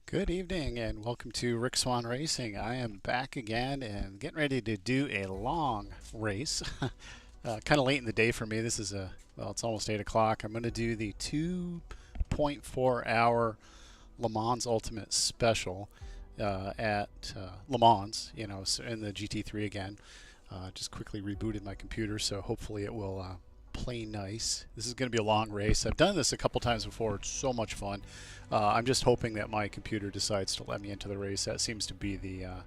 Good evening and welcome to RickSwanRacing. I am back again and getting ready to do a long race. Kind of late in the day for me. This is well, it's almost 8 o'clock. I'm going to do the 2.4 hour LeMans Ultimate Special at LeMans, you know, in the GT3 again. Just quickly rebooted my computer, so hopefully it will play nice. This is going to be a long race. I've done this a couple times before. It's so much fun. I'm just hoping that my computer decides to let me into the race. That seems to be the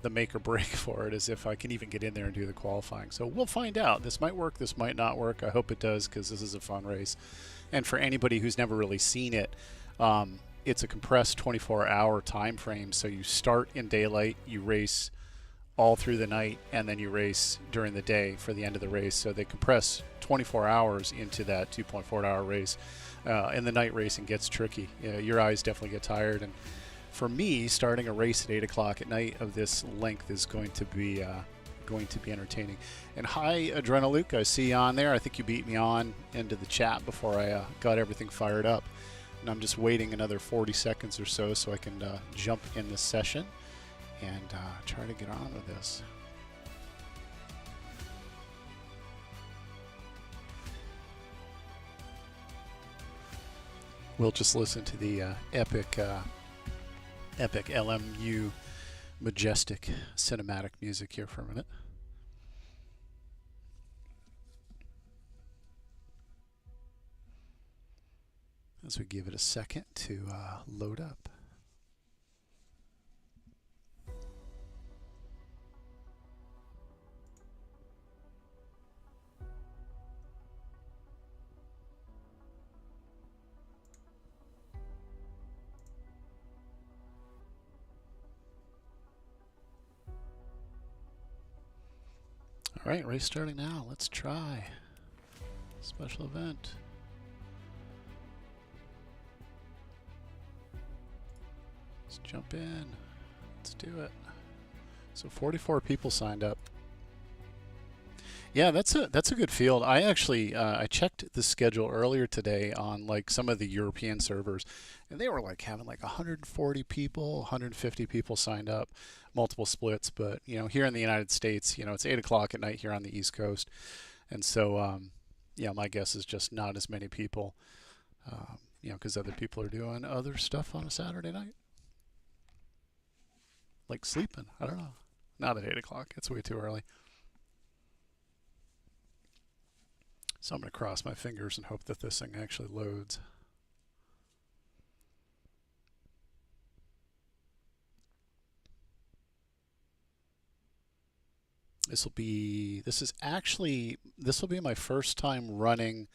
make or break for it, as if I can even get in there and do the qualifying. So we'll find out. This might work, this might not work. I hope it does, because this is a fun race. And for anybody who's never really seen it, it's a compressed 24-hour time frame. So you start in daylight, you race all through the night, and then you race during the day for the end of the race. So they compress 24 hours into that 2.4 hour race. And the night racing gets tricky. Your eyes definitely get tired. And for me, starting a race at 8 o'clock at night of this length is going to be entertaining. And hi, Adrenaluke, I see you on there. I think you beat me on into the chat before I got everything fired up. And I'm just waiting another 40 seconds or so I can jump in this session and try to get on with this. We'll just listen to the epic LMU majestic cinematic music here for a minute. As we give it a second to load up. All right, race starting now. Let's try. Special event. Let's jump in. Let's do it. So 44 people signed up. Yeah, that's a good field. I actually I checked the schedule earlier today on like some of the European servers, and they were like having like 140 people, 150 people signed up, multiple splits. But you know, here in the United States, you know, it's 8 o'clock at night here on the East Coast, and so yeah, my guess is just not as many people, you know, because other people are doing other stuff on a Saturday night, like sleeping. I don't know. Not at 8 o'clock. It's way too early. So I'm going to cross my fingers and hope that this thing actually loads. This will be my first time running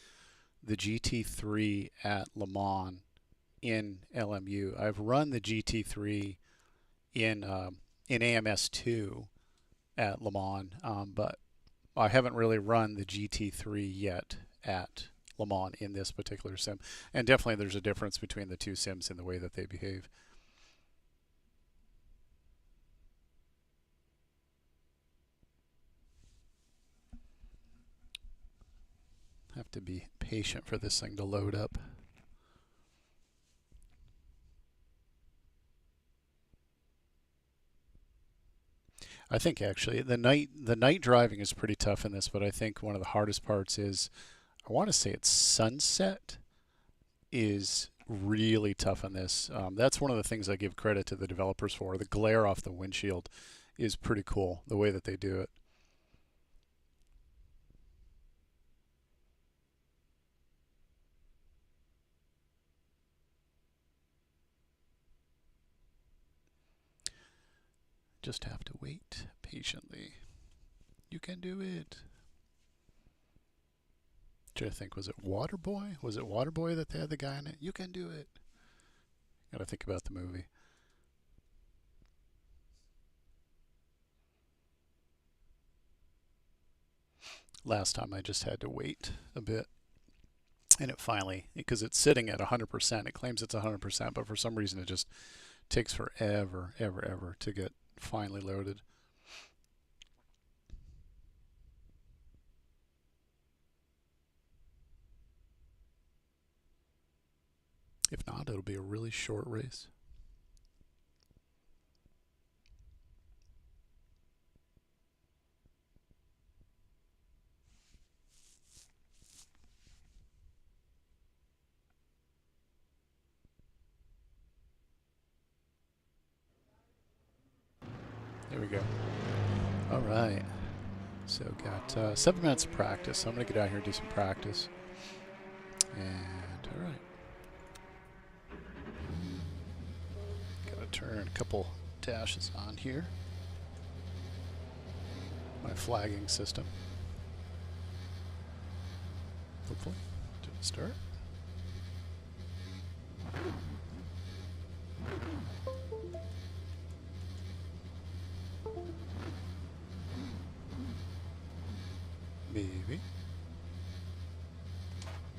the GT3 at Le Mans in LMU. I've run the GT3 in AMS2 at Le Mans, but I haven't really run the GT3 yet at Le Mans in this particular sim. And definitely there's a difference between the two sims in the way that they behave. Have to be patient for this thing to load up. I think actually the night driving is pretty tough in this, but I think one of the hardest parts is, I want to say it's sunset is really tough on this. That's one of the things I give credit to the developers for. The glare off the windshield is pretty cool, the way that they do it. Just have to wait patiently. You can do it. I think, was it Waterboy? Was it Waterboy that they had the guy in it? You can do it. Gotta think about the movie. Last time I just had to wait a bit. And it finally, because it's sitting at 100%, it claims it's 100%, but for some reason it just takes forever, ever to get finally loaded. If not, it'll be a really short race. There we go. All right. So got 7 minutes of practice. So I'm going to get out here and do some practice. And all right. Got to turn a couple dashes on here. My flagging system. Hopefully. To start. Maybe.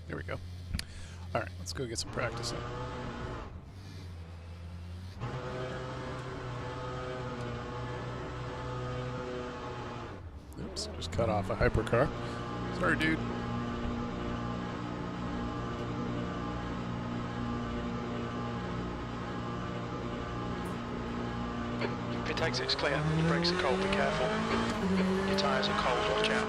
There we go. All right, let's go get some practice in. Oops, just cut off a hypercar. Sorry, dude. If it takes it's clear, your brakes are cold, be careful. Your tyres are cold, watch out.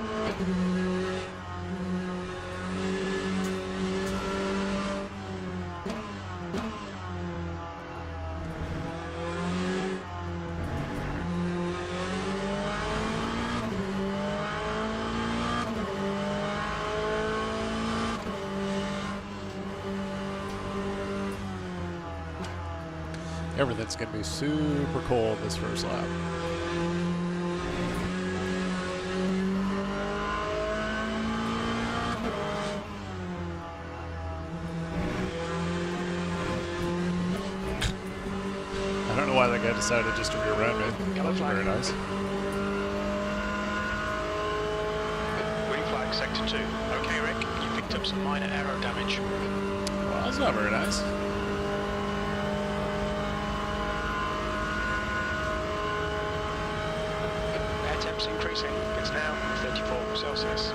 Everything's going to be super cold this first lap. I don't know why that guy decided just to rear around me. That was very nice. Green flag, sector 2. Okay, Rick, you picked up some minor aero damage. Well, that's not very nice. Temps increasing. It's now 34 Celsius.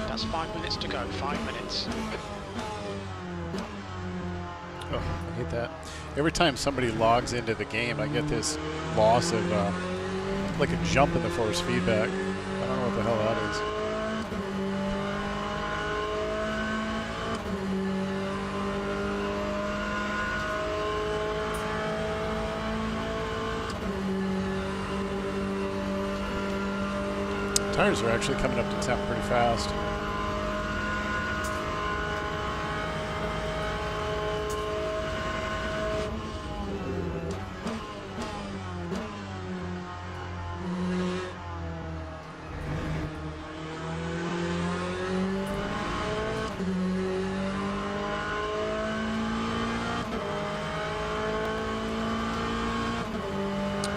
That's 5 minutes to go. 5 minutes. Oh, I hate that. Every time somebody logs into the game, I get this loss of like a jump in the force feedback. I don't know what the hell that is. Tires are actually coming up to temp pretty fast.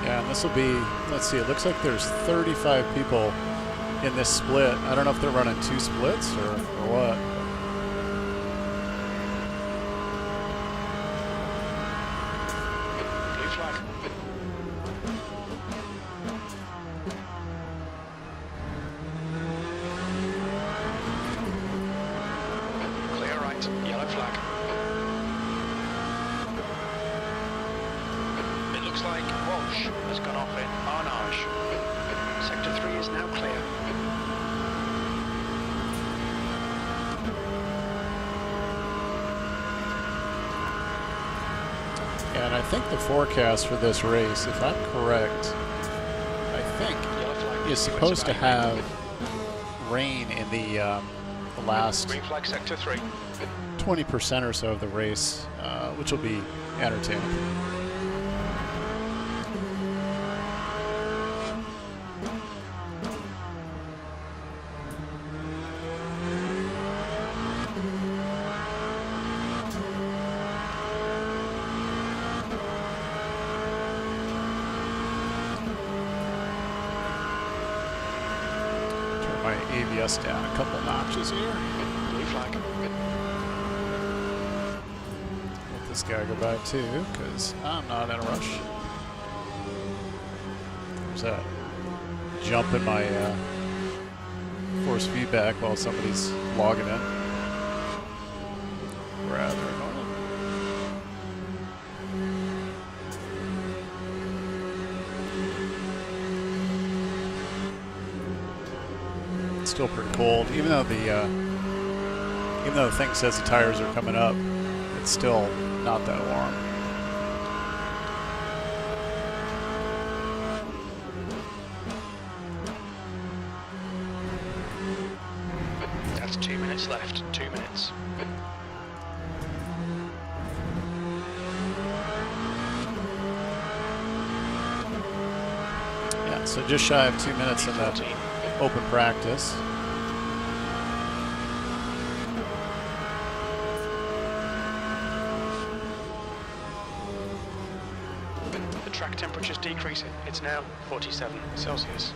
Yeah, and this will be, let's see, it looks like there's 35 people in this split. I don't know if they're running 2 splits or what. Blue flag. Clear right. Yellow flag. It looks like Walsh has gone off in Arnage. Sector 3 is now clear. And I think the forecast for this race, if I'm correct, I think is supposed to have rain in the last Green flag sector 3. 20% or so of the race, which will be entertaining. My ABS down a couple notches here. Blue flag. Let this guy go by too, because I'm not in a rush. There's that jump in my force feedback while somebody's logging in. Rather annoying. Still pretty cold, even though the thing says the tires are coming up. It's still not that warm. That's 2 minutes left. 2 minutes. Yeah, so just shy of 2 minutes in that open practice. The track temperature's decreasing. It's now 47 Celsius.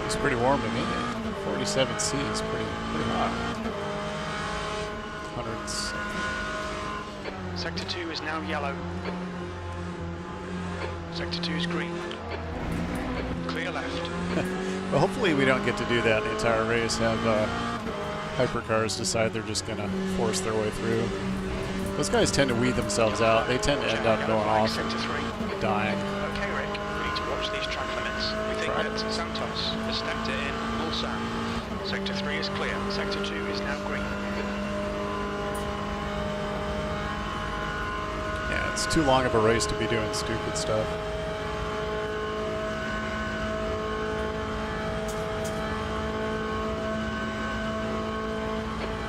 It's pretty warm to me. 47 C is pretty hot. 100. Sector 2 is now yellow. Sector 2 is green. Clear left. Well, hopefully we don't get to do that the entire race. Have hypercars decide they're just going to force their way through. Those guys tend to weed themselves out. They tend to end up going off and dying. Okay, Rick, we need to watch these track limits. We think that Santos has stepped it in. Ulsan. Sector 3 is clear. Sector 2 is now green. Yeah, it's too long of a race to be doing stupid stuff.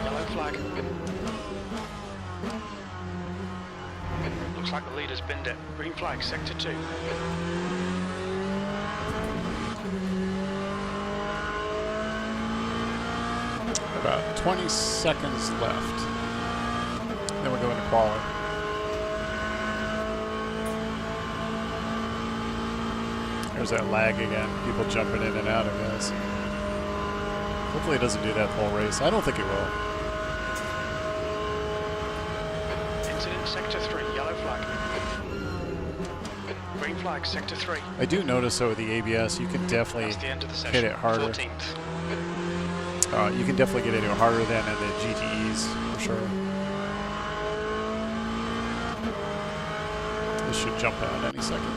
Yellow flag. Looks like the leader's binned it. Green flag, sector 2. About 20 seconds left. Then we'll go into quali. There's that lag again. People jumping in and out, I guess. Hopefully it doesn't do that the whole race. I don't think it will. Incident sector 3, yellow flag. Green flag, sector 3. I do notice though with the ABS, you can definitely That's the end of the session. hit it harder. 14th. You can definitely get into it harder than in the GTEs, for sure. This should jump out any second.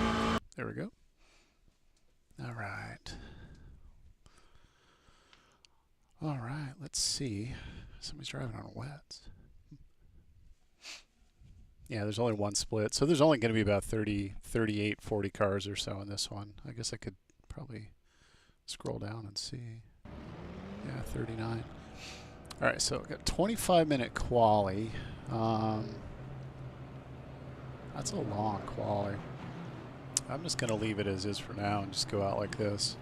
There we go. All right. All right, let's see. Somebody's driving on wets. Yeah, there's only one split. So there's only going to be about 30, 38, 40 cars or so in this one. I guess I could probably scroll down and see. Yeah, 39. All right, so I've got 25-minute quali. That's a long quali. I'm just going to leave it as is for now and just go out like this.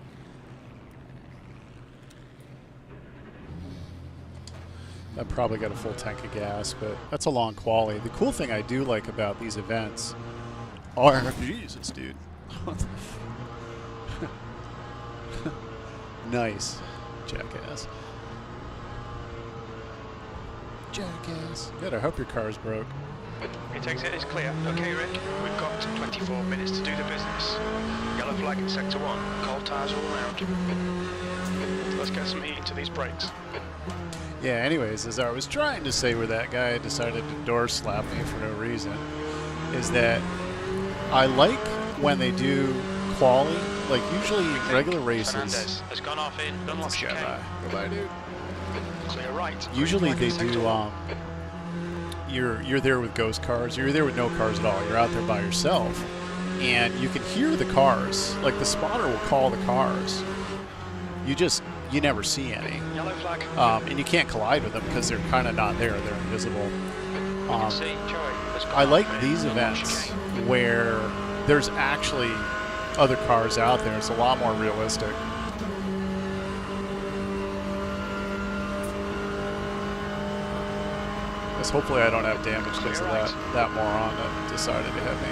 I probably got a full tank of gas, but that's a long quali. The cool thing I do like about these events are... Jesus, dude. Nice. Jackass. Jackass. Good, I hope your car's broke. It takes it, it's clear. Okay, Rick, we've got 24 minutes to do the business. Yellow flag in sector 1. Cold tires all around. Let's get some heat into these brakes. Yeah, anyways, as I was trying to say where that guy decided to door slap me for no reason, is that I like when they do quali, like usually regular races. Fernandez has gone off in Dunlop chicane. Goodbye, dude. Clear right. Usually they do you're there with ghost cars. You're there with no cars at all. You're out there by yourself, and you can hear the cars. Like the spotter will call the cars. You never see any. Yellow flag. And you can't collide with them because they're kind of not there. They're invisible. I I like these events where there's actually other cars out there. It's a lot more realistic. Because hopefully I don't have damage because of that moron that decided to hit me.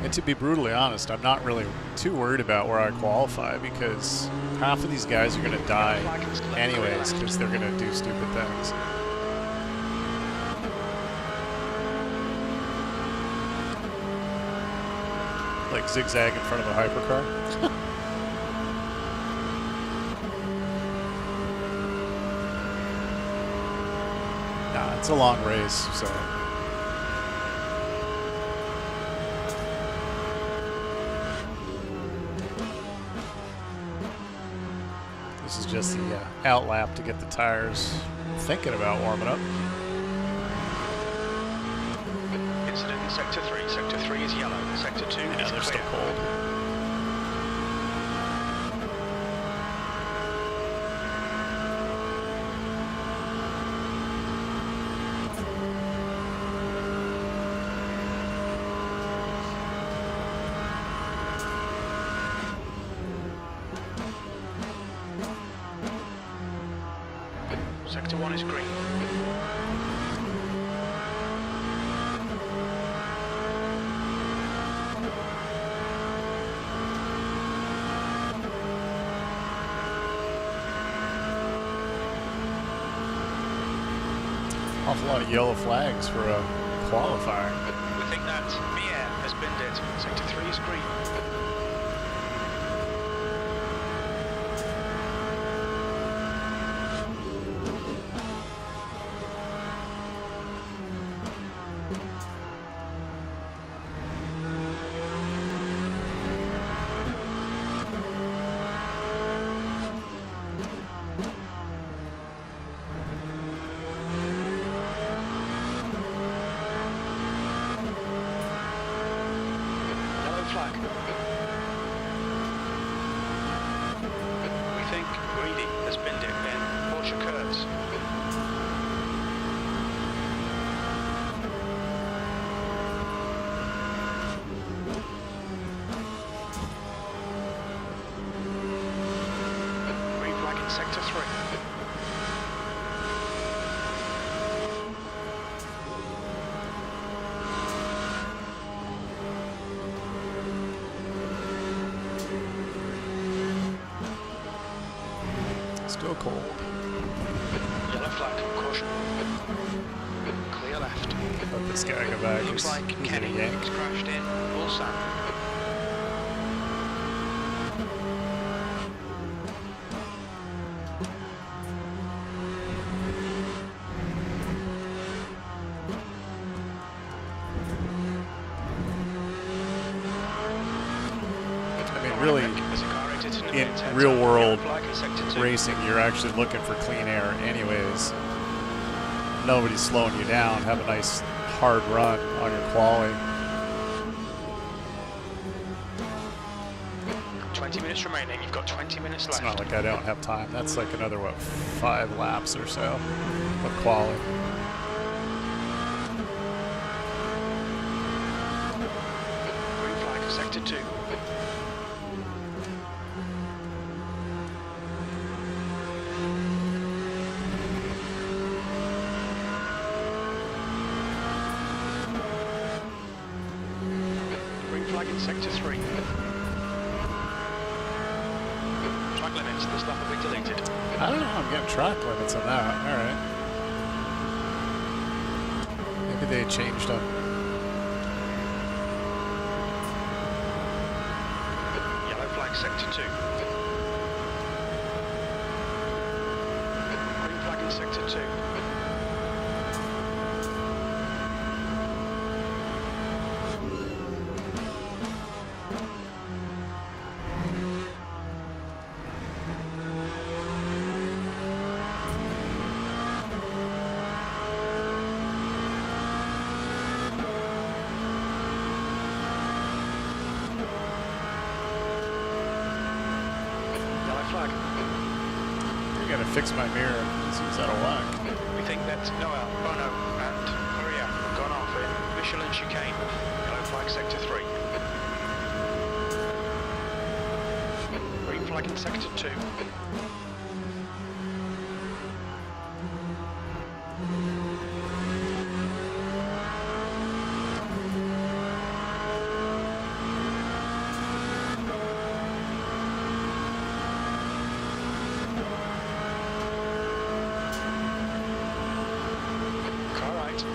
And to be brutally honest, I'm not really too worried about where I qualify because half of these guys are going to die anyways because they're going to do stupid things. Like zigzag in front of a hypercar. Nah, it's a long race, so. This is just the out lap to get the tires thinking about warming up. Incident in Sector 3. Sector 3 is yellow. Sector 2 Yeah, is they're clear. still cold. Sector 1 is green. Awful lot of yellow flags for a qualifying. We think that Mier has binned it. Sector 3 is green. Flag. We think Greedy has binned it in Porsche curves. Green flag in Sector 3. Still cold. Yellow flag, caution. Clear left. Let this guy go back. Looks like He's Kenny gonna yank. has crashed in Ulsan. I mean, really, in real world racing, you're actually looking for clean air anyways. Nobody's slowing you down. Have a nice hard run on your quali. 20 minutes remaining. You've got 20 minutes left. It's not like I don't have time. That's like another, what, 5 laps or so of quali. Green flag, Sector 2. Green flag in Sector 3. Track limits, this lap will be deleted. I don't know. I'm getting track limits on that. All right. Maybe they changed them. Yellow flag, Sector 2. Green flag in Sector 2. I gotta fix my mirror. It seems out of whack. We think that Noel, Bono and Maria have gone off in Michelin chicane. Yellow flag sector 3. Green flag in sector 2.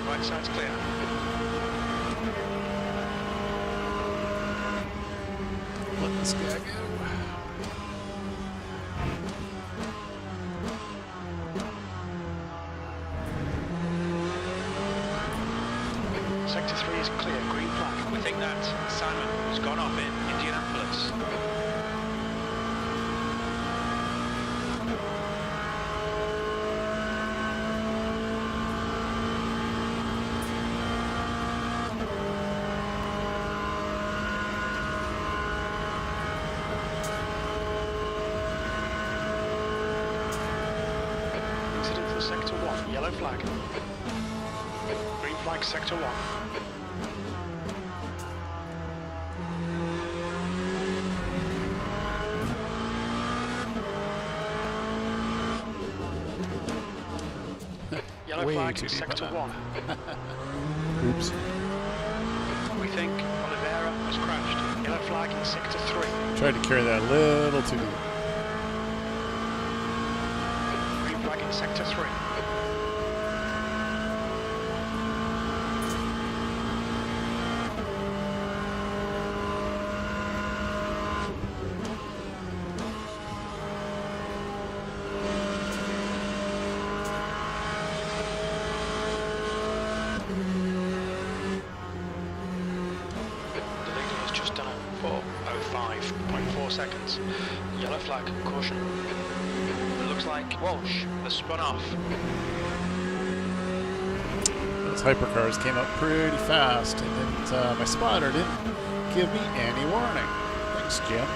Right side's clear. Let this guy go. Sector 3 is clear, green flag. We think that Simon has gone off in Indianapolis. Sector 1, yellow flag. Green flag, sector 1. Yellow flag, sector 1. Oops. We think Oliveira has crashed. Yellow flag in sector 3. Tried to carry that a little too deep. In sector 3. The leader has just done a 4:05.4 seconds. Yellow flag, caution. Looks like Walsh has spun off. Those hypercars came up pretty fast, and my spotter didn't give me any warning. Thanks, Jim.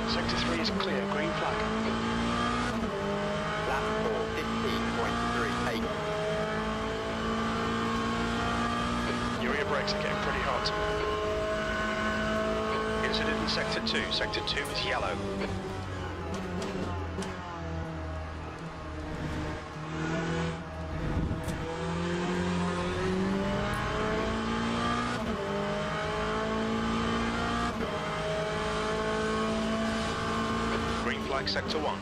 Sector 3 is clear, green flag. Lap 4:15.38. Your rear brakes are getting pretty hot. Incident in sector 2. Sector 2 is yellow. Green flag sector 1.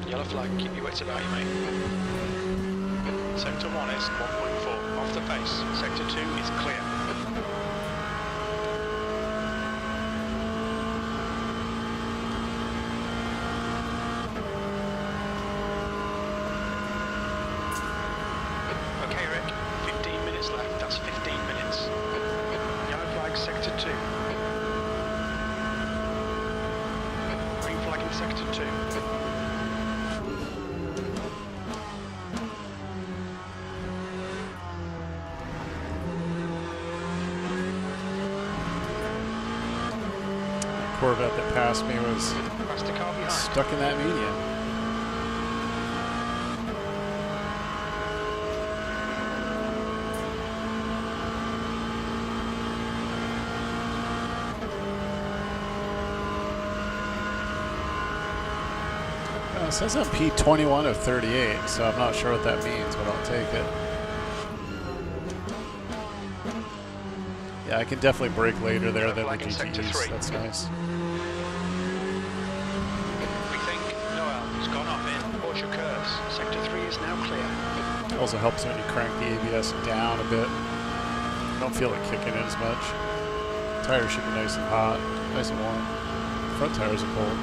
Yellow flag, keep your wits about you, mate. Sector 1 is 1.4, off the pace. Sector 2 is clear. Okay, Rick, 15 minutes left, that's 15 minutes. Yellow flag, sector 2. Green flag in sector 2. Corvette that passed me was Past the car behind. stuck in that median. It says I'm P21 of 38, so I'm not sure what that means, but I'll take it. Yeah, I can definitely brake later there than the GTEs. That's nice. We think Noel has gone off in Porsche curves. Sector 3 is now clear. Also helps when you crank the ABS down a bit. You don't feel it kicking in as much. Tires should be nice and hot, nice and warm. Front tires are cold.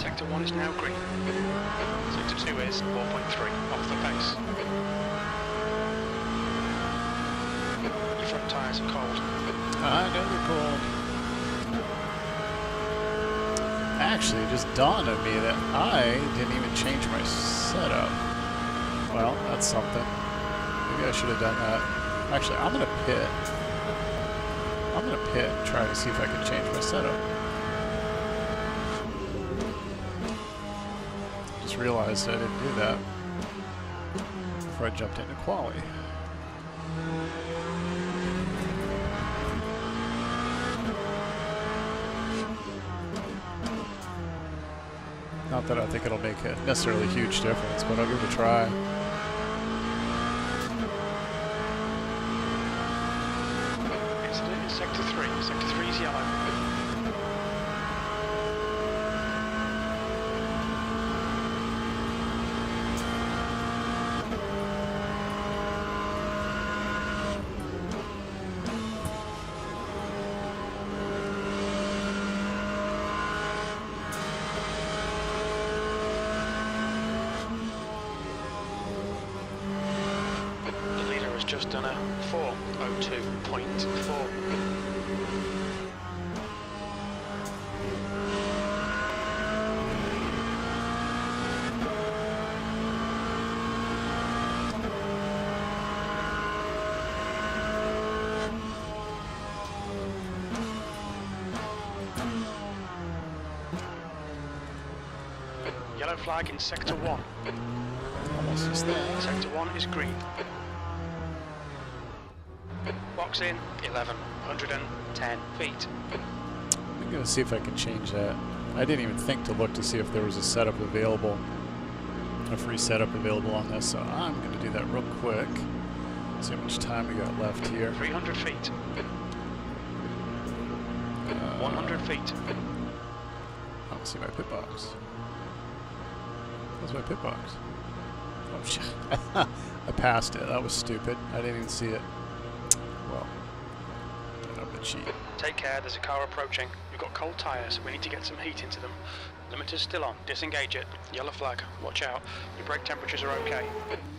Sector 1 is now green. Sector 2 is 4.3, off the pace. Your front tyres are cold. I know they're cold. Actually, it just dawned on me that I didn't even change my setup. Well, that's something. Maybe I should have done that. Actually, I'm gonna pit. I'm gonna pit and try to see if I can change my setup. Just realized I didn't do that before I jumped into quali. Not that I think it'll make a necessarily huge difference, but I'll give it a try. Incident in Sector 3. Sector 3 is yellow. Just done a 4:02.4. Yellow flag in Sector 1. Almost just there. Sector 1 is green. Box in 1110 feet. I'm going to see if I can change that. I didn't even think to look to see if there was a setup available, a free setup available on this, so I'm going to do that real quick. See how much time we got left here. 300 feet. 100 feet. I don't see my pit box. Where's my pit box? Oh shit. I passed it. That was stupid. I didn't even see it. Well, I'm gonna cheat. Take care, there's a car approaching. You've got cold tyres, we need to get some heat into them. Limiter's still on, disengage it. Yellow flag, watch out. Your brake temperatures are okay.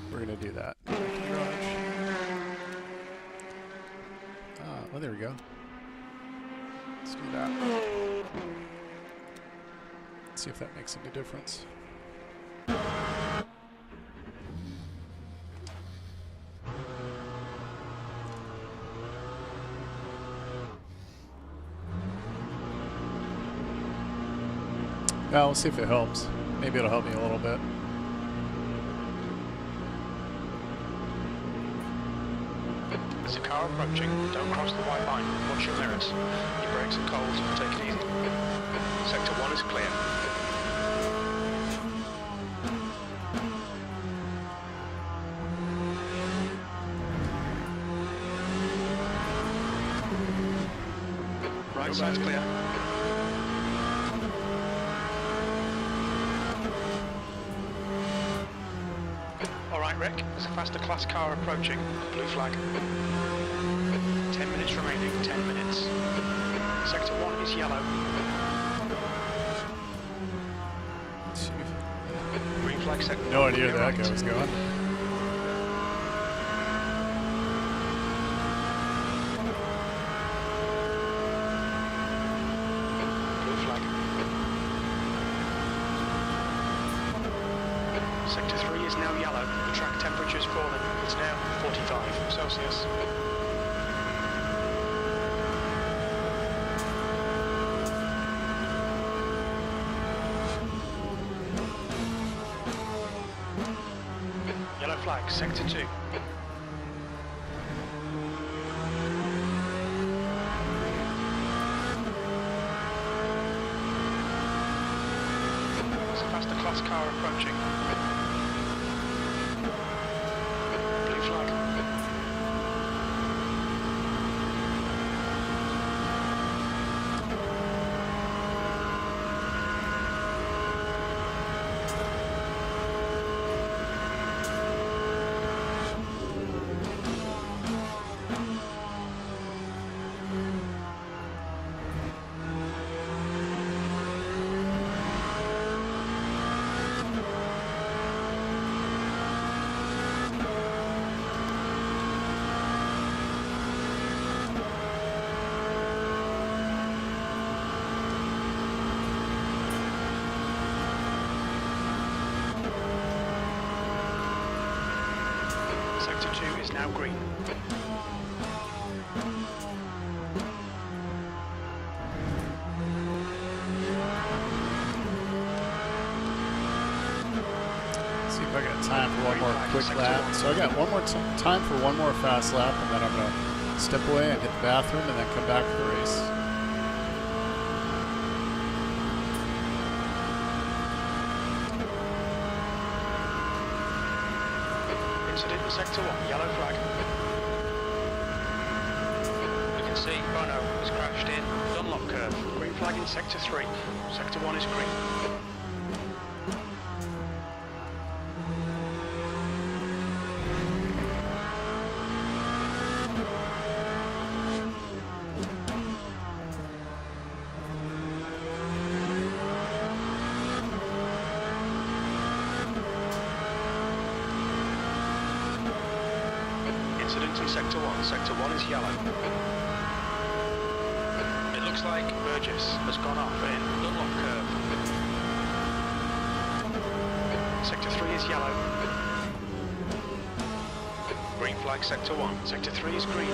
We're gonna do that. Oh, there we go. Let's do that. Let's see if that makes any difference. Well, we'll see if it helps. Maybe it'll help me a little bit. There's a car approaching. Don't cross the white line. Watch your mirrors. Your brakes are cold. Take it easy. Sector 1 is clear. Right side's clear. Alright, Rick, there's a faster class car approaching. Blue flag. 10 minutes remaining, 10 minutes. Sector 1 is yellow. Green flag sector. No idea where that guy was going. Blue flag. Sector 3 is now yellow. The track temperature's fallen. It's now 45 Celsius. Yellow flag, Sector 2. There's a faster class car approaching. Blue flag. sector 2 is now green. See if I got time for one more quick lap. So I got one more time for one more fast lap, and then I'm going to step away and hit the bathroom and then come back for the race. Incident in sector 1, yellow flag. We can see Bono has crashed in Dunlop curve. Green flag in sector 3. Sector 1 is green. Incident in sector 1. Sector 1 is yellow. It looks like Burgess has gone off in Dunlop curve. Sector 3 is yellow. Green flag sector 1. Sector 3 is green.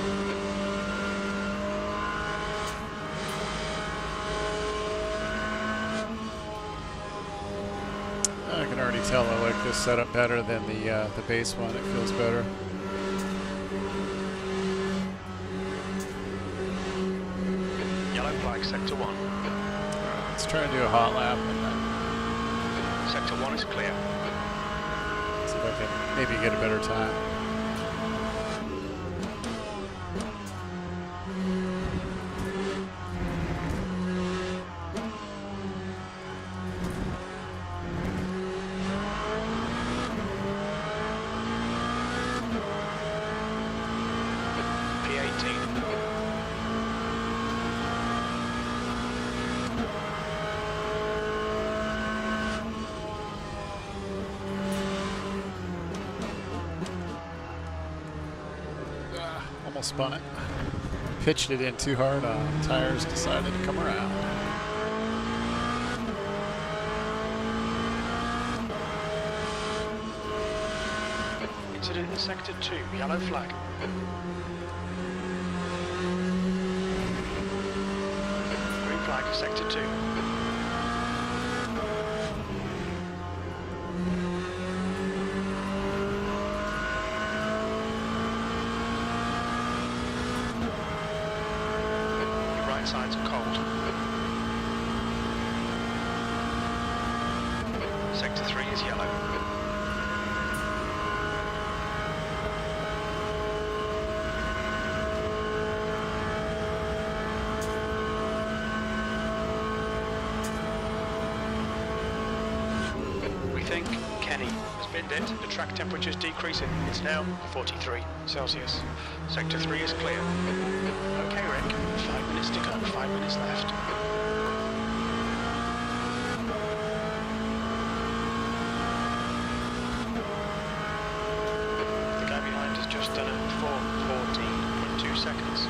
I can already tell I like this setup better than the base one. It feels better. Yellow flag sector 1. Let's try and do a hot lap and then Sector 1 is clear. see if I can maybe get a better time. P18. Almost spun it. Pitched it in too hard on tires, decided to come around. Incident in sector 2, yellow flag. Green flag sector 2. Your right sides are cold. Sector 3 is yellow. We think Kenny has binned it. The track temperature is decreasing. It's now 43 Celsius. Sector 3 is clear. Okay, Rick. 5 minutes to go. 5 minutes left. The guy behind has just done a 4:14.2 seconds.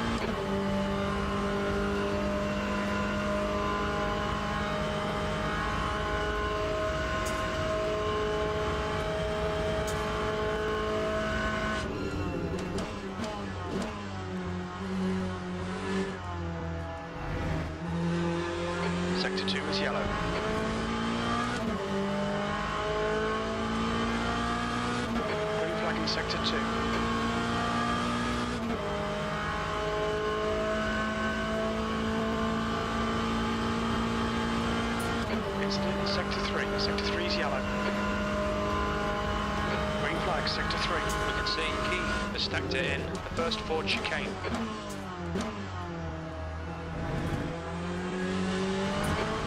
Sector 2 is yellow. Green flag in sector 2. Incident in sector 3. Sector 3 is yellow. Green flag, sector 3. We can see Keith has stacked it in the first Ford chicane.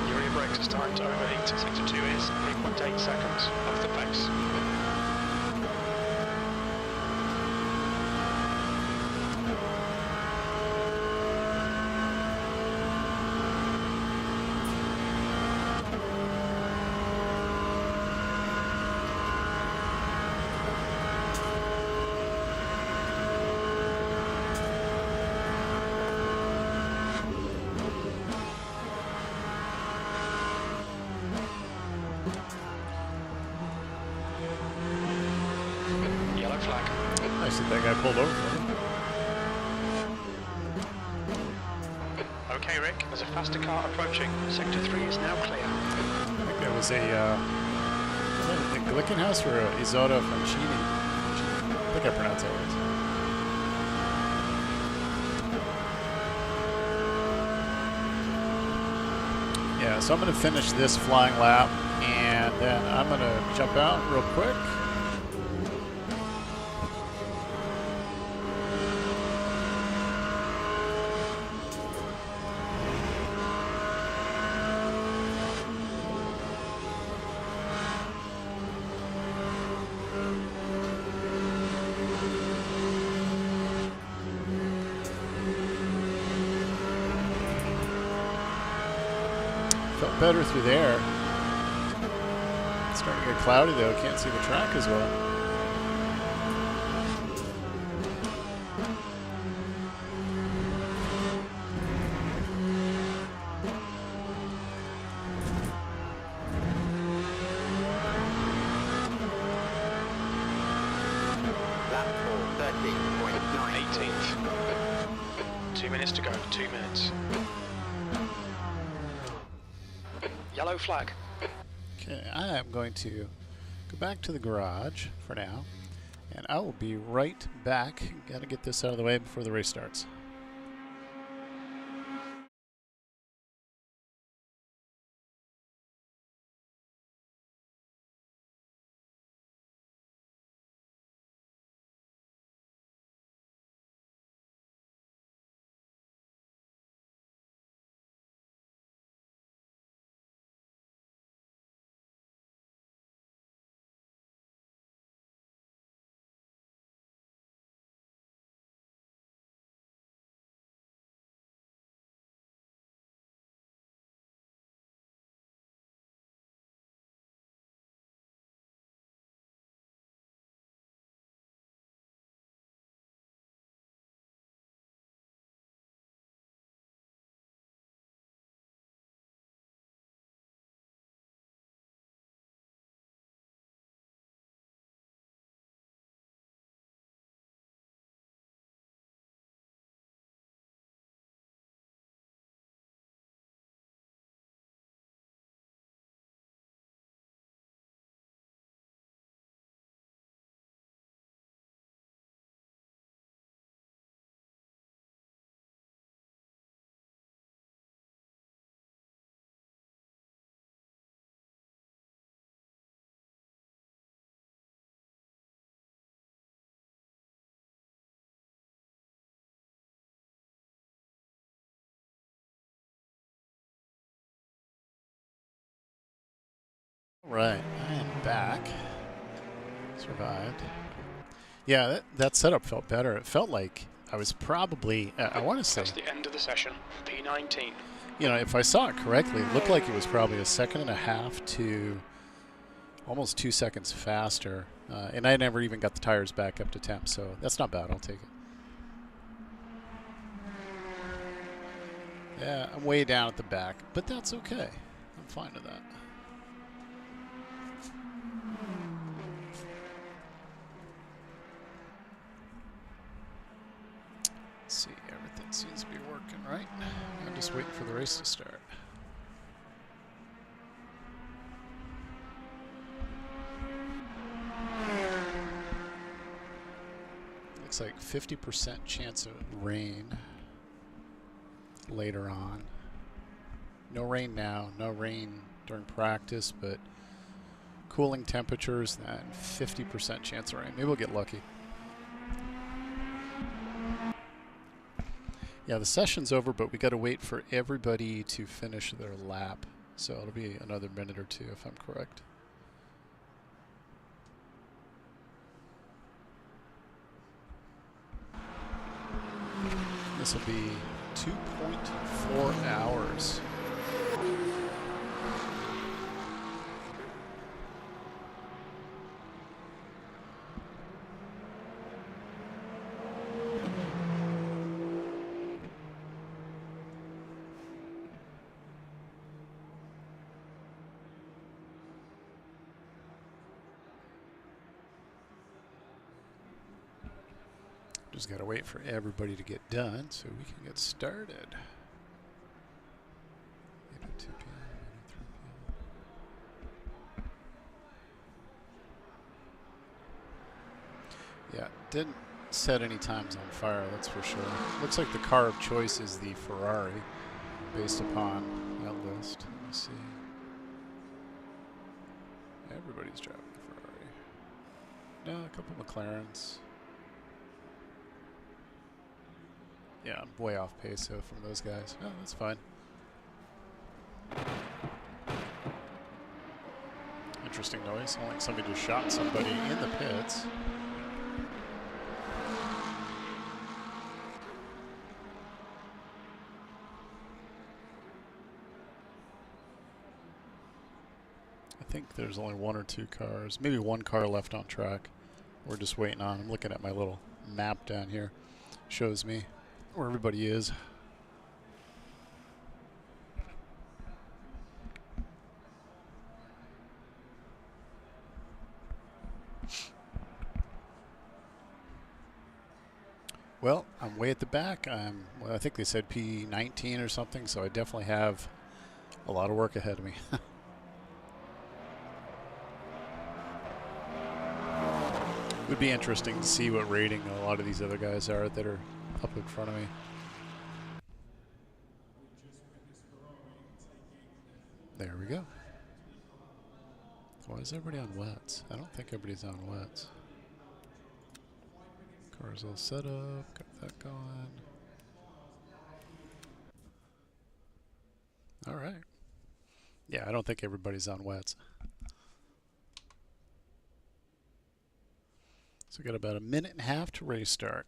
Your rear brakes is timed to overheat. Sector 2 is 3.8 seconds off the pace. Yellow flag. Nice course that guy pulled over for me. Okay, Rick, there's a faster car approaching. Sector 3 is now clear. I think there was a Glickenhaus or a Isotta Francini. I think I pronounced that right. Yeah, so I'm going to finish this flying lap, and then I'm going to jump out real quick. Felt better through there. It's starting to get cloudy though, can't see the track as well. Lap 4, 13.9. 18th. 2 minutes to go, 2 minutes. Yellow flag. Okay, I am going to go back to the garage for now, and I will be right back. Got to get this out of the way before the race starts. Right, I am back. Survived. Yeah, that setup felt better. It felt like I was probably, I want to say, That's the end of the session. P19. you know, if I saw it correctly, it looked like it was probably 1.5 seconds to almost 2 seconds faster. And I never even got the tires back up to temp, so that's not bad. I'll take it. Yeah, I'm way down at the back, but that's okay. I'm fine with that. Let's see, everything seems to be working right. I'm just waiting for the race to start. Looks like 50% chance of rain later on. No rain now, no rain during practice, but cooling temperatures and 50% chance of rain. Maybe we'll get lucky. Yeah, the session's over, but we got to wait for everybody to finish their lap. So it'll be another minute or two if I'm correct. This will be 2.4 hours. Just got to wait for everybody to get done so we can get started. 8:02 p.m., 8:03 p.m. Yeah, didn't set any times on fire, that's for sure. Looks like the car of choice is the Ferrari, based upon that list. Let me see. Everybody's driving a Ferrari. No, a couple McLarens. Yeah, I'm way off pace though from those guys. Oh, that's fine. Interesting noise. Sounds like somebody just shot somebody in the pits. I think there's only one or two cars, maybe one car left on track. We're just waiting on. I'm looking at my little map down here. Shows me where everybody is. Well, I'm way at the back. Well, I think they said P19 or something, so I definitely have a lot of work ahead of me. It would be interesting to see what rating a lot of these other guys are that are up in front of me. There we go. Why is everybody on wets? I don't think everybody's on wets. Car's all set up, got that going. All right. Yeah, I don't think everybody's on wets. So we got about a minute and a half to race start.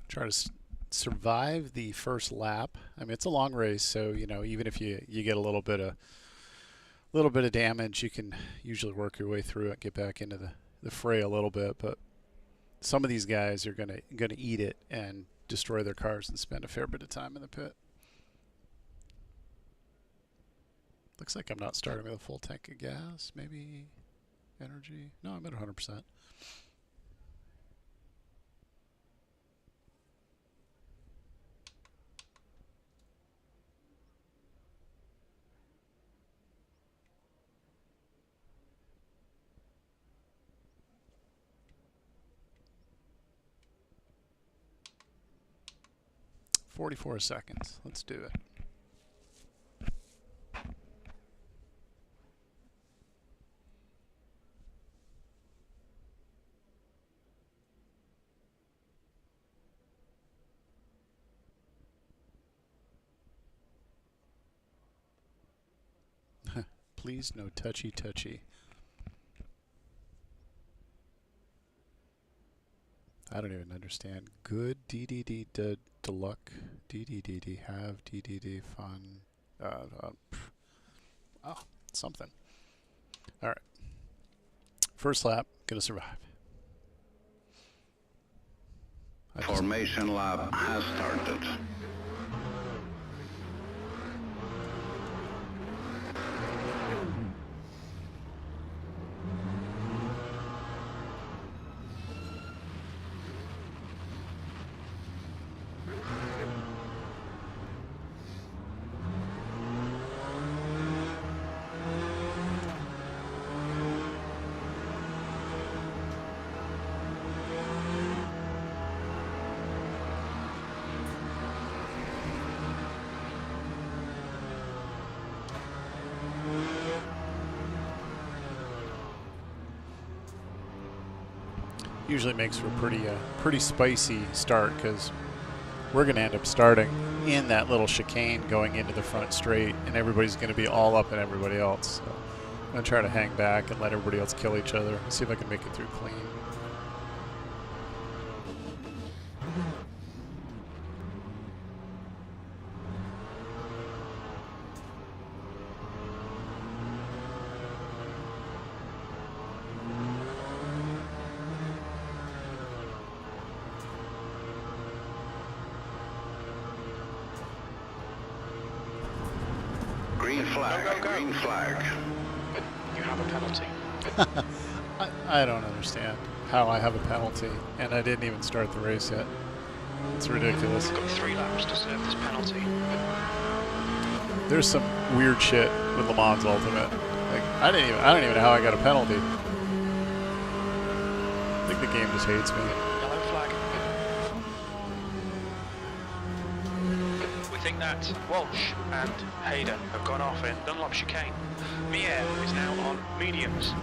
Try to survive the first lap. I mean, it's a long race, so you know, even if you get a little bit of damage, you can usually work your way through it, get back into the fray a little bit. But some of these guys are gonna eat it and destroy their cars and spend a fair bit of time in the pit. Looks like I'm not starting with a full tank of gas. Maybe energy. No, I'm at 100%. "44 seconds. Let's do it." Please, no touchy. I don't even understand. Good DDD luck. DDD have DDD fun. Oh, something. All right. First lap, gonna survive. Formation lap has started. Usually makes for a pretty spicy start, because we're going to end up starting in that little chicane going into the front straight, and everybody's going to be all up in everybody else. So I'm going to try to hang back and let everybody else kill each other. See if I can make it through clean. Green flag, Go. green flag. You have a penalty. I don't understand. how I have a penalty, and I didn't even start the race yet. It's ridiculous. We've got 3 laps to serve this penalty. There's some weird shit with LeMans Ultimate. Like I don't even know how I got a penalty. I think the game just hates me. Yellow flag. We think that Walsh and Hayden have gone off in Dunlop chicane. Mier is now on mediums.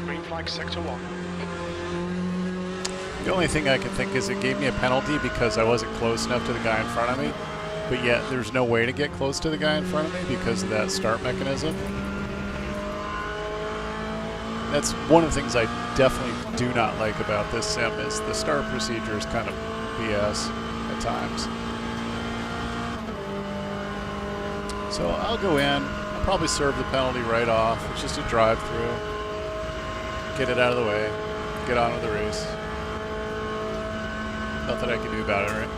Green flag sector 1. The only thing I can think is it gave me a penalty because I wasn't close enough to the guy in front of me, but yet there's no way to get close to the guy in front of me because of that start mechanism. That's one of the things I definitely do not like about this sim is the start procedure is kind of BS at times. So I'll go in, I'll probably serve the penalty right off. It's just a drive through. Get it out of the way, get on with the race. Nothing I can do about it, right?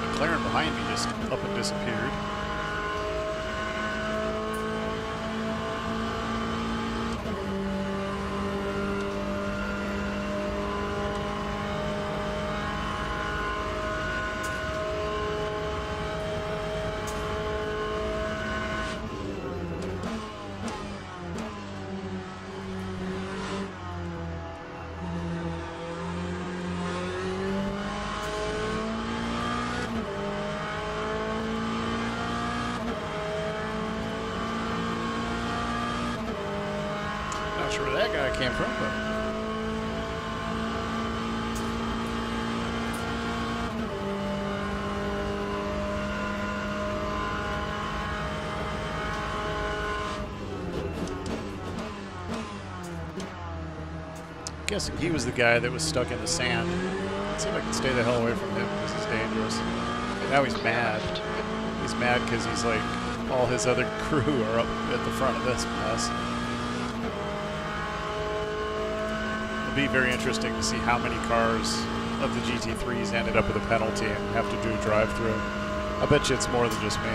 McLaren behind me just up and disappeared. Not sure where that guy came from, but I'm guessing he was the guy that was stuck in the sand. Let's see if I can stay the hell away from him because he's dangerous. Now he's mad. He's mad because he's like, all his other crew are up at the front of this mess. It'll be very interesting to see how many cars of the GT3s ended up with a penalty and have to do a drive-through. I bet you it's more than just me.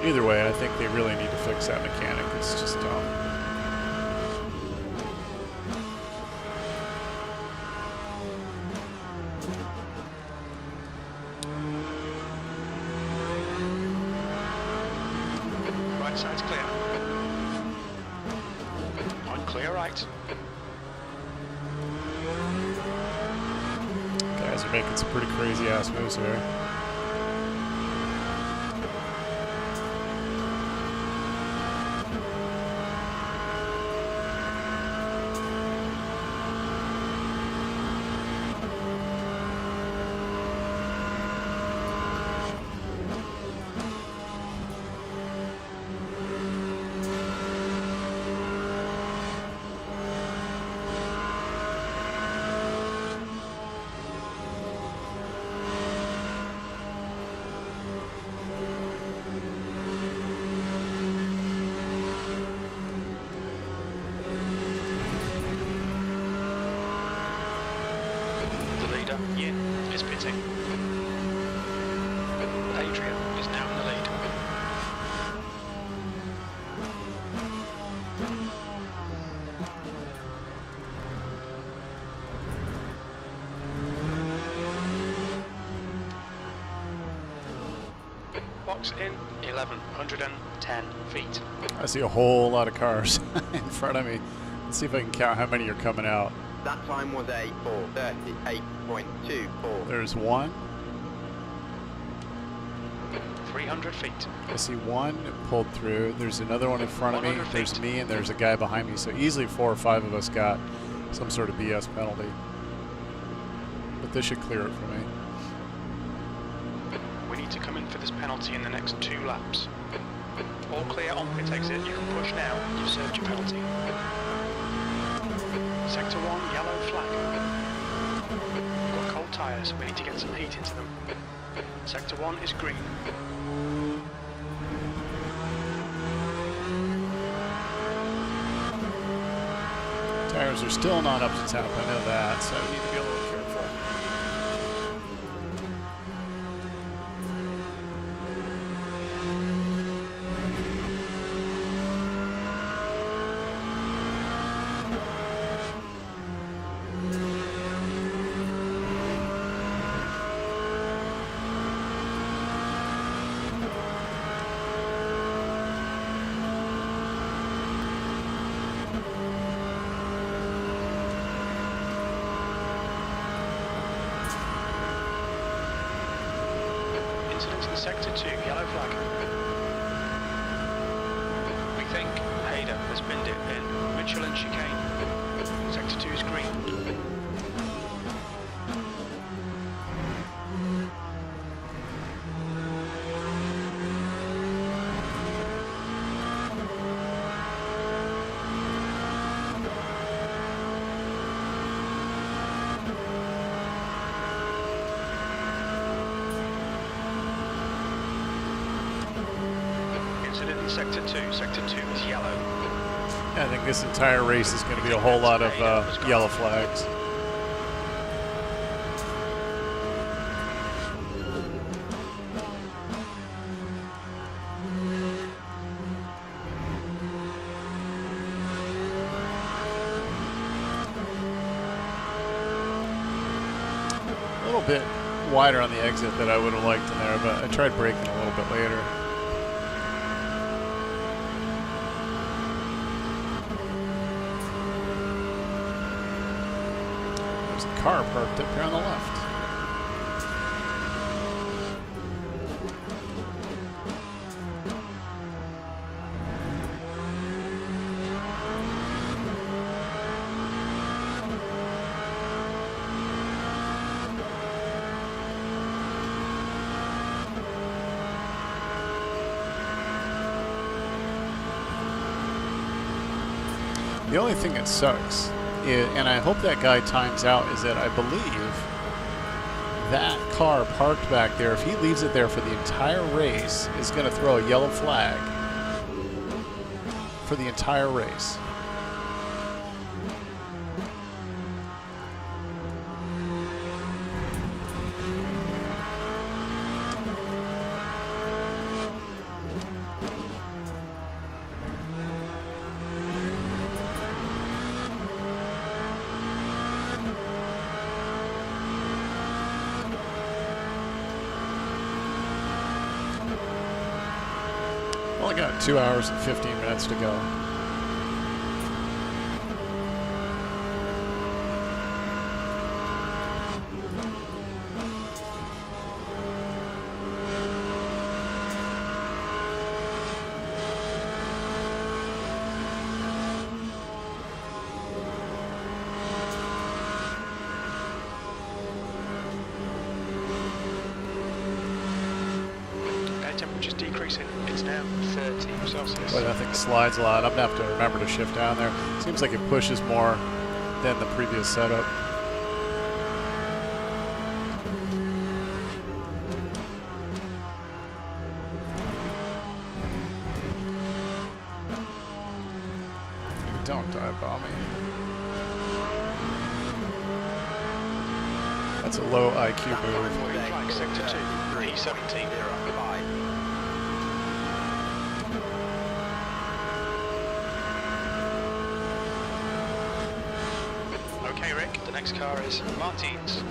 Either way, I think they really need to fix that mechanic. It's just dumb. Right side's clear. On clear right. Guys are making some pretty crazy ass moves here. Yin is pitting. Adrian is now in the lead. Box in 1110 feet. I see a whole lot of cars in front of me. Let's see if I can count how many are coming out. That time was a 4:38.24. There's one. 300 feet. I see one pulled through. There's another one in front of me. 100 There's feet. me, and there's a guy behind me. So easily 4 or 5 of us got some sort of BS penalty. But this should clear it for me. We need to come in for this penalty in the next 2 laps. All clear on pit exit. You can push now. You've served your penalty. Sector 1, yellow flag. We've got cold tyres, we need to get some heat into them. Sector 1 is green. Tires are still not up to temp, I know that, so I need to be a little careful. Incident in Sector 2, yellow flag. We think Hayder has binned it in Mitchell and chicane. Sector 2 is green. Incident in Sector 2. Sector 2 is yellow. I think this entire race is going to be a whole lot of yellow flags. A little bit wider on the exit than I would have liked in there, but I tried braking a little bit later. There's a car parked up here on the left. The only thing that sucks, and I hope that guy times out, is that I believe that car parked back there, if he leaves it there for the entire race, is going to throw a yellow flag for the entire race. Only got 2 hours and 15 minutes to go. Temperature's decreasing. It's now 30 Celsius. But I think it slides a lot. I'm going to have to remember to shift down there. Seems like it pushes more than the previous setup. Don't dive bomb me. That's a low IQ move. Flag Sector 2, 317. Okay, Rick, the next car is Martin's.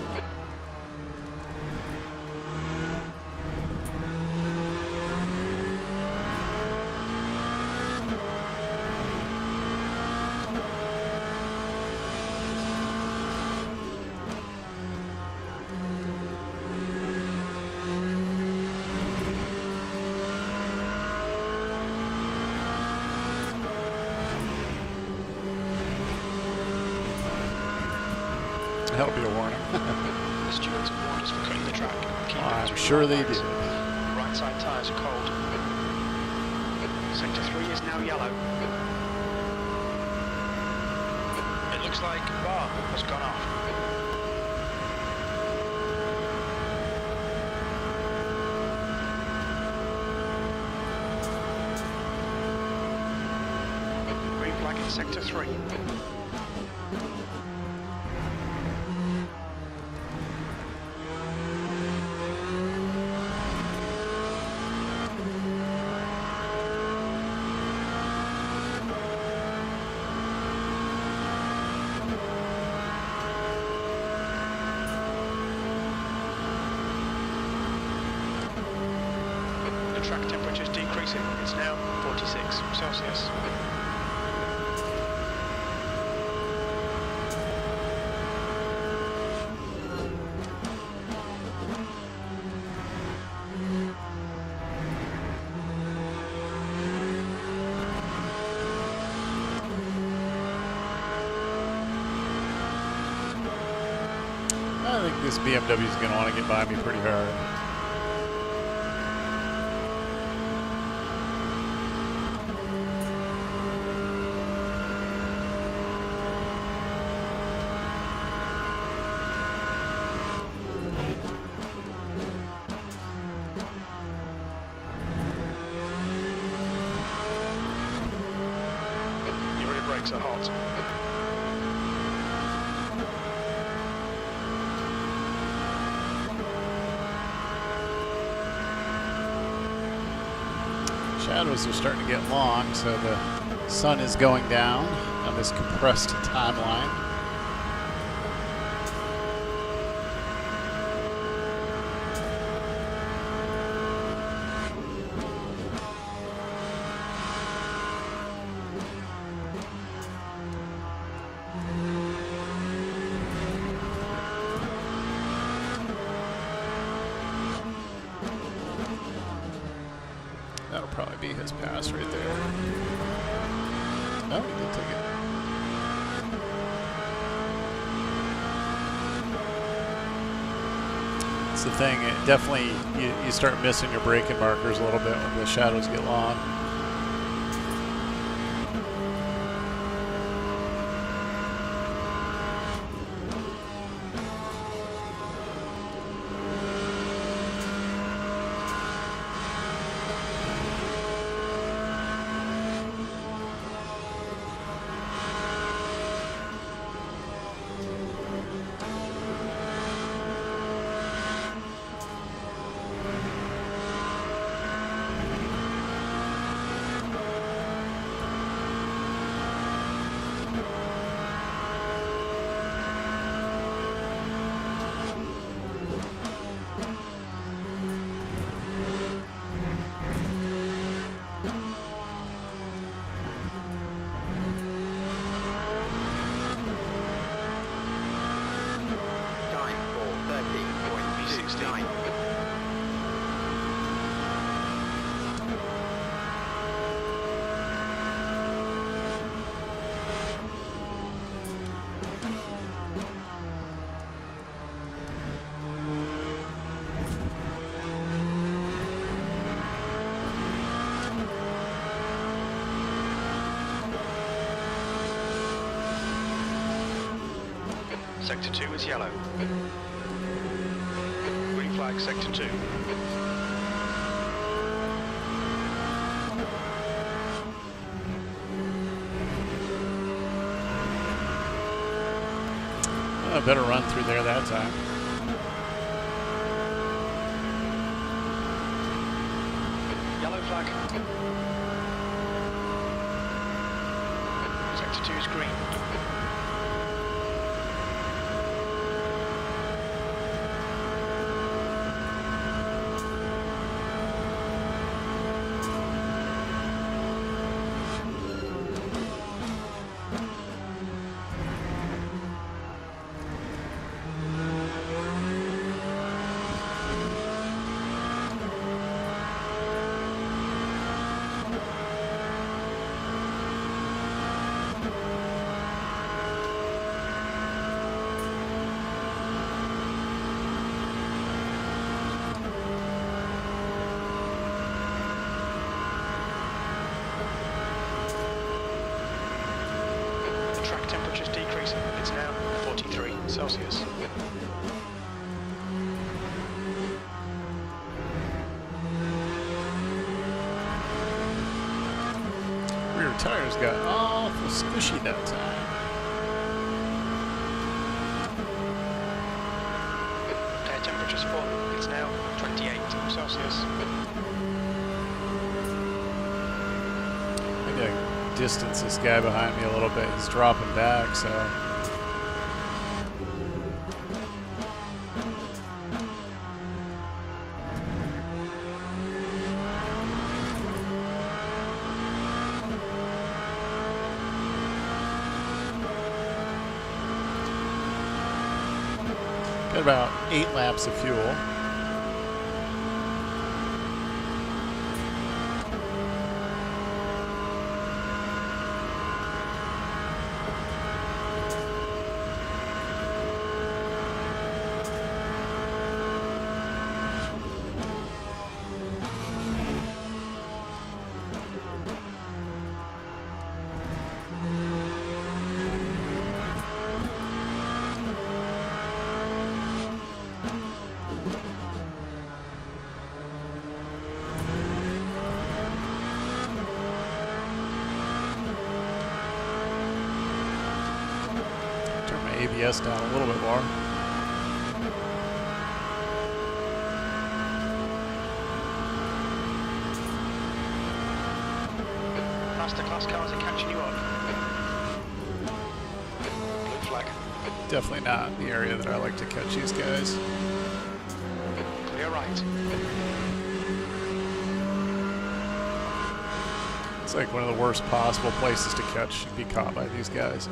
That'll be a warning. The stewards warned us for cutting the track. I'm sure they did. Right side tyres are cold. Sector 3 is now yellow. It Looks like bar has gone off. Green flag in sector 3. Track temperature is decreasing. It's now 46 Celsius. I think this BMW is going to want to get by me pretty hard. Brakes are hot. Shadows are starting to get long, so the sun is going down on this compressed timeline. That'll probably be his pass right there. No, he did take it. It's the thing, it definitely, you start missing your braking markers a little bit when the shadows get long. Sector 2 is yellow. Green flag, Sector 2. Oh, better run through there that time. Yellow flag. Sector 2 is green. It's now 43 Celsius. Rear tires got awful squishy that time. Air temperature's falling. It's now 28 Celsius. Maybe I can distance this guy behind me a little bit. He's dropping back, so. Got about 8 laps of fuel. ABS down a little bit more. Faster class cars are catching you up. Blue flag. Definitely not the area that I like to catch these guys. Clear right. It's like one of the worst possible places to catch and be caught by these guys.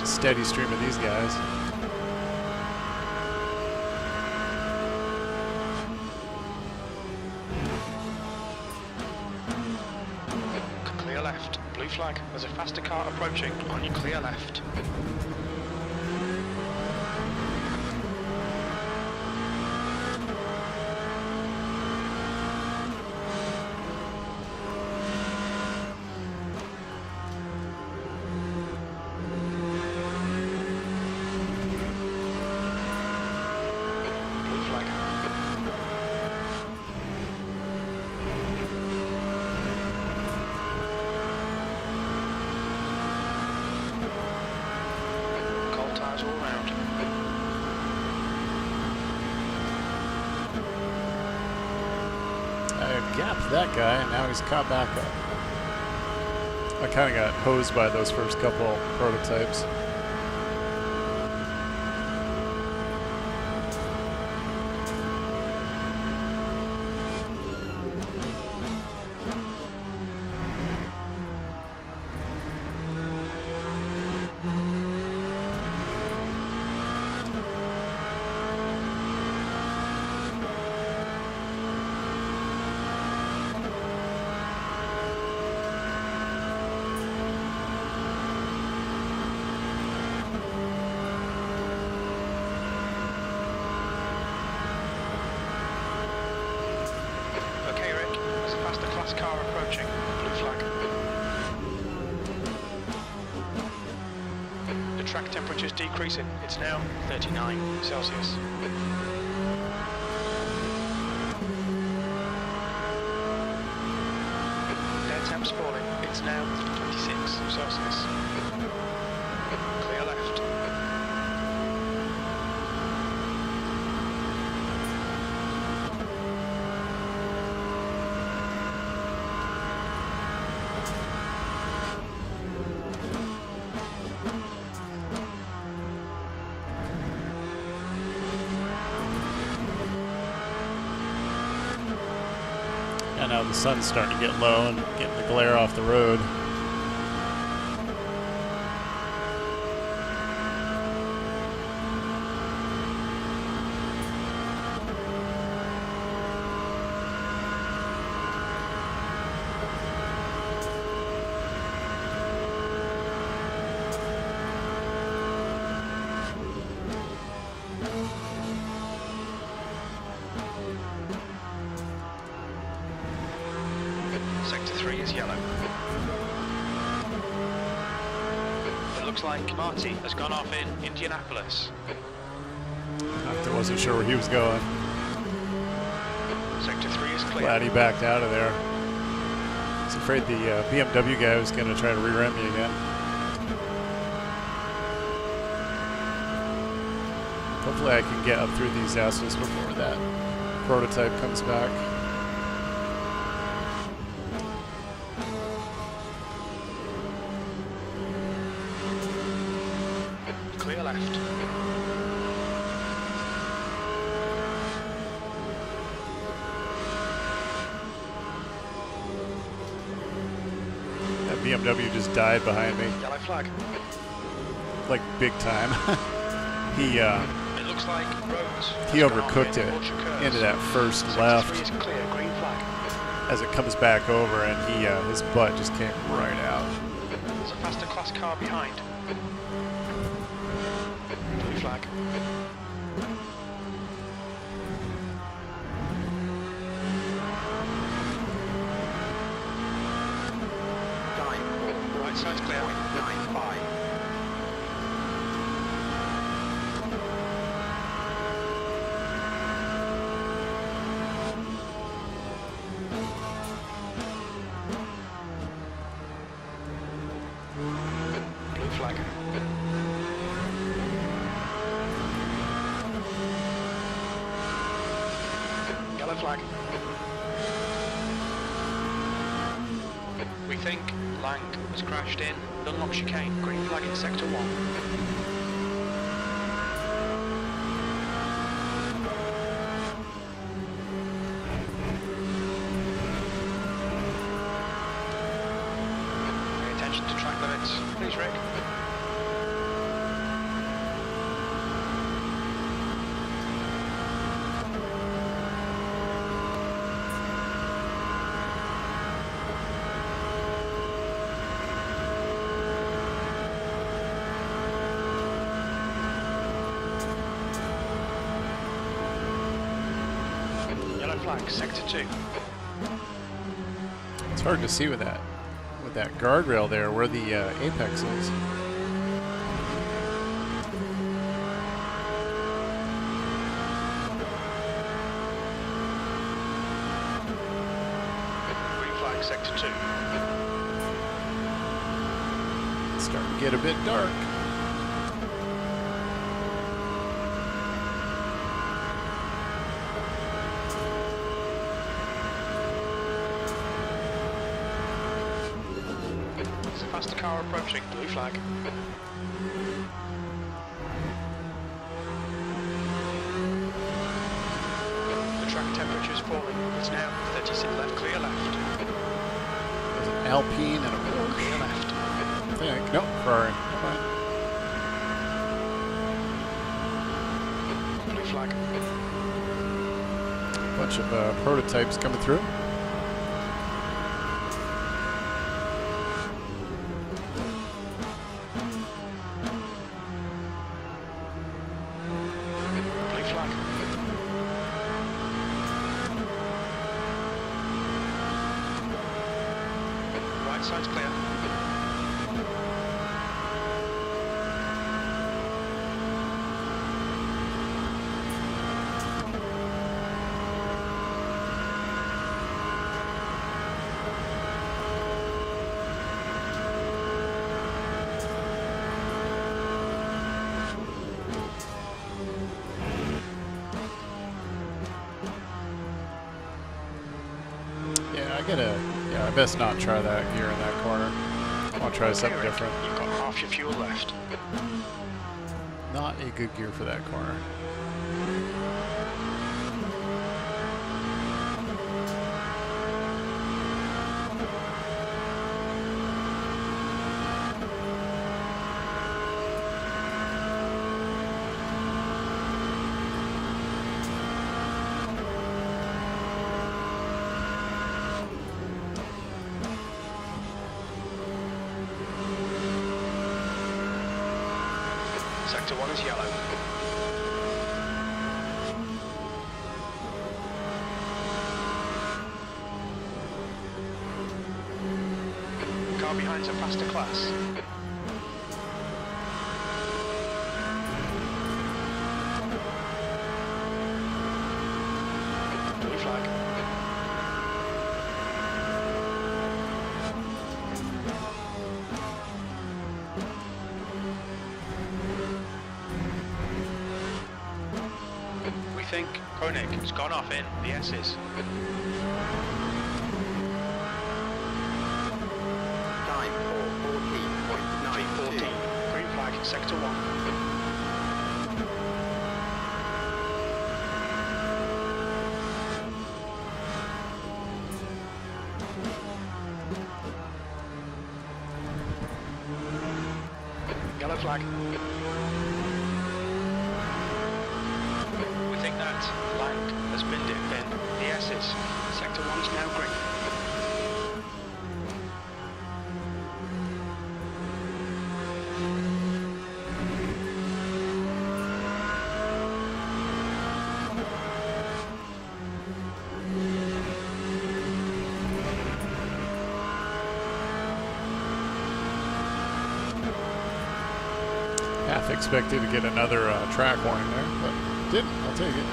Steady stream of these guys. Clear left. Blue flag. There's a faster car approaching on your clear left. Gapped that guy, and now he's caught back up. I kind of got hosed by those first couple prototypes. Car approaching. Blue flag. The track temperature is decreasing. It's now 39 Celsius. Air temp's falling. It's now 26 Celsius. Clear left. And now the sun's starting to get low and getting the glare off the road. Sector 3 is yellow. It looks like Marty has gone off in Indianapolis. I wasn't sure where he was going. Sector 3 is clear. Glad he backed out of there. I was afraid the BMW guy was going to try to rear-end me again. Hopefully I can get up through these S's before that prototype comes back. Clear left. That BMW just died behind me, Yellow flag. like big time. He It looks like roads. he overcooked it into that first left Sector 3 is clear. Green flag. as it comes back over, and he his butt just came right out. There's a faster class car behind. Blue flag. Time Right side's clear. 4.95. Blue flag. Yellow flag. We think Lang has crashed in Dunlop chicane. Green flag in sector 1. Pay attention to track limits, please, Rick. Yellow flag, sector 2. It's hard to see with that guardrail there where the apex is. Green flag, sector 2. It's starting to get a bit dark. There's a faster car approaching. Blue flag. The track temperature is falling. It's now 36 left, clear left. There's an Alpine and a Porsche, Clear left. I think. Nope, Ferrari. Fine. Blue flag. Bunch of prototypes coming through. Blue flag. Right side's clear. Yeah, I best not try that gear in that corner. I'll try something Rick, different. You've got half your fuel left. Not a good gear for that corner. Sector 1 is yellow. Car behind's a faster class. Blue flag. We think Koenig has gone off in the S's. Time for 14.92. 14. Green flag, Sector 1. Yellow flag. We think that Lang has binned it in the S's. Sector 1's now green. Half expected to get another track warning there, but didn't. I'll take it.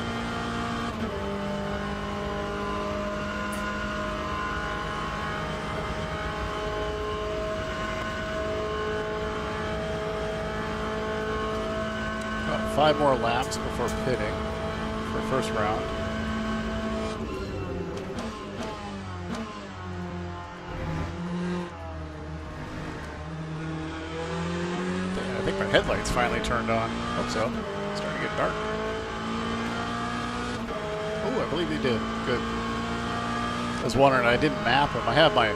About 5 more laps before pitting for first round. I think my headlights finally turned on. Hope so. It's starting to get dark. Oh, I believe they did. Good. I was wondering, I didn't map them. I have my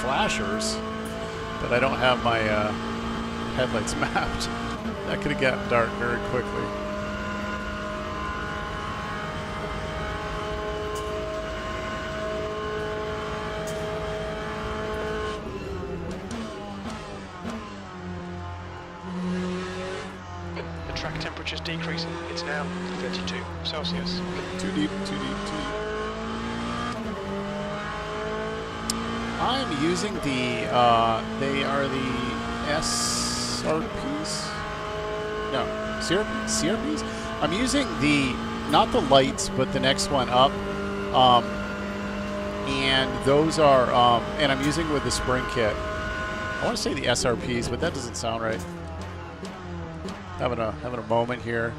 flashers, but I don't have my headlights mapped. That could have gotten dark very quickly. Track temperature's decreasing. It's now 32 Celsius. Too deep, too deep, too deep. I'm using the, they are the SRPs? No, CRPs? I'm using the, not the lights, but the next one up. And those are, and I'm using with the spring kit. I want to say the SRPs, but that doesn't sound right. Having a moment here,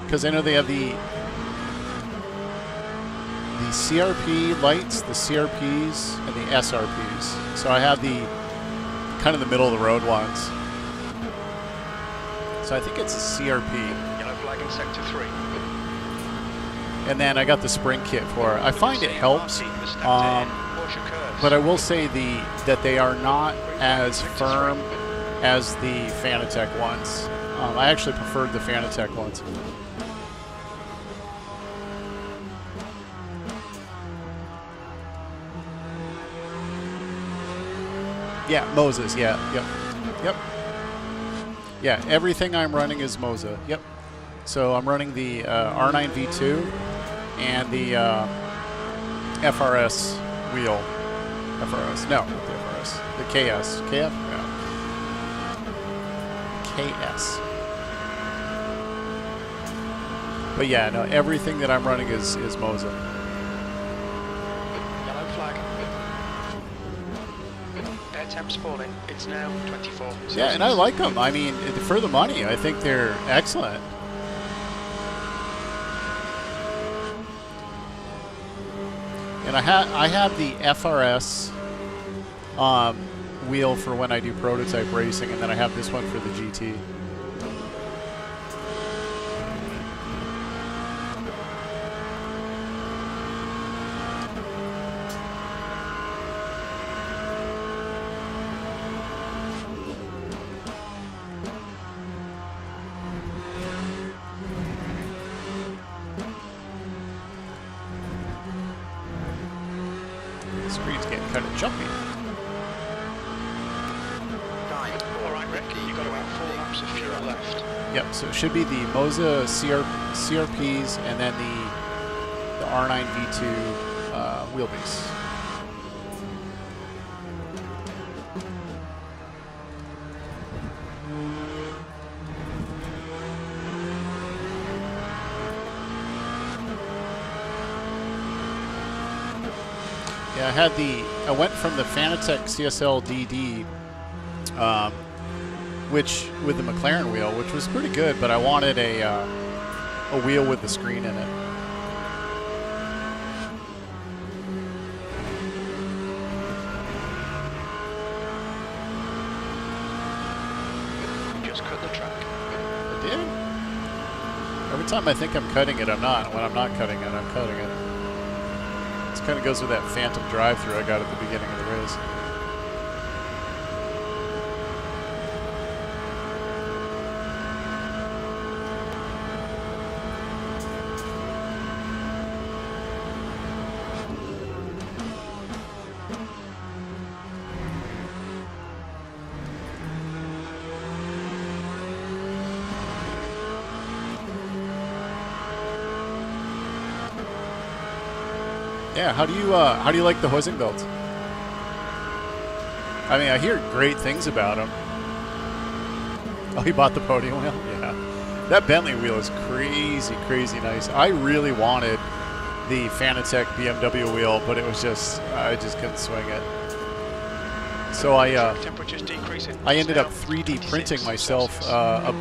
because I know they have the CRP lights, the CRPs, and the SRPs. So I have the kind of the middle of the road ones. So I think it's a CRP. Yellow flag in Sector 3. And then I got the spring kit for it. I find it helps, but I will say that they are not as firm as the Fanatec ones. I actually preferred the Fanatec ones. Yeah, MOZAs, yeah, yep. Yeah, everything I'm running is MOZA, yep. So I'm running the R9 V2 and the FRS wheel. FRS, no, not the FRS, the KS. KF? No. KS. But yeah, no, everything that I'm running is MOZA. Yellow flag. Air temps falling. It's now 24 Celsius. Yeah, and I like them. I mean, for the money, I think they're excellent. And I have the FRS wheel for when I do prototype racing, and then I have this one for the GT. The screen's getting kind of jumpy. All right, Rick, you got about 4 laps of fuel. your left. Yep, so it should be the MOZA CRPs and then the R9 V2 wheelbase. Yeah, I went from the Fanatec CSL DD, which with the McLaren wheel, which was pretty good, but I wanted a wheel with the screen in it. Just cut the track. I did. Every time I think I'm cutting it, I'm not. When I'm not cutting it, I'm cutting it. This kind of goes with that phantom drive-through I got at the beginning of the race. Yeah, how do you like the hoising belts? I mean, I hear great things about them. Oh, he bought the podium wheel? Yeah. That Bentley wheel is crazy, crazy nice. I really wanted the Fanatec BMW wheel, but it was just, I just couldn't swing it. So I ended up 3D printing myself a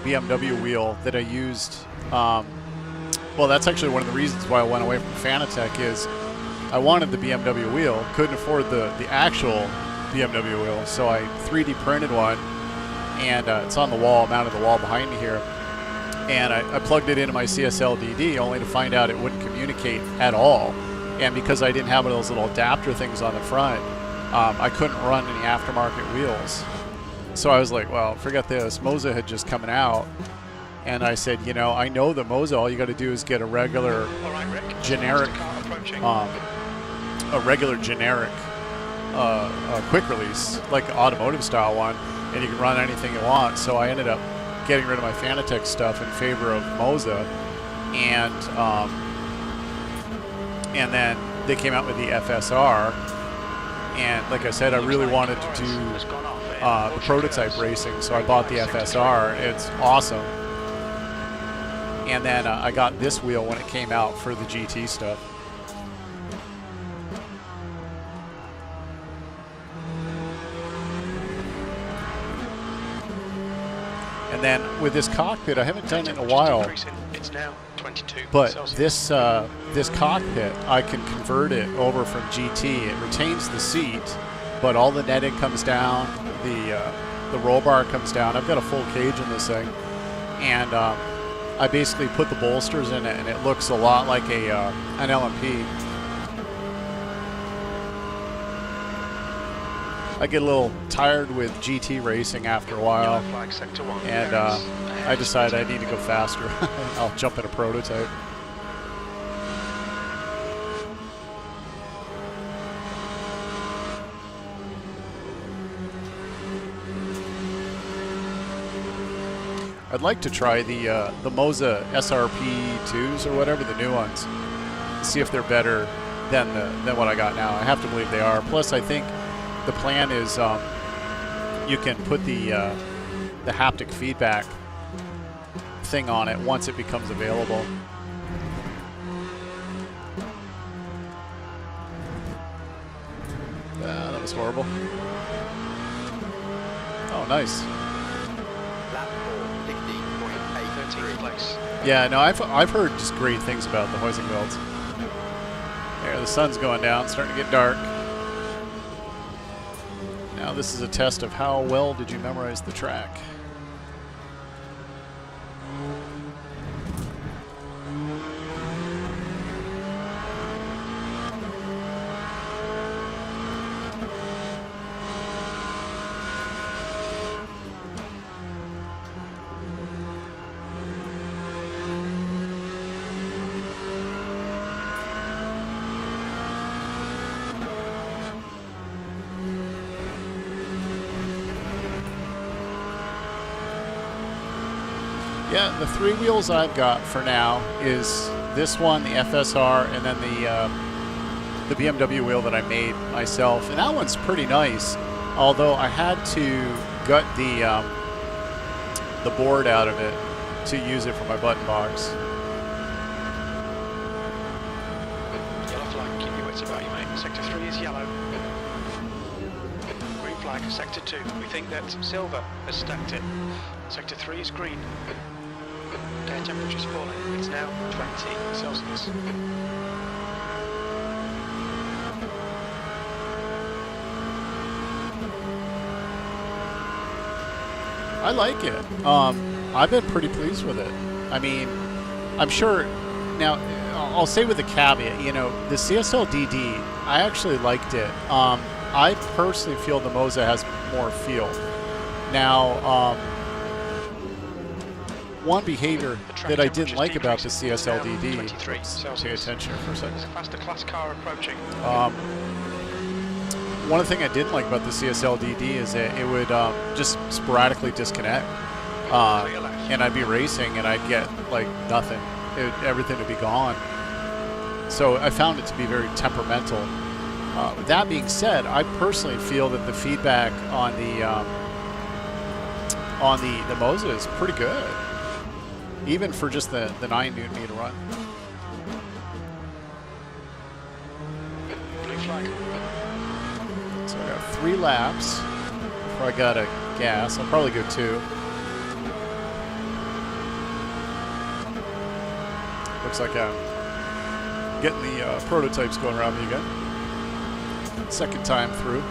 BMW wheel that I used. Well, that's actually one of the reasons why I went away from Fanatec is I wanted the BMW wheel, couldn't afford the actual BMW wheel, so I 3D printed one, and it's on the wall, mounted the wall behind me here, and I plugged it into my CSL DD only to find out it wouldn't communicate at all, and because I didn't have one of those little adapter things on the front, I couldn't run any aftermarket wheels. So I was like, well, forget this. MOZA had just coming out. And I said, you know, I know the MOZA, all you got to do is get a regular generic, quick release, like an automotive style one, and you can run anything you want. So I ended up getting rid of my Fanatec stuff in favor of MOZA, and then they came out with the FSR, and like I said, I really wanted to do the prototype racing, so I bought the FSR. It's awesome. And then I got this wheel when it came out for the GT stuff. And then with this cockpit, I haven't done it in a while. It's now 22. But this this cockpit, I can convert it over from GT. It retains the seat, but all the netting comes down, the roll bar comes down. I've got a full cage in this thing, and I basically put the bolsters in it, and it looks a lot like an LMP. I get a little tired with GT racing after a while, and I decided I need to go faster. I'll jump in a prototype. I'd like to try the MOZA SRP 2s or whatever, the new ones. See if they're better than what I got now. I have to believe they are. Plus, I think the plan is you can put the haptic feedback thing on it once it becomes available. That was horrible. Oh, nice. Yeah, no, I've heard just great things about the hoising belts. There, the sun's going down, starting to get dark. Now this is a test of how well did you memorize the track. Yeah, the 3 wheels I've got for now is this one, the FSR, and then the BMW wheel that I made myself. And that one's pretty nice, although I had to gut the board out of it to use it for my button box. Yellow flag, keep your wits about you, mate. Sector 3 is yellow. Green flag, Sector 2. We think that silver has stacked it. Sector 3 is green. Air temperature's falling. It's now 20 Celsius. I like it. I've been pretty pleased with it. I mean, I'm sure. Now, I'll say with a caveat, you know, the CSL DD, I actually liked it. I personally feel the MOZA has more feel. Now, one behavior that I didn't like about the CSL DD, pay attention for a second. There's a faster class car approaching. One of the things I didn't like about the CSL DD is that it would just sporadically disconnect. And I'd be racing and I'd get like nothing. Everything would be gone. So I found it to be very temperamental. That being said, I personally feel that the feedback on the MOZA is pretty good, even for just the 9 Nm run. Blue flag. So I got 3 laps before I got a gas. I'll probably go 2. Looks like I'm getting the prototypes going around me again. Second time through.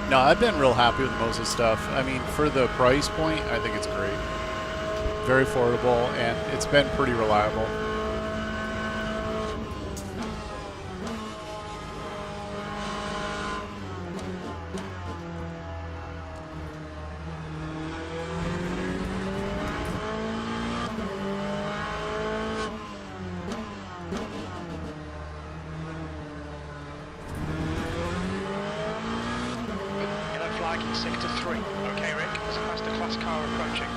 No, I've been real happy with the MOZA stuff. I mean, for the price point, I think it's great. Very affordable, and it's been pretty reliable. In Sector 3. Okay, Rick, there's a faster class car approaching.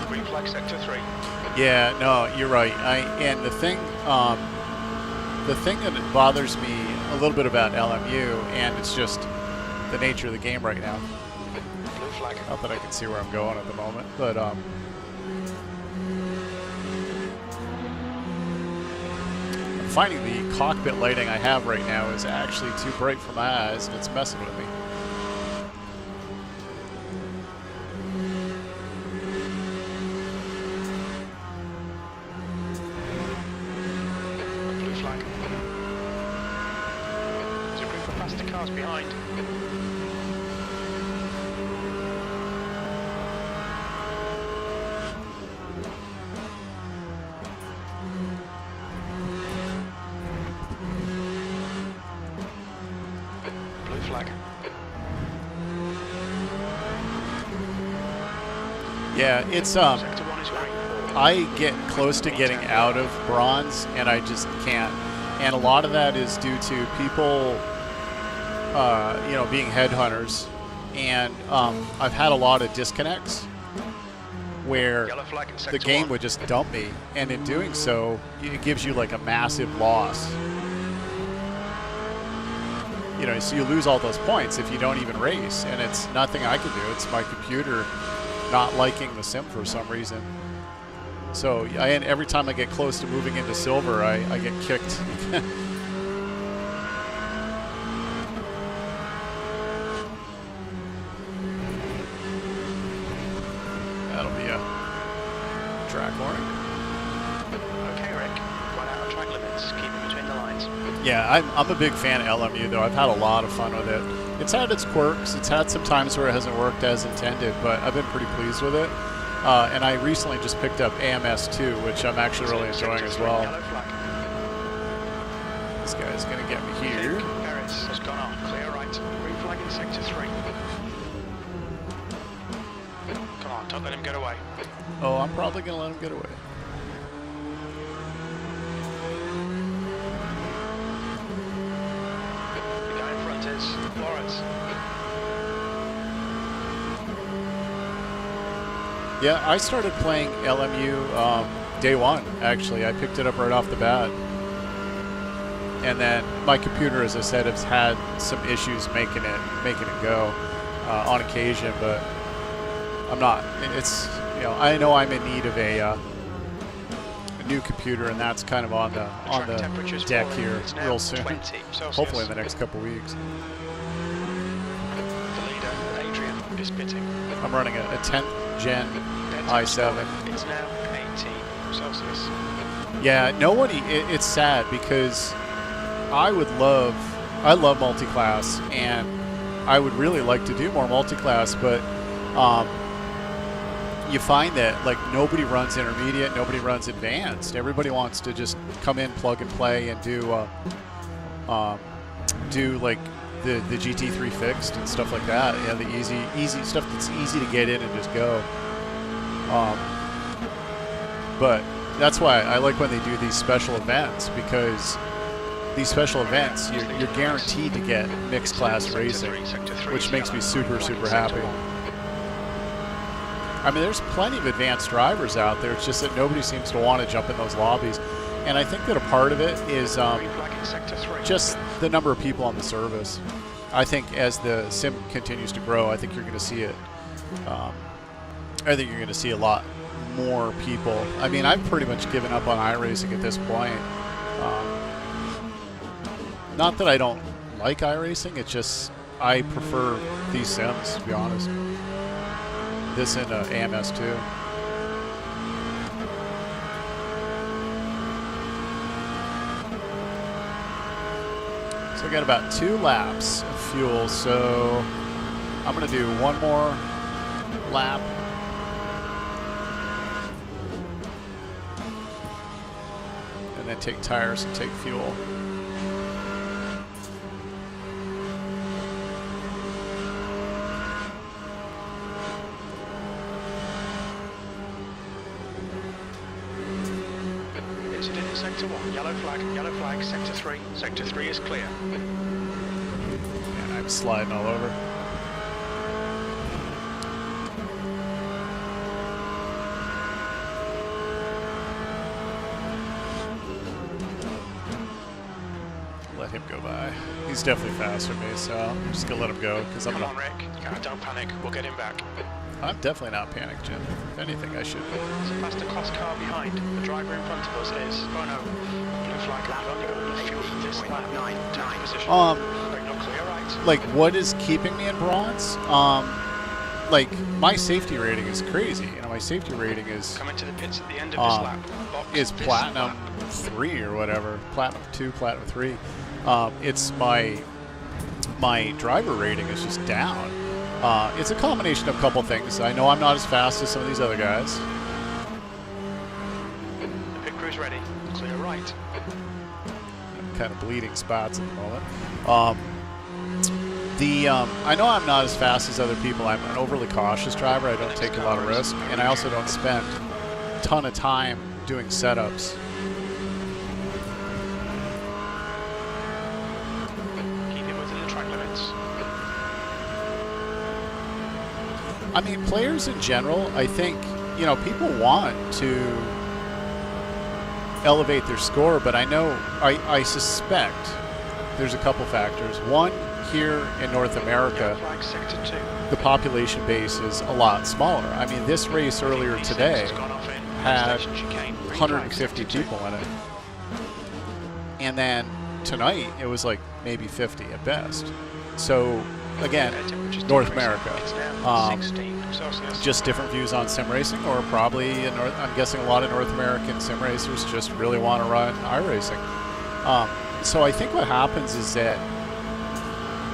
Green flag, Sector 3. Yeah, no, you're right. And the thing that bothers me a little bit about LMU, and it's just the nature of the game right now. Blue flag. Not that I can see where I'm going at the moment, but I'm finding the cockpit lighting I have right now is actually too bright for my eyes, and it's messing with me. Blue flag. There's a group of faster cars behind. Flag. Yeah, it's Sector 1 is green. I get close to getting out of bronze, and I just can't. And a lot of that is due to people, you know, being headhunters. And I've had a lot of disconnects where the game would just dump me, and in doing so, it gives you like a massive loss. You know, so you lose all those points if you don't even race, and it's nothing I can do. It's my computer not liking the sim for some reason. So and every time I get close to moving into silver, I get kicked. That'll be a track warning. Okay, Rick. Run out of track limits. Keep it between the lines. Yeah, I'm a big fan of LMU, though. I've had a lot of fun with it. It's had its quirks. It's had some times where it hasn't worked as intended, but I've been pretty pleased with it. And I recently just picked up AMS2, which I'm actually really enjoying as well. This guy's going to get me here. Paris has gone off. Clear right. Green flag in Sector 3. Come on, don't let him get away. Oh, I'm probably going to let him get away. The guy in front is Flores. Yeah, I started playing LMU day one, actually. I picked it up right off the bat. And then my computer, as I said, has had some issues making it go on occasion, but I'm not. It's, you know, I know I'm in need of a new computer, and that's kind of on the deck here real soon. Hopefully in the next couple weeks. The leader, Adrian, is pitting. I'm running a 10th gen i7. It's now 18 Celsius. Yeah, nobody. It's sad because I love multi-class, and I would really like to do more multi-class, but you find that like nobody runs intermediate, nobody runs advanced. Everybody wants to just come in, plug and play, and do like the GT3 fixed and stuff like that. Yeah, the easy stuff that's easy to get in and just go. But that's why I like when they do these special events, because these special events, you're guaranteed to get mixed class racing, which makes me super happy. I mean, there's plenty of advanced drivers out there. It's just that nobody seems to want to jump in those lobbies. And I think that a part of it is just the number of people on the service. I think as the sim continues to grow, I think you're going to see it. I think you're going to see a lot more people. I mean, I've pretty much given up on iRacing at this point. Not that I don't like iRacing, it's just I prefer these sims, to be honest. This and AMS too. So I got about 2 laps of fuel, so I'm gonna do one more lap. And then take tires and take fuel. Sector 1, yellow flag, sector 3. Sector 3 is clear. And I'm sliding all over. Let him go by. He's definitely faster than me, so I'm just gonna let him go because I'm Come gonna. on, Rick. Don't panic. We'll get him back. I'm definitely not panicked, Jim. If anything, I should be. There's a faster class car behind. The driver in front of us is. Oh no. Blue flag. I've only got enough fuel for this lap. 9 position. Not clear, right? Like, what is keeping me in bronze? Like, my safety rating is crazy. You know, my safety rating is Coming to the pits at the end of this lap. Box is this platinum lap. 3 or whatever. Platinum 2, platinum 3. It's my driver rating is just down. It's a combination of a couple things. I know I'm not as fast as some of these other guys. The pit crew's ready. Clear right. I'm kind of bleeding spots at the moment. I know I'm not as fast as other people. I'm an overly cautious driver. I don't take a lot of risk, and I also don't spend a ton of time doing setups. Keep it within the track limits. I mean, players in general, I think, you know, people want to elevate their score, but I know, I suspect there's a couple factors. One, here in North America, the population base is a lot smaller. I mean, this race earlier today had 150 people in it. And then tonight, it was like maybe 50 at best. So, again, North America. Just different views on sim racing, or probably, I'm guessing a lot of North American sim racers just really want to run iRacing. So I think what happens is that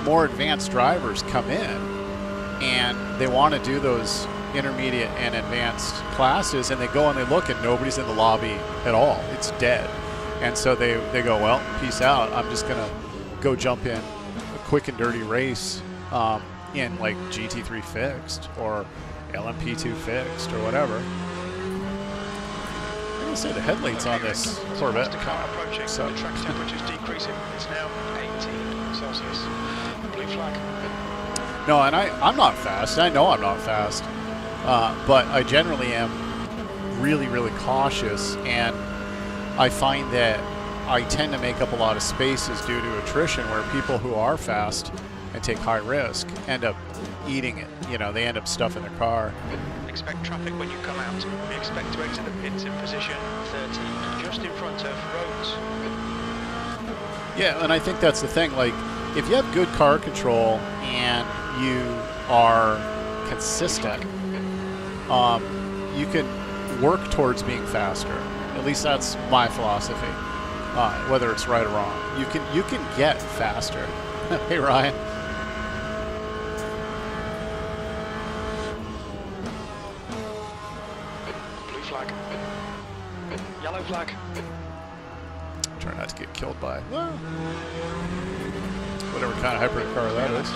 more advanced drivers come in and they want to do those intermediate and advanced classes, and they go and they look and nobody's in the lobby at all. It's dead. And so they go, well, peace out. I'm just going to go jump in a quick and dirty race in like GT3 fixed or LMP2 fixed or whatever. I'm going to say the headlights on this Corvette approaching. so. The track temperature's decreasing. It's now 18 Celsius. Blue flag. No, and I'm not fast. I know I'm not fast. But I generally am really, really cautious, and I find that I tend to make up a lot of spaces due to attrition, where people who are fast and take high risk end up eating it. You know, they end up stuffing their car. Expect traffic when you come out. We expect to exit the pits in position 13, just in front of roads. Yeah, and I think that's the thing. Like, if you have good car control and you are consistent, you can work towards being faster. At least that's my philosophy. Whether it's right or wrong, you can get faster. Hey, Ryan. Blue flag. Yellow flag. Try not to get killed by whatever kind of hybrid car that is.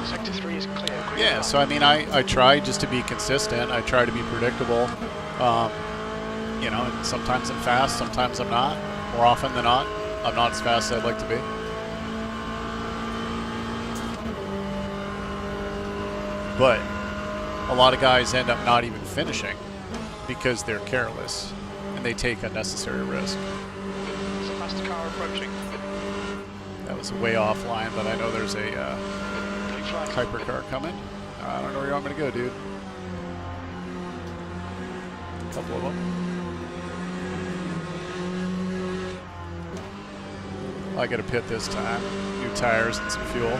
Sector 3 is clear. Yeah, so I mean, I try just to be consistent. I try to be predictable. You know, and sometimes I'm fast, sometimes I'm not. More often than not, I'm not as fast as I'd like to be. But a lot of guys end up not even finishing because they're careless and they take unnecessary risk. There's a faster car approaching. That was way offline, but I know there's a Blue flag. hypercar coming. I don't know where you want me to go, dude. A couple of them. I got a pit this time. New tires and some fuel.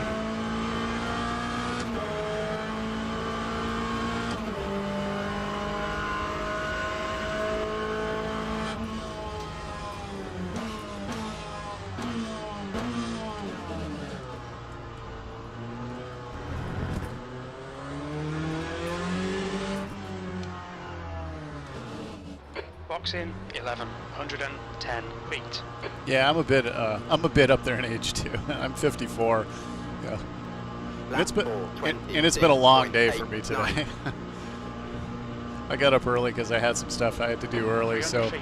Box in 110 feet. Yeah, I'm a bit up there in age too. I'm 54. Yeah. And it's been a long day for me today. I got up early because I had some stuff I had to do early, so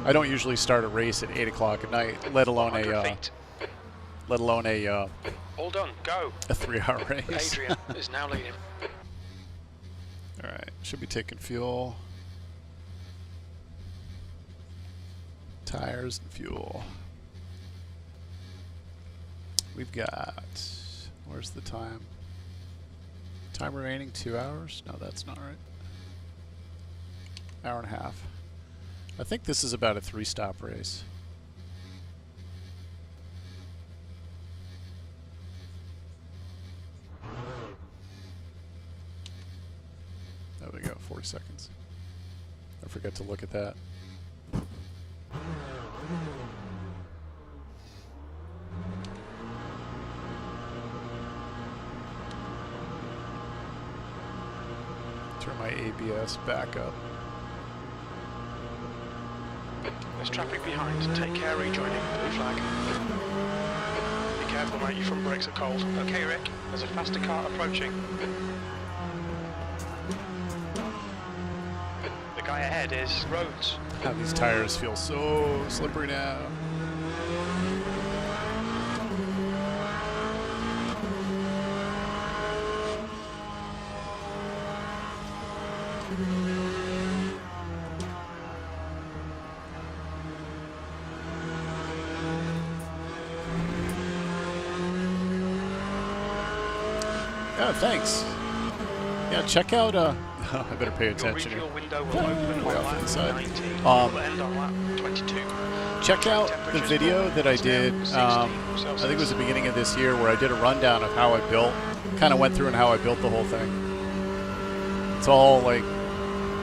I don't usually start a race at 8 o'clock at night, let alone a all done, go. a 3-hour race. Adrian is now leading. All right, should be taking fuel, tires, and fuel. We've got, where's the time? Time remaining 2 hours? No, that's not right. Hour and a half. I think this is about a 3-stop race. There we go, 40 seconds. I forgot to look at that. Turn my ABS back up. There's traffic behind. Take care rejoining. Blue flag. Be careful, mate. Your front brakes are cold. Okay, Rick. There's a faster car approaching. The guy ahead is Rhodes. How these tires feel so slippery now. Yeah, thanks. Yeah, check out, I better pay attention here. Your window will open Way on off to lap the side. 19. Will end on lap 22. Check out the video that I did, I think it was the beginning of this year, where I did a rundown of how I built, kind of went through and how I built the whole thing. It's all like,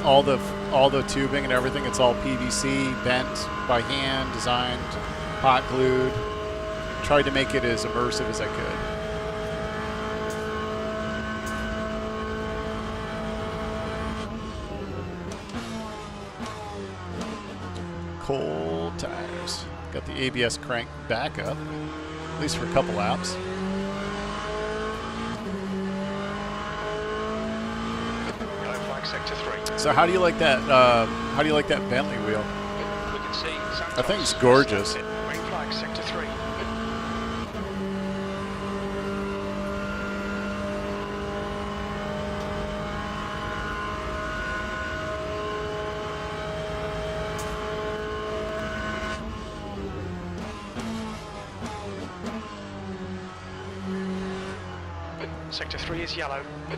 all the tubing and everything, it's all PVC, bent by hand, designed, hot glued. Tried to make it as immersive as I could. Cold tires. Got the ABS crank back up, at least for a couple laps. Yellow flag sector 3. So how do you like that? How do you like that Bentley wheel? We can see Santos. That thing's gorgeous. Green flag sector 3. Sector 3 is yellow. We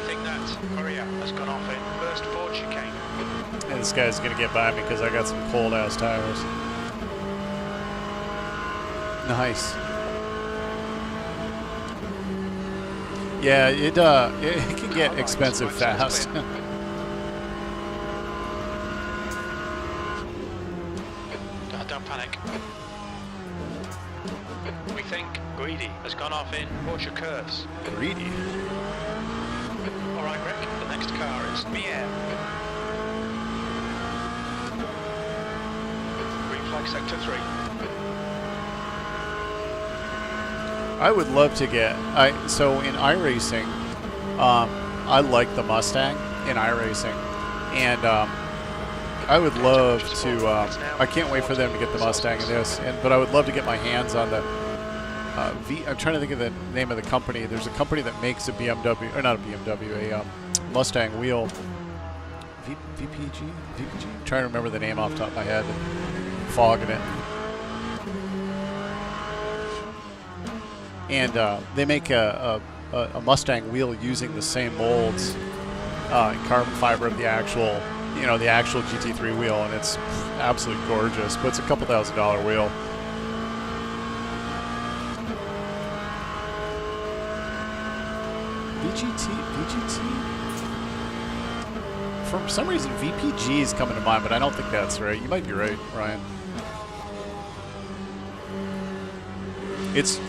think that Courier has gone off in first forward chicane. And this guy's going to get by me because I got some cold-ass tires. Nice. Yeah, it can get expensive fast. Don't panic. We think Greedy has gone off in Orchard Curves. Greedy. All right, Rick. The next car is Mier. Green flag sector 3. I would love to get. So in iRacing, I like the Mustang in iRacing, and I would love to. I can't wait for them to get the Mustang in this, but I would love to get my hands on the. I'm trying to think of the name of the company. There's a company that makes a BMW, or not a BMW, a Mustang wheel. VPG? I'm trying to remember the name off the top of my head. Fogging it. And they make a Mustang wheel using the same molds, carbon fiber of the actual, the actual GT3 wheel, and it's absolutely gorgeous. But it's a couple $1,000 wheel. VGT. For some reason, VPG is coming to mind, but I don't think that's right. You might be right, Ryan.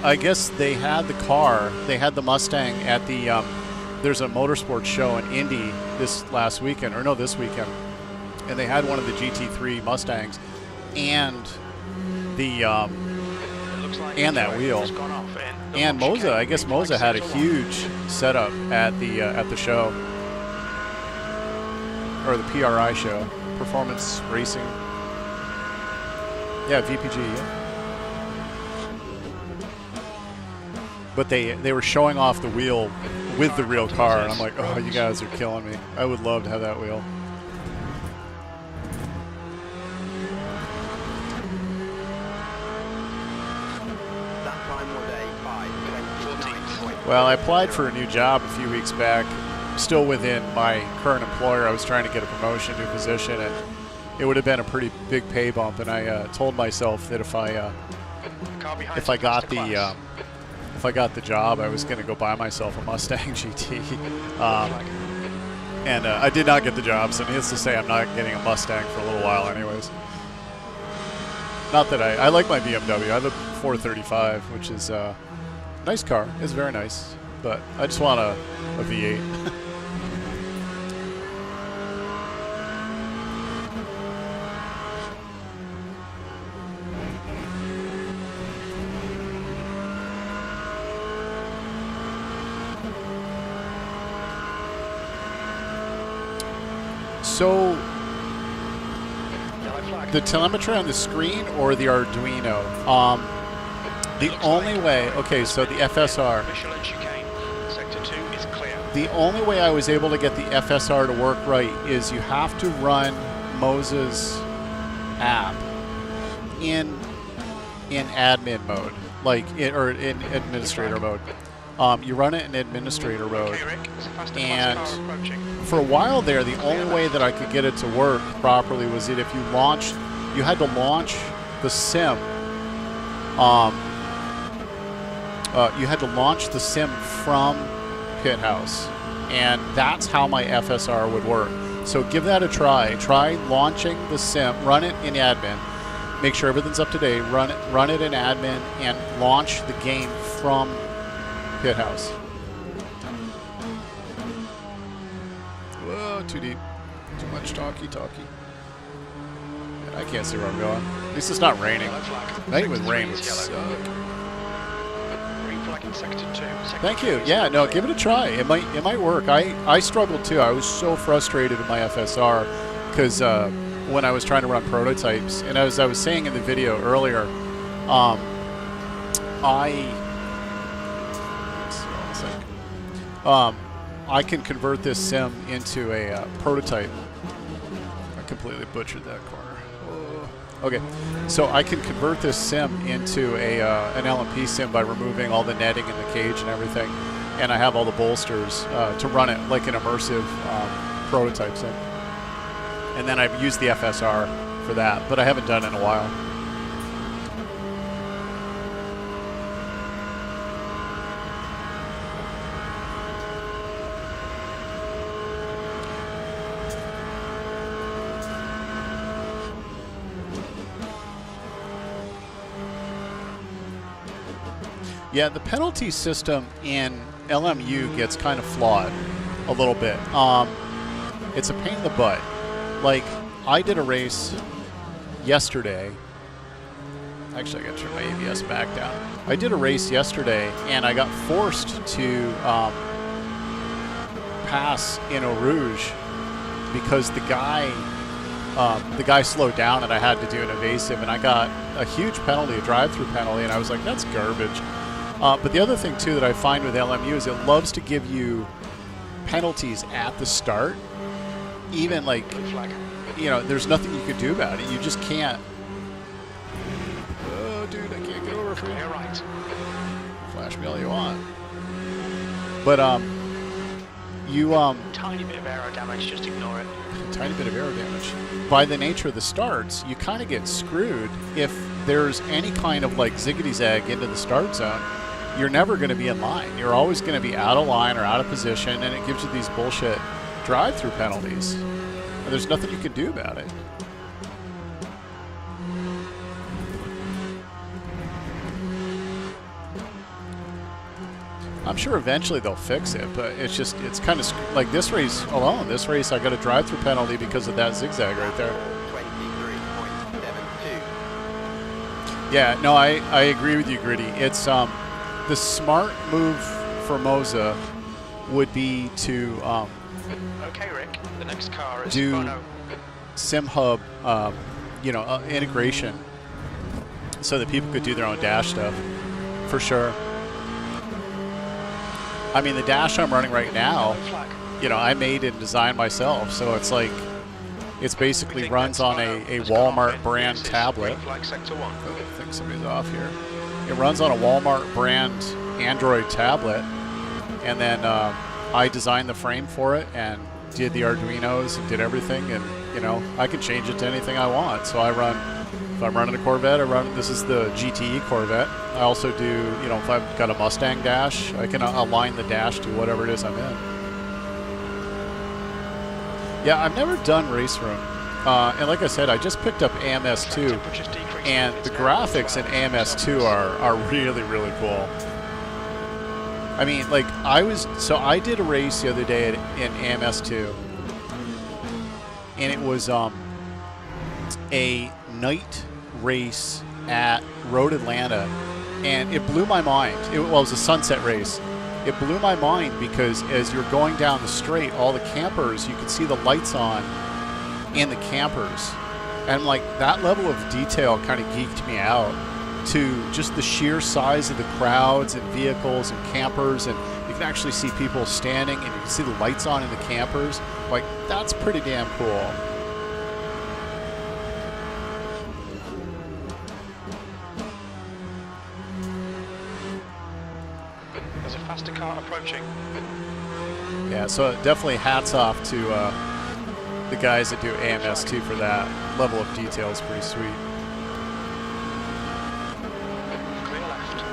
I guess they had the car, they had the Mustang at the, there's a motorsports show in Indy this weekend, and they had one of the GT3 Mustangs and the, and that wheel. And MOZA, I guess MOZA had a huge setup at the show, or the PRI show, Performance Racing. Yeah, VPG, yeah. But they were showing off the wheel with the real car, and I'm like, oh, you guys are killing me. I would love to have that wheel. Well, I applied for a new job a few weeks back, still within my current employer. I was trying to get a promotion, new position, and it would have been a pretty big pay bump. And I told myself that if I got the job, I was going to go buy myself a Mustang GT. And I did not get the job, so needless to say, I'm not getting a Mustang for a little while anyways. Not that I like my BMW. I have a 435, which is a nice car. It's very nice, but I just want a V8. So, the telemetry on the screen or the Arduino? The only way, okay, so the FSR. The only way I was able to get the FSR to work right is you have to run MOZA's app in admin mode, or in administrator mode. You run it in administrator mode, and for a while there, the only way that I could get it to work properly was that if you had to launch the sim. You had to launch the sim from Pit House, and that's how my FSR would work. So give that a try. Try launching the sim, run it in admin, make sure everything's up to date, run it in admin, and launch the game from Pit House. Whoa, too deep. Too much talky. I can't see where I'm going. At least it's not raining. I think with rain would suck. Thank you. Yeah, no, give it a try. It might work. I struggled too. I was so frustrated with my FSR because when I was trying to run prototypes, and as I was saying in the video earlier, I can convert this sim into a prototype. I completely butchered that corner. Oh. Okay, so I can convert this sim into an LMP sim by removing all the netting in the cage and everything, and I have all the bolsters to run it like an immersive prototype sim. And then I've used the FSR for that, but I haven't done it in a while. Yeah, the penalty system in LMU gets kind of flawed a little bit. It's a pain in the butt. Like, I did a race yesterday. Actually, I gotta turn my ABS back down. I did a race yesterday, and I got forced to pass in Eau Rouge because the guy slowed down, and I had to do an evasive, and I got a huge penalty, a drive-through penalty, and I was like, that's garbage. But the other thing, too, that I find with LMU is it loves to give you penalties at the start. Even, like, you know, there's nothing you can do about it. You just can't. Oh, dude, I can't get over for you. Right. Flash me all you want. But, Tiny bit of aero damage, just ignore it. Tiny bit of aero damage. By the nature of the starts, you kind of get screwed if there's any kind of, like, ziggity-zag into the start zone. You're never going to be in line. You're always going to be out of line or out of position, and it gives you these bullshit drive-through penalties. And there's nothing you can do about it. I'm sure eventually they'll fix it, but it's just, it's kind of like this race alone. This race, I got a drive-through penalty because of that zigzag right there. 23.72. Yeah, no, I agree with you, Gritty. It's the smart move for MOZA would be to Okay, Rick. The next car is do SimHub, you know, integration, so that people could do their own dash stuff, for sure. I mean, the dash I'm running right now, you know, I made and designed myself, so it's like, it's basically runs on a Walmart brand tablet. Oh, I think somebody's off here. It runs on a Walmart brand Android tablet, and then I designed the frame for it and did the Arduinos and did everything, and you know, I can change it to anything I want. So I run, if I'm running a Corvette, I run, this is the GTE Corvette. I also do, you know, if I've got a Mustang dash, I can align the dash to whatever it is I'm in. Yeah, I've never done Race Room. And like I said, I just picked up AMS2, and the graphics in AMS2 are really, really cool. I mean, like, I did a race the other day in AMS2, and it was a night race at Road Atlanta, and it blew my mind. Well, it was a sunset race. It blew my mind because as you're going down the straight, all the campers, you could see the lights on in the campers. And like, that level of detail kind of geeked me out, to just the sheer size of the crowds and vehicles and campers, and you can actually see people standing and you can see the lights on in the campers. Like, that's pretty damn cool. There's a faster car approaching. Yeah, so definitely hats off to the guys that do AMS2 for that level of detail. Is pretty sweet. Clear left.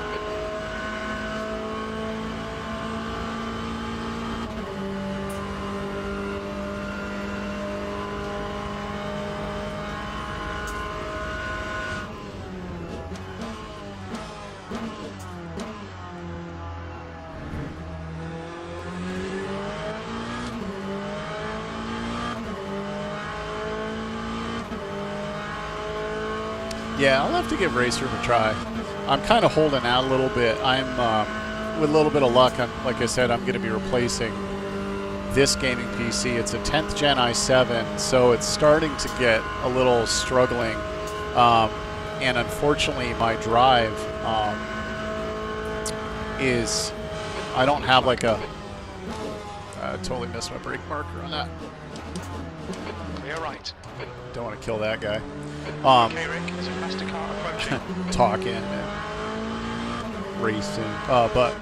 Yeah, I'll have to give Race Room a try. I'm kind of holding out a little bit. I'm, with a little bit of luck, like I said, I'm going to be replacing this gaming PC. It's a 10th Gen i7, so it's starting to get a little struggling. And unfortunately, my drive is, I don't have like a, I totally missed my brake marker on that. Clear right. Don't want to kill that guy. Okay, Rick, there's a faster car approaching. Talking and racing. But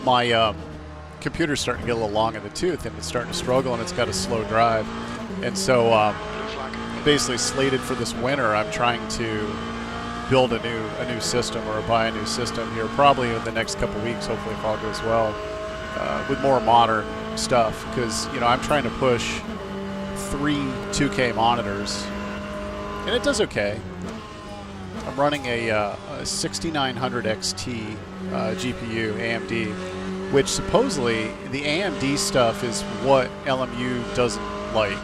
my computer's starting to get a little long in the tooth, and it's starting to struggle, and it's got a slow drive. And so Blue flag. basically slated for this winter, I'm trying to build a new system or buy a new system here, probably in the next couple weeks, hopefully if all goes well, with more modern stuff, because I'm trying to push 3 2K monitors, and it does okay. I'm running a 6900 XT GPU AMD, which supposedly the AMD stuff is what LMU doesn't like.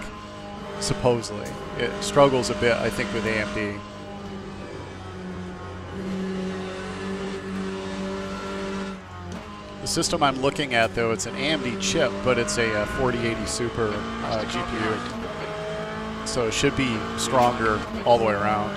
Supposedly it struggles a bit, I think, with AMD. The system I'm looking at, though, it's an AMD chip, but it's a 4080 Super GPU, so it should be stronger all the way around.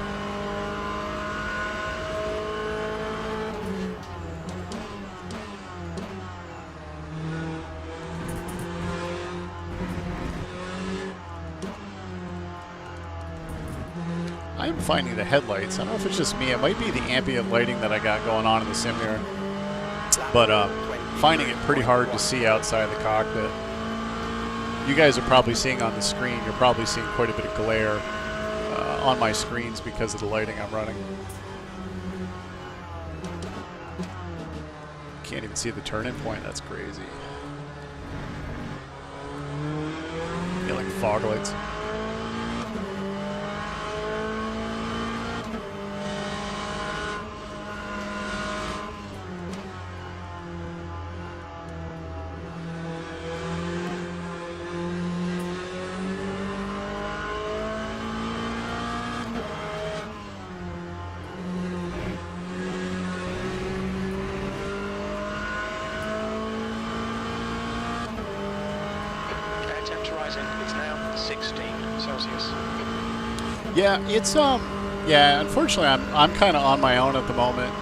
I'm finding the headlights, I don't know if it's just me, it might be the ambient lighting that I got going on in the sim here, but finding it pretty hard to see outside the cockpit. You guys are probably seeing on the screen, you're probably seeing quite a bit of glare on my screens because of the lighting I'm running. Can't even see the turn-in point, that's crazy. Yeah, like fog lights. It's now 16 Celsius. Yeah, it's yeah, unfortunately I'm kind of on my own at the moment.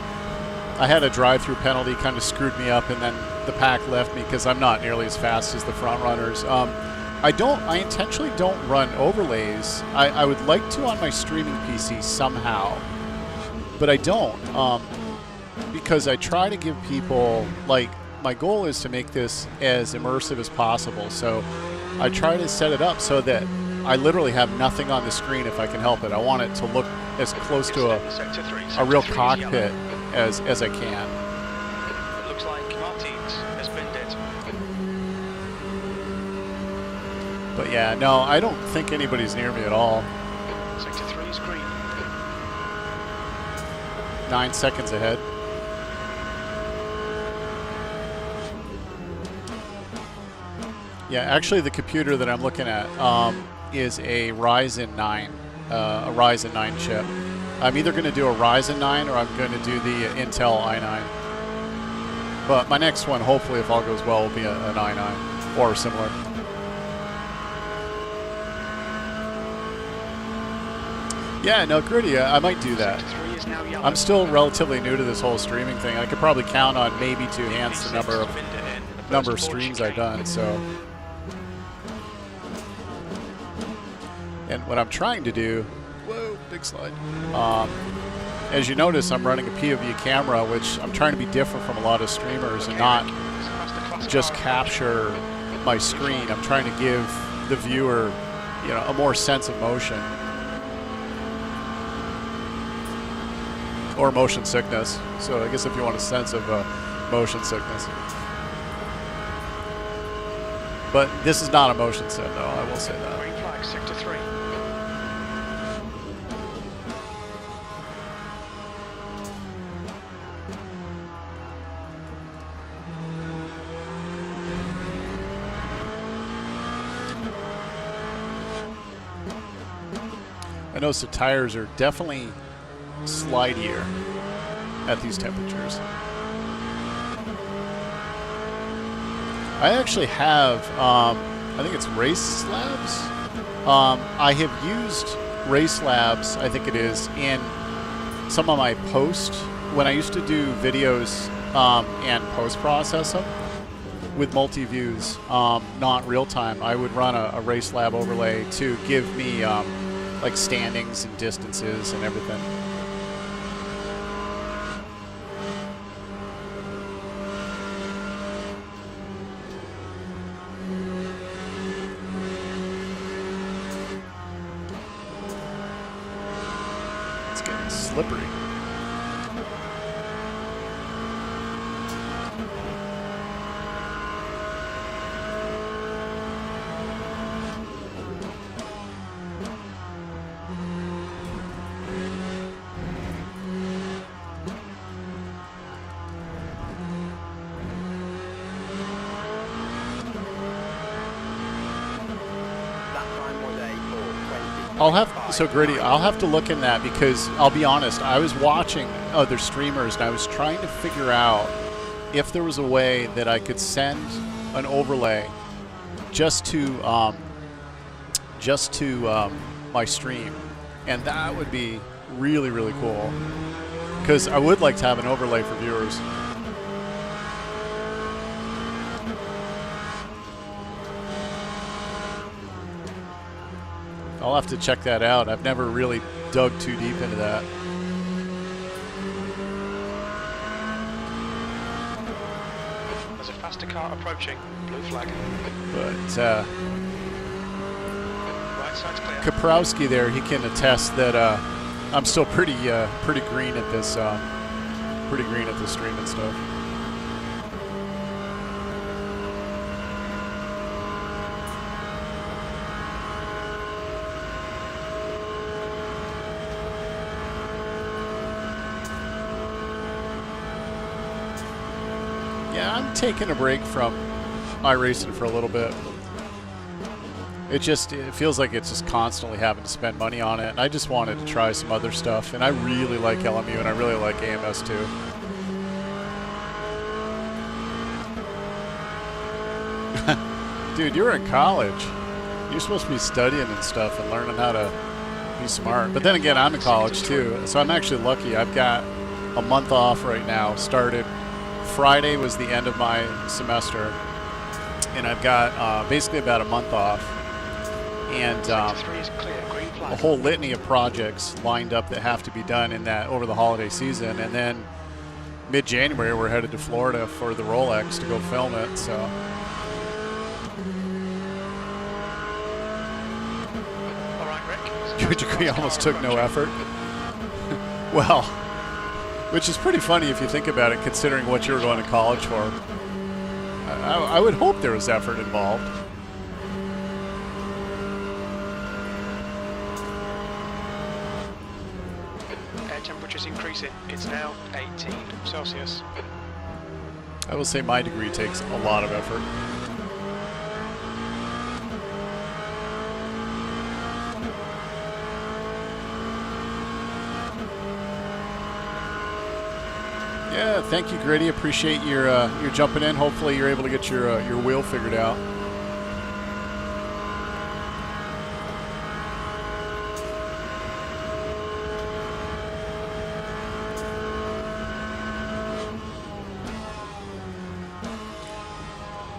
I had a drive-through penalty, kind of screwed me up, and then the pack left me because I'm not nearly as fast as the front runners. I intentionally don't run overlays. I would like to on my streaming PC somehow, but I don't, because I try to give people, like, my goal is to make this as immersive as possible, so I try to set it up so that I literally have nothing on the screen if I can help it. I want it to look as close to a real cockpit as I can. It looks like Martins has been dead. But yeah, no, I don't think anybody's near me at all. Sector 3 is green. 9 seconds ahead. Yeah, actually the computer that I'm looking at is a Ryzen 9 chip. I'm either going to do a Ryzen 9 or I'm going to do the Intel i9. But my next one, hopefully, if all goes well, will be an i9 or similar. Yeah, no, Gritty, I might do that. I'm still relatively new to this whole streaming thing. I could probably count on maybe 2 hands the number of streams I've done, so. And what I'm trying to do, whoa, big slide. As you notice, I'm running a POV camera, which I'm trying to be different from a lot of streamers and not just capture my screen. I'm trying to give the viewer, a more sense of motion. Or motion sickness. So I guess if you want a sense of motion sickness. But this is not a motion sim, though, I will say that. Green flag, sector 3. I notice the tires are definitely slidier at these temperatures. I actually have, I think it's Race Labs. I have used Race Labs, I think it is, in some of my post, when I used to do videos and post-process them. with multi-views, not real-time. I would run a race lab overlay to give me like standings and distances and everything. It's getting slippery. So Gritty, I'll have to look in that, because I'll be honest, I was watching other streamers and I was trying to figure out if there was a way that I could send an overlay just to my stream, and that would be really, really cool, because I would like to have an overlay for viewers. I'll have to check that out. I've never really dug too deep into that. There's a faster car approaching. Blue flag. But Right side's clear. Kaprowski there, he can attest that I'm still pretty green at this stream and stuff. Yeah, I'm taking a break from iRacing for a little bit. It feels like it's just constantly having to spend money on it. And I just wanted to try some other stuff. And I really like LMU and I really like AMS too. Dude, you're in college. You're supposed to be studying and stuff and learning how to be smart. But then again, I'm in college too. So I'm actually lucky. I've got a month off right now. Started Friday was the end of my semester, and I've got basically about a month off, and a whole litany of projects lined up that have to be done in that over the holiday season. And then mid-January we're headed to Florida for the Rolex to go film it. So All right, Rick. your degree almost took no effort. Well, which is pretty funny if you think about it, considering what you were going to college for. I would hope there was effort involved. Air temperature's increasing. It's now 18 Celsius. I will say my degree takes a lot of effort. Yeah, thank you, Gritty. Appreciate your jumping in. Hopefully, you're able to get your wheel figured out.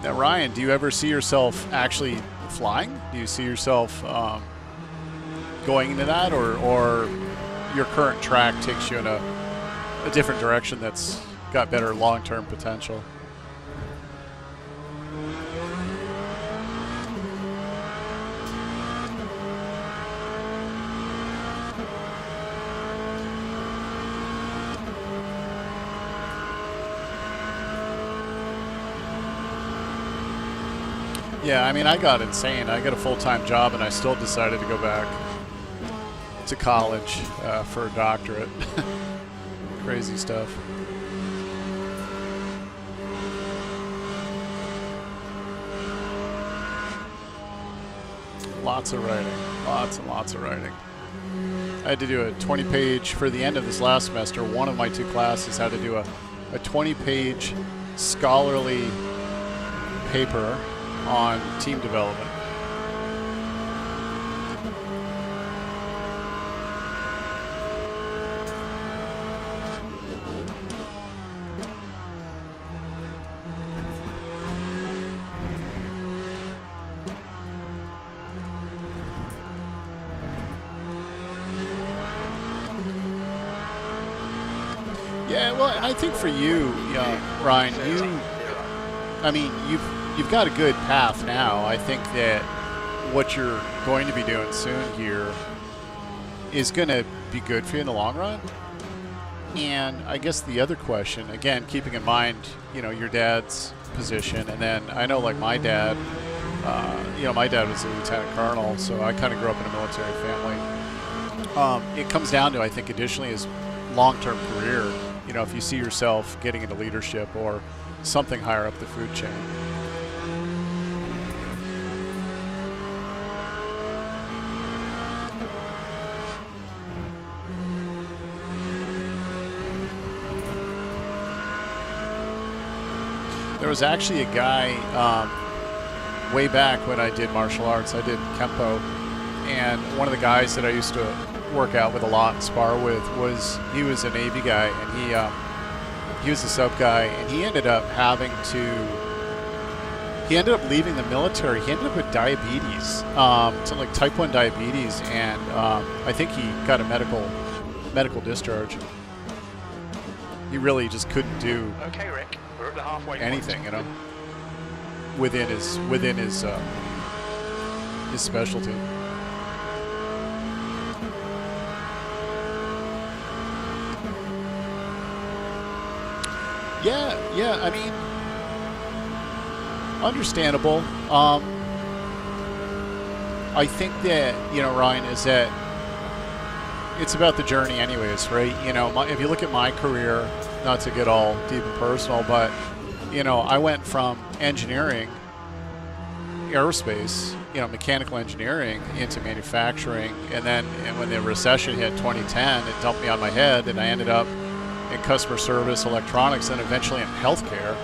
Now, Ryan, do you ever see yourself actually flying? Do you see yourself going into that, or your current track takes you in a different direction that's got better long-term potential? Yeah, I mean, I got insane. I got a full-time job and I still decided to go back to college for a doctorate. Crazy stuff. Lots of writing. Lots and lots of writing. I had to do a 20-page, for the end of this last semester, one of my two classes had to do a 20-page scholarly paper on team development. Yeah, well, and I think for you, Ryan, I mean, you've got a good path now. I think that what you're going to be doing soon here is going to be good for you in the long run. And I guess the other question, again, keeping in mind, you know, your dad's position, and then I know, like, my dad, you know, my dad was a lieutenant colonel, so I kind of grew up in a military family. It comes down to, I think, additionally, is long-term career. You know, if you see yourself getting into leadership or something higher up the food chain. There was actually a guy way back when I did martial arts. I did Kempo, and one of the guys that I used to work out with a lot and spar with he was a Navy guy, and he was a sub guy, and he ended up leaving the military. He ended up with diabetes, something like type 1 diabetes, and I think he got a medical discharge. He really just couldn't do Okay, Rick, we're at the halfway anything, point. you know, within his specialty. Yeah, I mean, understandable. I think that, you know, Ryan, is that it's about the journey anyways, right? You know, if you look at my career, not to get all deep and personal, but, you know, I went from engineering, aerospace, you know, mechanical engineering into manufacturing, and then when the recession hit 2010, it dumped me on my head, and I ended up in customer service, electronics, and eventually in healthcare,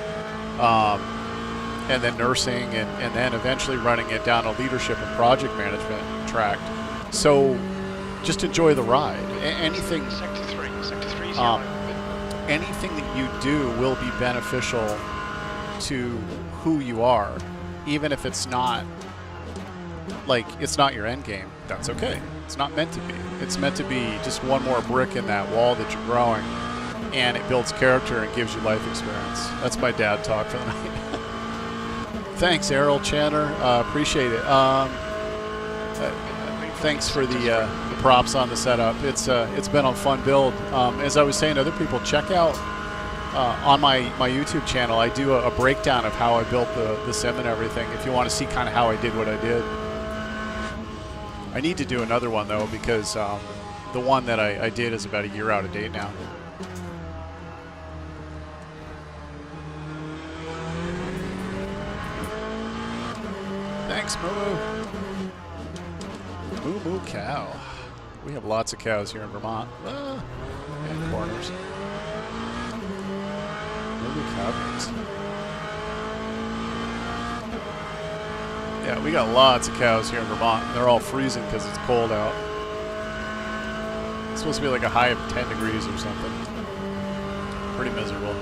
and then nursing, and then eventually running it down a leadership and project management track. So just enjoy the ride. Anything, Sector 3 is anything that you do will be beneficial to who you are, even if it's not, like, it's not your end game. That's okay. It's not meant to be. It's meant to be just one more brick in that wall that you're growing, and it builds character and gives you life experience. That's my dad talk for the night. Thanks, Errol Channer. Appreciate it. Thanks for the props on the setup. It's been a fun build. As I was saying to other people, check out on my YouTube channel. I do a breakdown of how I built the sim and everything. If you want to see kind of how I did what I did. I need to do another one though, because the one that I did is about a year out of date now. Thanks, Moo Moo. Moo Moo Cow. We have lots of cows here in Vermont. And corners. Moo Moo Cow games. Yeah, we got lots of cows here in Vermont. They're all freezing because it's cold out. It's supposed to be like a high of 10 degrees or something. Pretty miserable.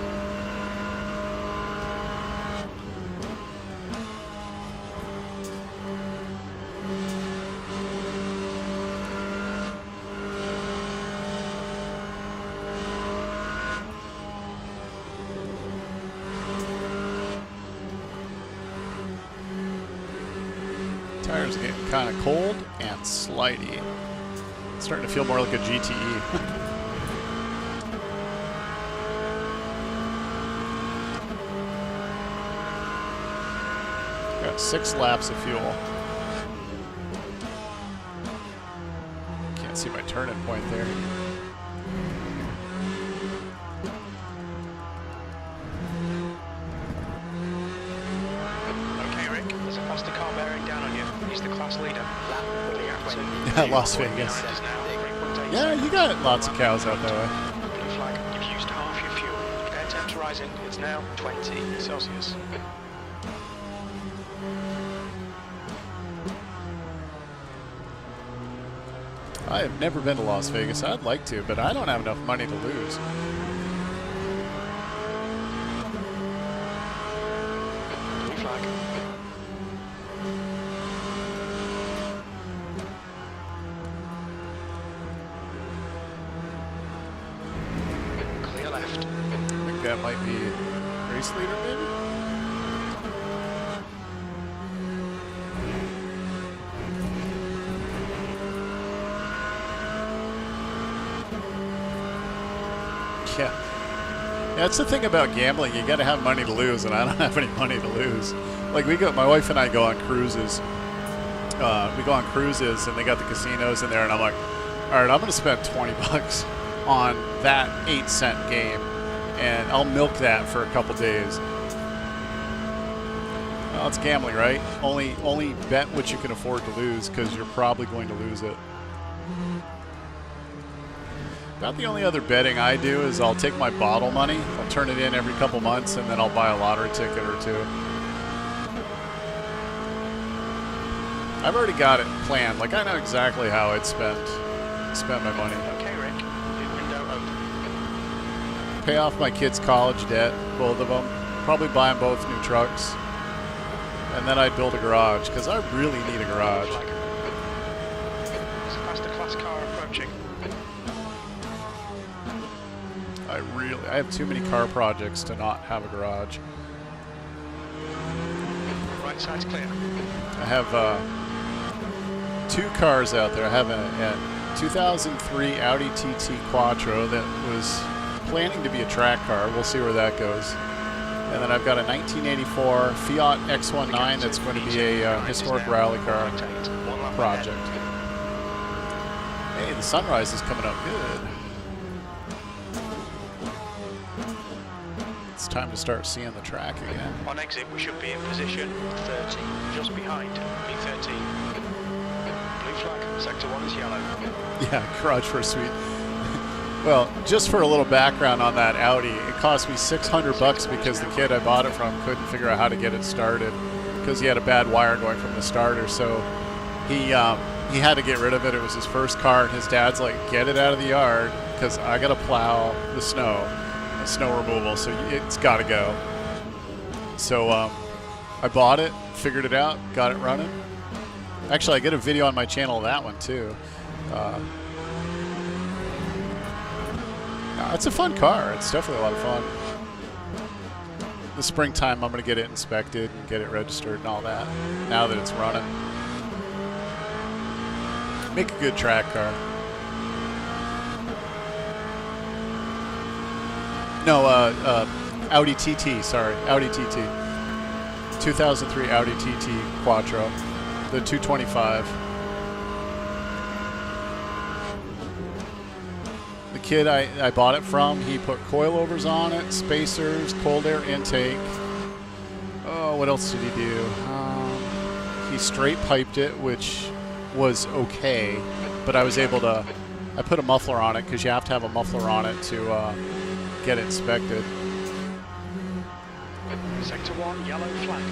Tires are getting kind of cold and slidey. It's starting to feel more like a GTE. Got 6 laps of fuel. Can't see my turning point there. Las Vegas. Yeah, you got lots of cows out that way. Blue flag, you've used half your fuel. Air temps rising, it's now 20 Celsius. I have never been to Las Vegas. I'd like to, but I don't have enough money to lose. Blue flag. Clear left. think that might be race leader, maybe? Yeah. That's the thing about gambling. You got to have money to lose, and I don't have any money to lose. Like my wife and I go on cruises. We go on cruises, and they got the casinos in there, and I'm like, all right, I'm going to spend 20 bucks on that 8-cent game, and I'll milk that for a couple days. Well, it's gambling, right? Only bet what you can afford to lose, because you're probably going to lose it. About the only other betting I do is I'll take my bottle money, I'll turn it in every couple months, and then I'll buy a lottery ticket or two. I've already got it planned. Like, I know exactly how I'd spend my money. Okay, Rick. New window open. Pay off my kids' college debt, both of them. Probably buy them both new trucks. And then I'd build a garage, because I really need a garage. It's a faster class car approaching. I have too many car projects to not have a garage. Right side's clear. I have 2 cars out there. I have a 2003 Audi TT Quattro that was planning to be a track car. We'll see where that goes. And then I've got a 1984 Fiat X19 that's going to be a historic rally car project. Hey, the sunrise is coming up good. It's time to start seeing the track again. On exit, we should be in position 30, just behind B13. Blue flag, sector 1 is yellow. Yeah, garage for a suite. Well, just for a little background on that Audi, it cost me $600 because the kid I bought it from couldn't figure out how to get it started because he had a bad wire going from the starter. So he had to get rid of it. It was his first car, and his dad's like, "Get it out of the yard because I got to plow the snow removal, so it's got to go." So I bought it, figured it out, got it running. Actually, I get a video on my channel of that one too. It's a fun car. It's definitely a lot of fun. The springtime, I'm going to get it inspected and get it registered and all that, now that it's running. Make a good track car. No, Audi TT, sorry. Audi TT. 2003 Audi TT Quattro. The 225. The kid I bought it from, he put coilovers on it, spacers, cold air intake. Oh, what else did he do? He straight piped it, which was okay, but I was able to, I put a muffler on it because you have to have a muffler on it to get it inspected. Sector 1, yellow flag.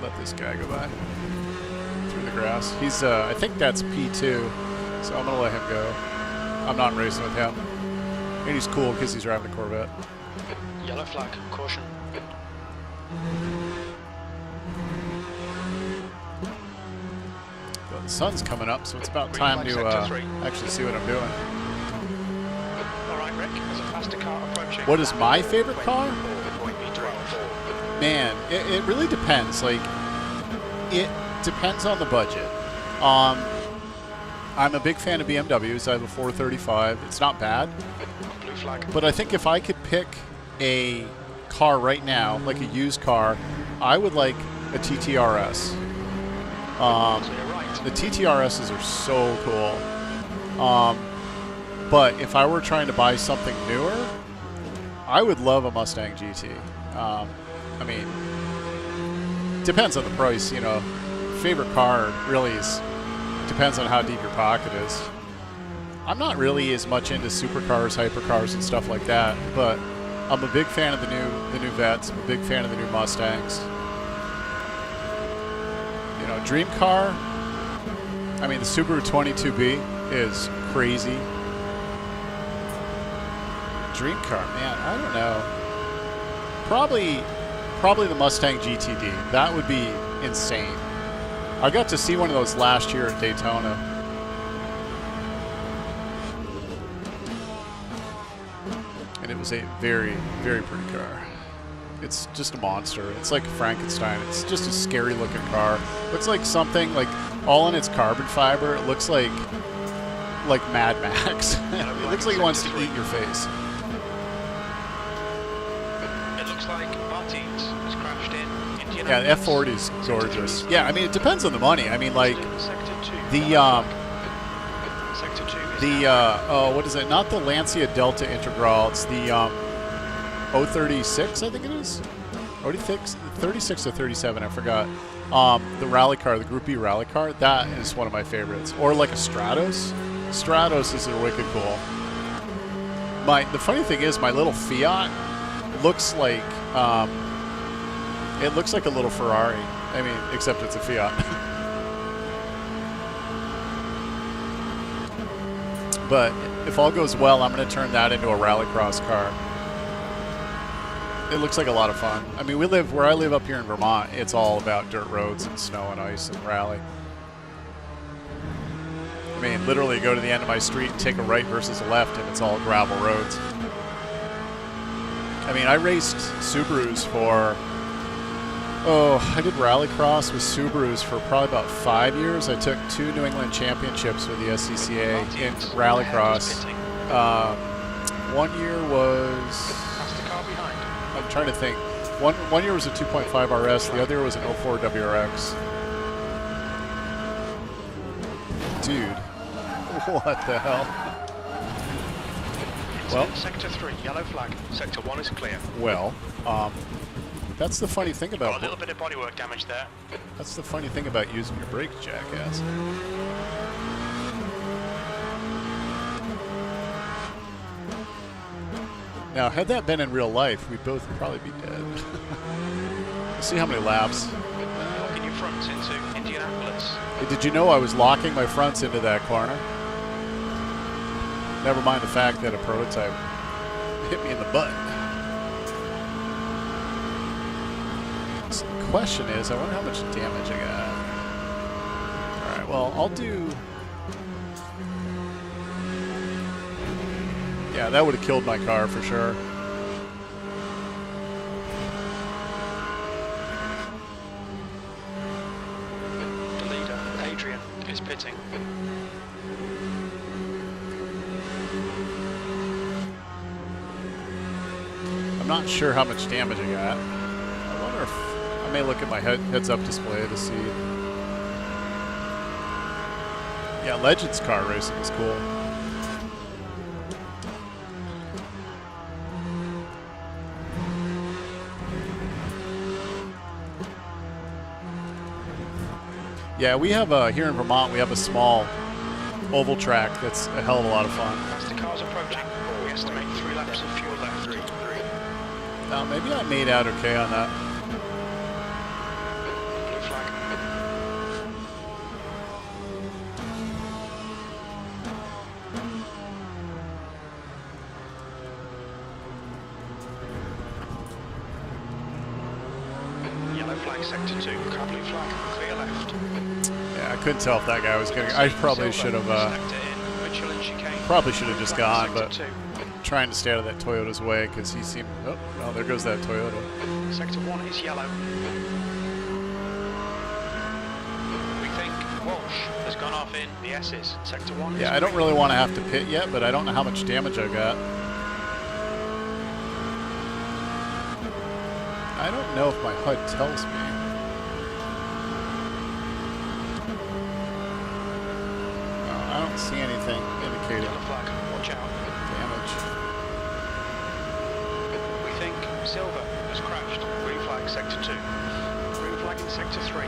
Let this guy go by through the grass. He's, I think that's P2, so I'm gonna let him go. I'm not racing with him. And he's cool because he's driving a Corvette. Yellow flag, caution. Well, the sun's coming up, so it's about time to actually see what I'm doing. Alright, Rick, there's a faster car approaching. What is my favorite car? Man, it really depends. Like, it depends on the budget. I'm a big fan of BMWs. I have a 435. It's not bad. Blue flag. But I think if I could pick a car right now, like a used car, I would like a TTRS. The TTRSs are so cool. But if I were trying to buy something newer, I would love a Mustang GT. I mean, depends on the price, you know. Favorite car really depends on how deep your pocket is. I'm not really as much into supercars, hypercars, and stuff like that, but I'm a big fan of the new Vets. I'm a big fan of the new Mustangs. You know, dream car. I mean, the Subaru 22B is crazy. Dream car, man. I don't know. Probably the Mustang GTD. That would be insane. I got to see one of those last year at Daytona. and it was a very, very pretty car. It's just a monster. It's like Frankenstein. It's just a scary looking car. Looks like something like all in its carbon fiber. It looks like Mad Max. It looks like it wants to eat your face. It looks like Martins has crashed in. Yeah, the F40's gorgeous. Yeah, I mean it depends on the money. I mean like what is it? Not the Lancia Delta Integral. It's the 036, I think it is. 36 or 37, I forgot. The rally car, the Group B rally car, that is one of my favorites. Or like a Stratos. Stratos is wicked cool. The funny thing is, my little Fiat looks like it looks like a little Ferrari. I mean, except it's a Fiat. But if all goes well, I'm going to turn that into a rallycross car. It looks like a lot of fun. I mean, where I live up here in Vermont, it's all about dirt roads and snow and ice and rally. I mean, literally go to the end of my street and take a right versus a left, and it's all gravel roads. I mean, I raced Subarus for, I did rallycross with Subarus for probably about 5 years. I took 2 New England championships with the SCCA in rallycross. 1 year was... I'm trying to think. One year was a 2.5 RS. The other year was an 04 WRX. Dude, what the hell? Well, Sector 3, yellow flag. Sector 1 is clear. Well, that's the funny thing about... Got a little bit of bodywork damage there. That's the funny thing about using your brakes, jackass. Now, had that been in real life, we'd both probably be dead. Let's see how many laps. Locking your fronts into Indianapolis. Hey, did you know I was locking my fronts into that corner? Never mind the fact that a prototype hit me in the butt. So the question is, I wonder how much damage I got. Alright, well, I'll do... Yeah, that would have killed my car for sure. The leader, Adrian, is pitting. I'm not sure how much damage I got. I wonder if... I may look at my heads-up display to see. Yeah, Legends car racing is cool. Yeah, we have here in Vermont, we have a small oval track that's a hell of a lot of fun. As the car's approaching, we estimate 3 laps of fuel left. Now, maybe I made out okay on that. Blue flag. Yellow flag, sector 2, car blue flag, clear left. Yeah, I couldn't tell if that guy was gonna... I probably should have just gone, but trying to stay out of that Toyota's way because he seemed... Oh, well, there goes that Toyota. Sector 1 is yellow. We think Walsh has gone off in the S's. Sector 1 is... Yeah, I don't really want to have to pit yet, but I don't know how much damage I got. I don't know if my HUD tells me. I don't see anything indicating Yellow flag, watch out. damage. We think Silver has crashed. Green flag, sector 2. Green flag in sector 3.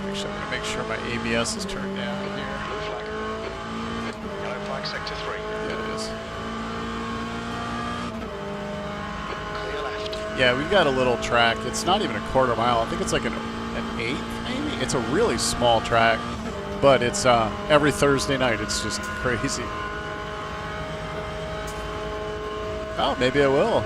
Actually, I'm going to make sure my ABS is turned down here. Blue flag. Yellow flag, sector 3. Yeah, it is. Clear left. Yeah, we've got a little track. It's not even a quarter mile. I think it's like an eighth, maybe? It's a really small track, but it's every Thursday night. It's just crazy. Oh, maybe I will.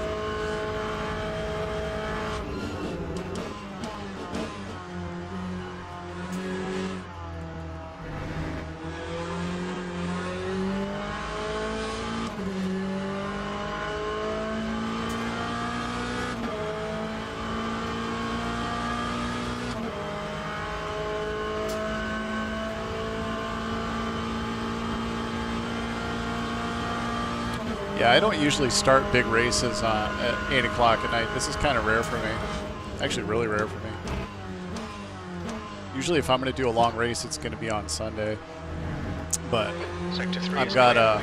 Yeah, I don't usually start big races at 8 o'clock at night. This is kind of rare for me. Actually, really rare for me. Usually, if I'm going to do a long race, it's going to be on Sunday. But I've got a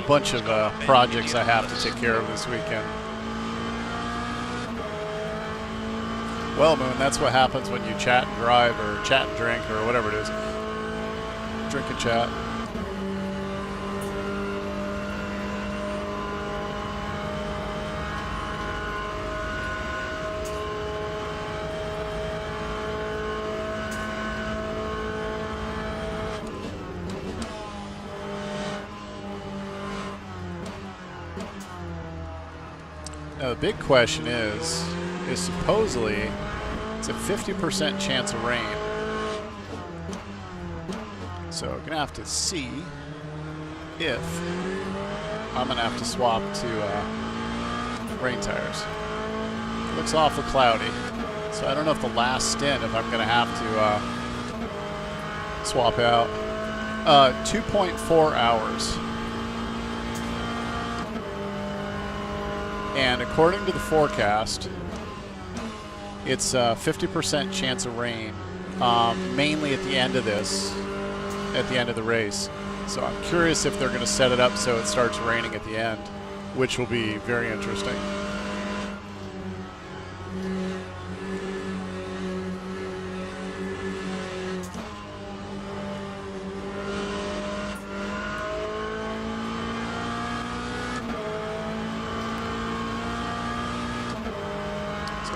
bunch of projects I have to take care of this weekend. Well, Moon, that's what happens when you chat and drive, or chat and drink, or whatever it is. Drink and chat. Now, the big question is supposedly it's a 50% chance of rain. So we're gonna have to see if I'm gonna have to swap to rain tires. It looks awful cloudy, so I don't know if the last stint, if I'm gonna have to swap out. 2.4 hours. And according to the forecast, it's a 50% chance of rain, mainly at the end of the race. So I'm curious if they're going to set it up so it starts raining at the end, which will be very interesting.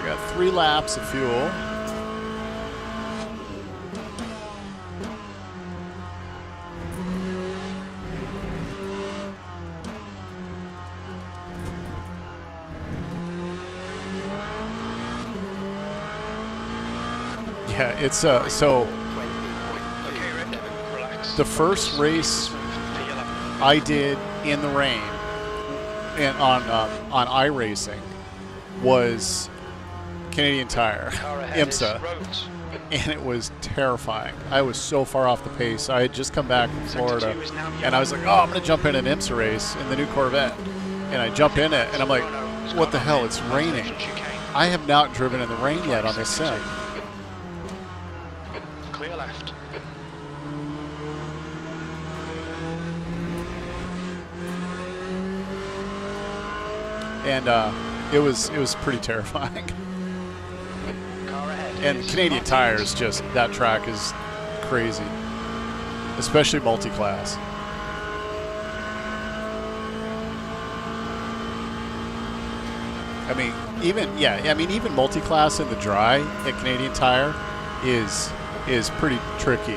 Got 3 laps of fuel. Yeah, it's so the first race I did in the rain and on iRacing was Canadian Tire, IMSA, and it was terrifying. I was so far off the pace. I had just come back from Florida, and I was like, oh, I'm going to jump in an IMSA race in the new Corvette. And I jump in it, and I'm like, what the hell, it's raining. I have not driven in the rain yet on this sim. Clear left. And it was pretty terrifying. And Canadian Tires, just, that track is crazy, especially multi-class. I mean, even multi-class in the dry at Canadian Tire is pretty tricky.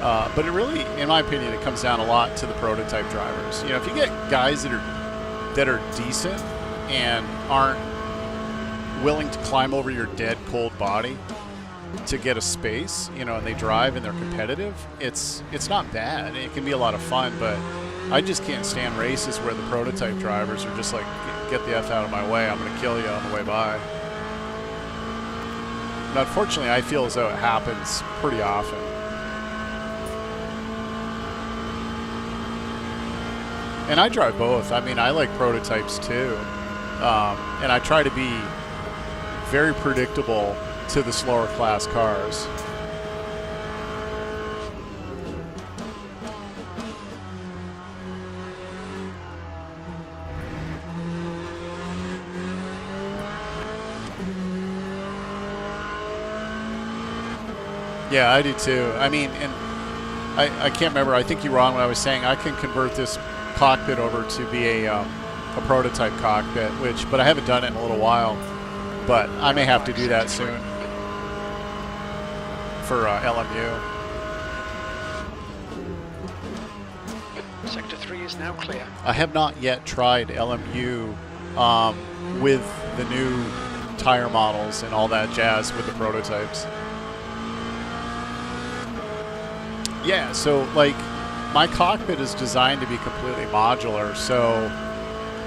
But it really, in my opinion, it comes down a lot to the prototype drivers. You know, if you get guys that are decent and aren't willing to climb over your dead cold body to get a space, you know, and they drive and they're competitive, it's not bad. It can be a lot of fun, but I just can't stand races where the prototype drivers are just like, get the F out of my way, I'm going to kill you on the way by. And unfortunately, I feel as though it happens pretty often. And I drive both. I mean, I like prototypes too. And I try to be very predictable to the slower class cars. Yeah, I do too. I mean, and I can't remember. I think you were wrong when I was saying I can convert this cockpit over to be a prototype cockpit, but I haven't done it in a little while. But I may have to do that soon for LMU. Sector 3 is now clear. I have not yet tried LMU with the new tire models and all that jazz with the prototypes. Yeah, so like my cockpit is designed to be completely modular, so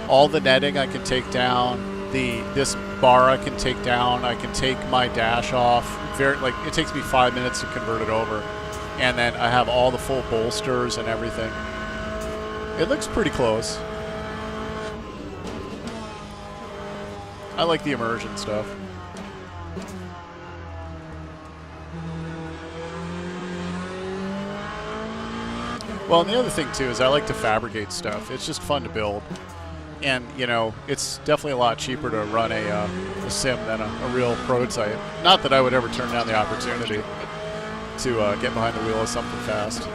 all the netting I can take down, this bar I can take down, I can take my dash off. It takes me 5 minutes to convert it over, and then I have all the full bolsters and everything. It looks pretty close. I like the immersion stuff. Well, and the other thing too is I like to fabricate stuff. It's just fun to build. And, you know, it's definitely a lot cheaper to run a sim than a real prototype. Not that I would ever turn down the opportunity to get behind the wheel of something fast.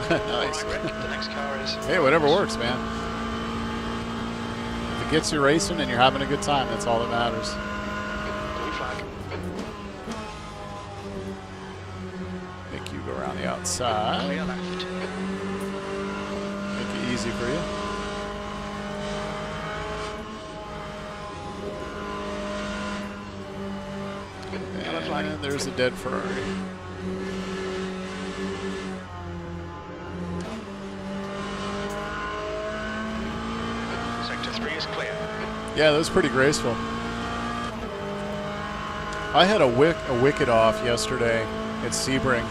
Nice. Right, Rick, the next car is... Hey, whatever works, man. If it gets you racing and you're having a good time, that's all that matters. Blue flag. Make you go around the outside. Clear left. Make it easy for you. And there's a dead Ferrari. Sector 3 is clear. Yeah, that was pretty graceful. I had a wicket off yesterday at Sebring.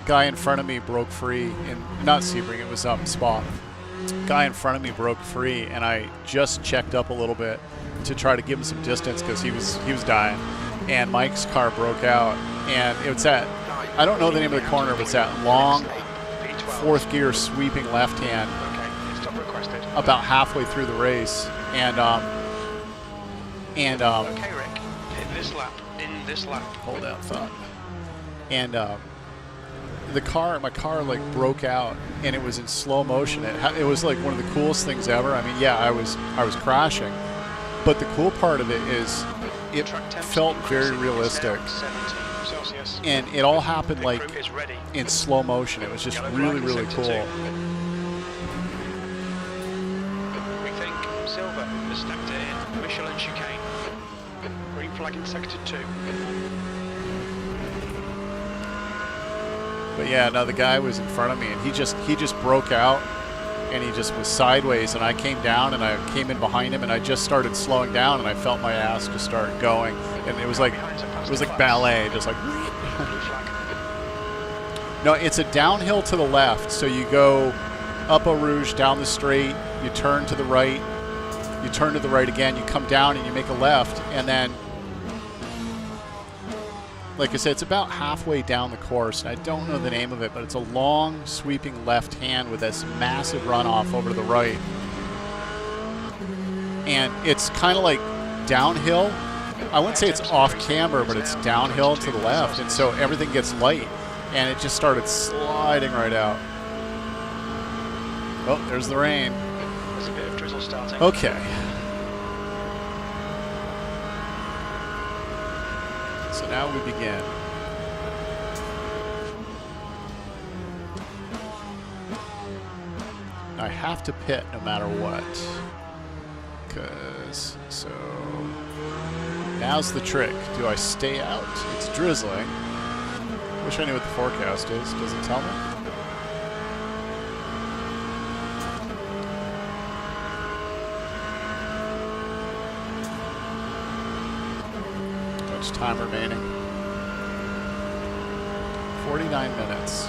Guy in front of me broke free not Sebring, it was Spa. Guy in front of me broke free, and I just checked up a little bit to try to give him some distance because he was dying. And Mike's car broke out, and it's at, I don't know the name of the corner, but it's that long fourth gear sweeping left hand. Okay, stop requested. About halfway through the race, and Okay, Rick, in this lap. hold that thought. And my car like broke out, and it was in slow motion. It was like one of the coolest things ever. I mean, yeah, I was crashing, but the cool part of it is it felt very realistic, and it all happened like in slow motion. It was just really, really cool. We think Silver has stepped in. Michelin chicane. Green flag in sector 2. But yeah, no, the guy was in front of me, and he just broke out, and he just was sideways, and I came down, and I came in behind him, and I just started slowing down, and I felt my ass just start going, and it was like ballet, just like. No, it's a downhill to the left, so you go up Eau Rouge, down the straight, you turn to the right, you turn to the right again, you come down and you make a left, and then, like I said, it's about halfway down the course, and I don't know the name of it, but it's a long, sweeping left hand with this massive runoff over to the right. And it's kind of like downhill. I wouldn't say it's off camber, but it's downhill to the left, and so everything gets light, and it just started sliding right out. Oh, there's the rain. There's a bit of drizzle starting. Okay. So now we begin. I have to pit no matter what. So now's the trick. Do I stay out? It's drizzling. Wish I knew what the forecast is. Does it tell me? Much time remaining? 49 minutes.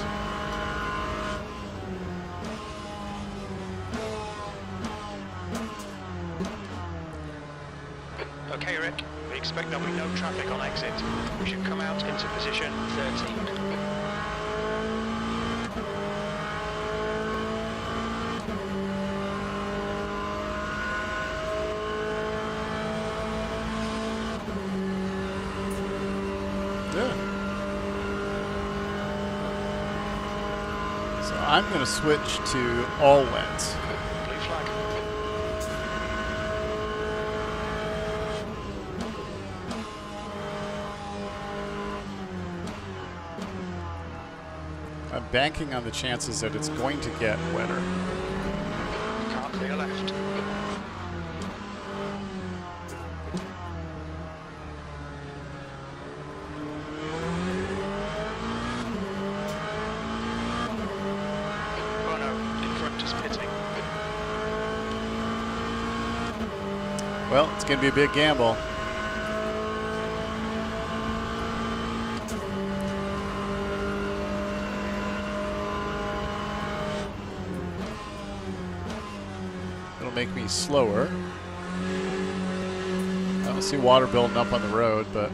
Okay, Rick, we expect there'll be no traffic on exit. We should come out into position 13. So I'm going to switch to all wet. Blue flag. I'm banking on the chances that it's going to get wetter. Car clear left. Well, it's going to be a big gamble. make me slower. I don't see water building up on the road, but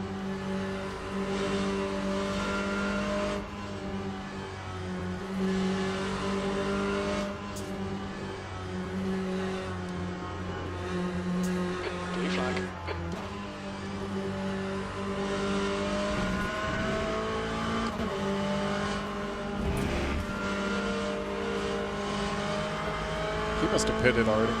Blue flag. he must have pitted already.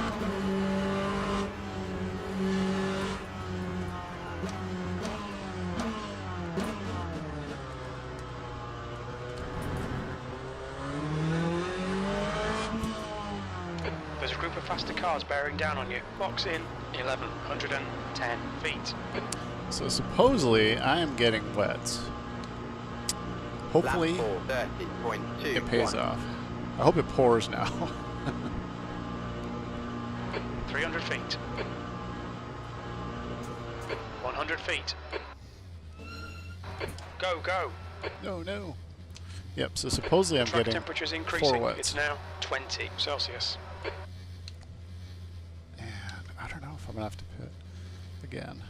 There's a group of faster cars bearing down on you. Box in 1110 feet. So supposedly I am getting wet. Hopefully it pays off. I hope it pours now. 300 feet. 100 feet. Go, go. No, no. Yep, so supposedly I'm Track getting temperature's 4 increasing. wets. It's now 20 Celsius. And I don't know if I'm going to have to pit again.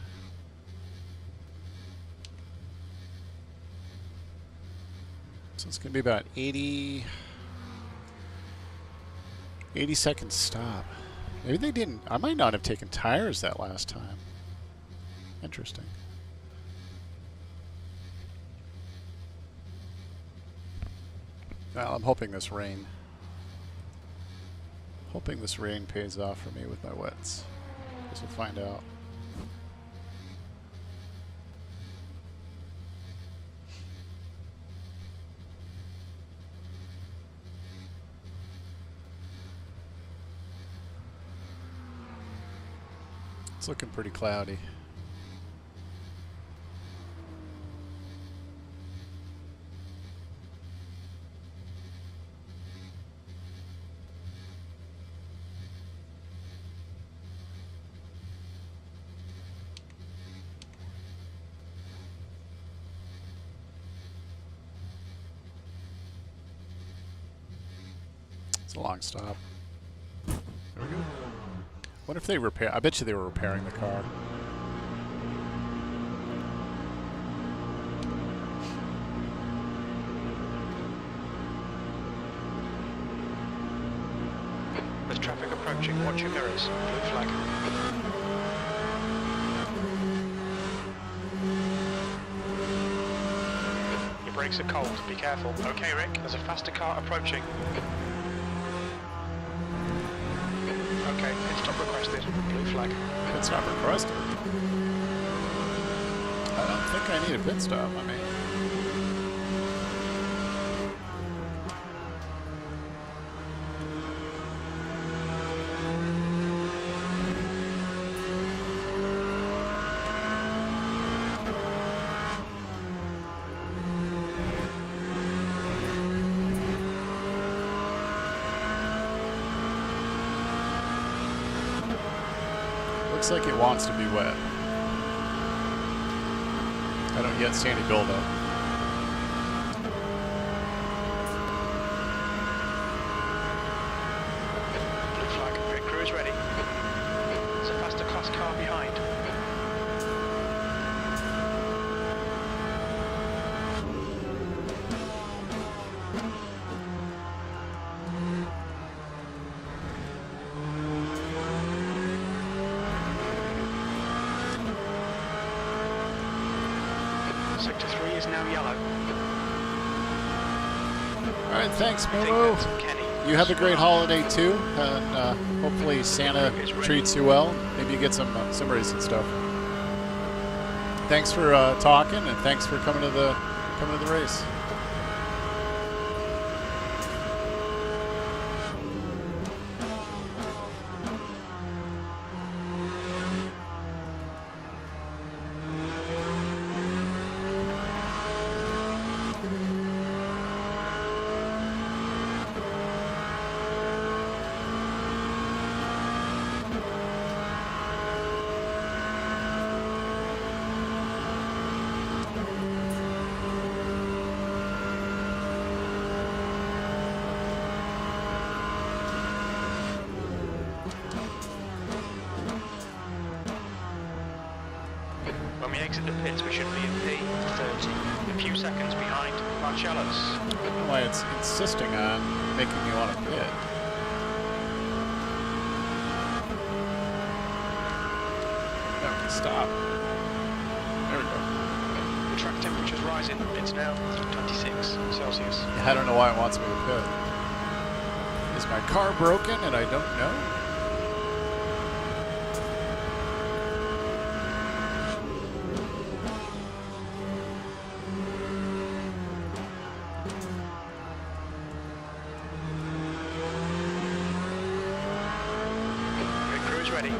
So it's going to be about 80 seconds stop. Maybe they didn't. I might not have taken tires that last time. Interesting. Well, I'm hoping this rain pays off for me with my wets. Guess we'll find out. It's looking pretty cloudy. It's a long stop. There we go. What if they repair? I bet you they were repairing the car. There's traffic approaching. Watch your mirrors. Blue flag. Your brakes are cold. Be careful. Okay, Rick. There's a faster car approaching. Okay, pit stop requested. Blue flag. Pit stop requested. I don't think I need a pit stop. I mean, looks like it wants to be wet. I don't yet see any buildup. Blue flag. Pit crew is ready. There's a faster class car behind. Sector 3 is now yellow. All right, thanks, I think Momo. that's Kenny. You have a great holiday too, and hopefully Santa treats you well. Maybe you get some SIMRACING stuff. Thanks for talking, and thanks for coming to the race. we exit the pits, we should be in P30, a few seconds behind Marcellus. I don't know why it's insisting on making me want to pit. No, stop. There we go. The track temperature's rising. It's now 26 Celsius. I don't know why it wants me to pit. Is my car broken and I don't know? Pit crew is ready.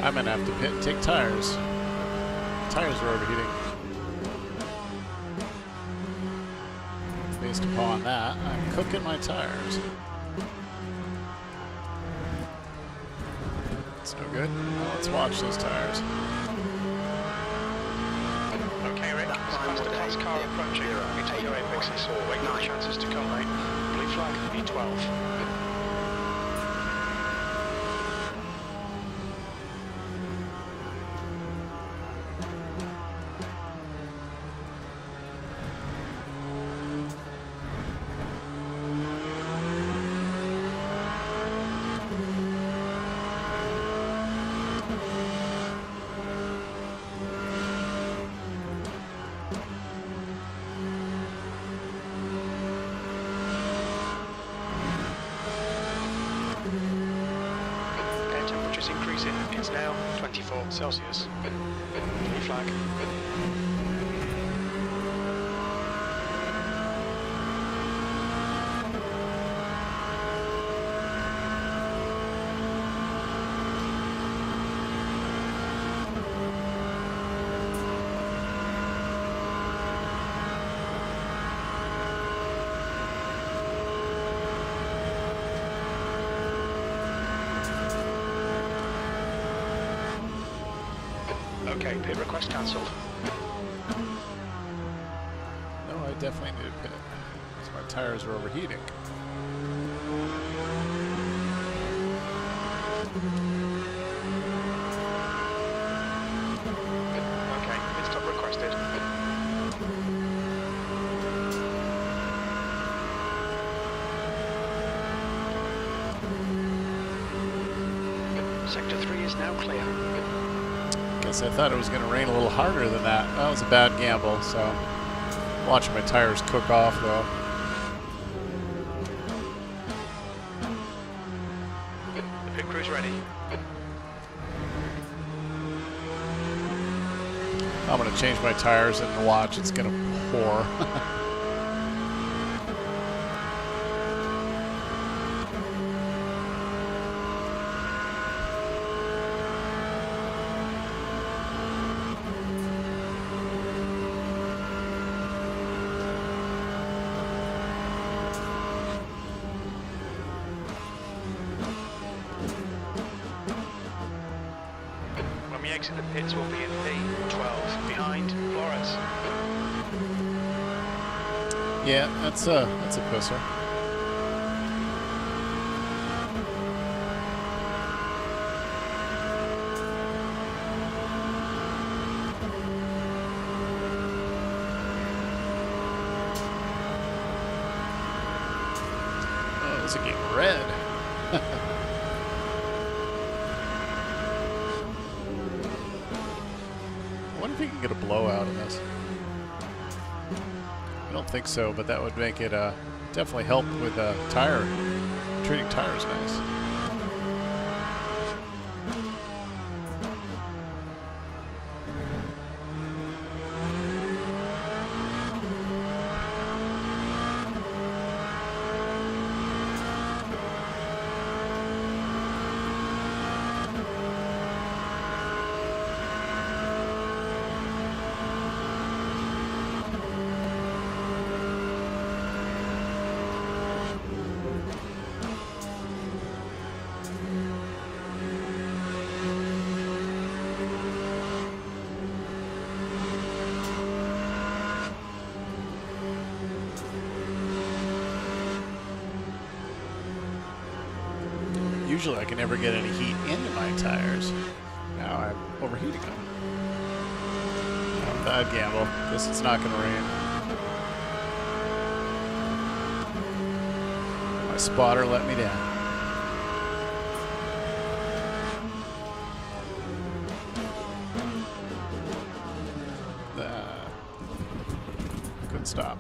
I'm gonna have to pit and take tires. Tires are overheating. Based upon that, I'm cooking my tires. It's no good. Well, let's watch those tires. Okay, Rick, faster class car approaching. Into your apexes. Wait for the chances to come, mate. Blue flag, B12. Increasing. It's now 24 Celsius. Blue flag. Okay, pit request cancelled. No, I definitely need to pit. Because my tires are overheating. Okay, pit stop requested. Sector 3 is now clear. Guess I thought it was going to rain a little harder than that. That was a bad gamble, so watching my tires cook off though. The pit crew's ready. I'm going to change my tires and watch, it's going to pour. When we exit the pits, we'll be in P12, behind Flores. Yeah, that's a pisser. Oh, this is getting red. I wonder if we can get a blowout in this. I don't think so, but that would make it definitely help with treating tires nice. Usually I can never get any heat into my tires. Now I'm overheating them. Not bad gamble. Guess it's not going to rain. My spotter let me down. Couldn't stop.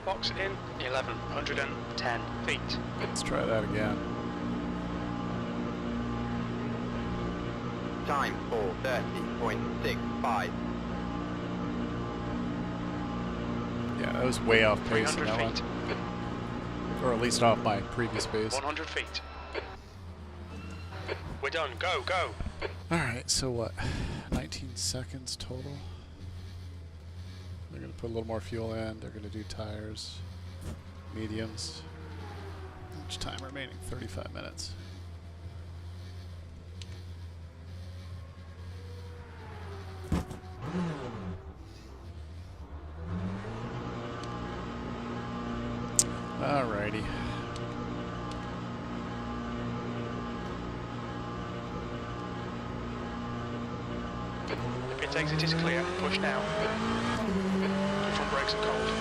Box in 1110 feet. Let's try that again. Time 4:30.65. Yeah, that was way off pace in 300 that feet. one. Or at least off my previous pace. 100 feet. We're done. Go, go. Alright, so what? 19 seconds total. They're going to put a little more fuel in. They're going to do tires, mediums. Each time remaining 35 minutes. Alrighty. The pit exit is clear. Push now. Front brakes are cold.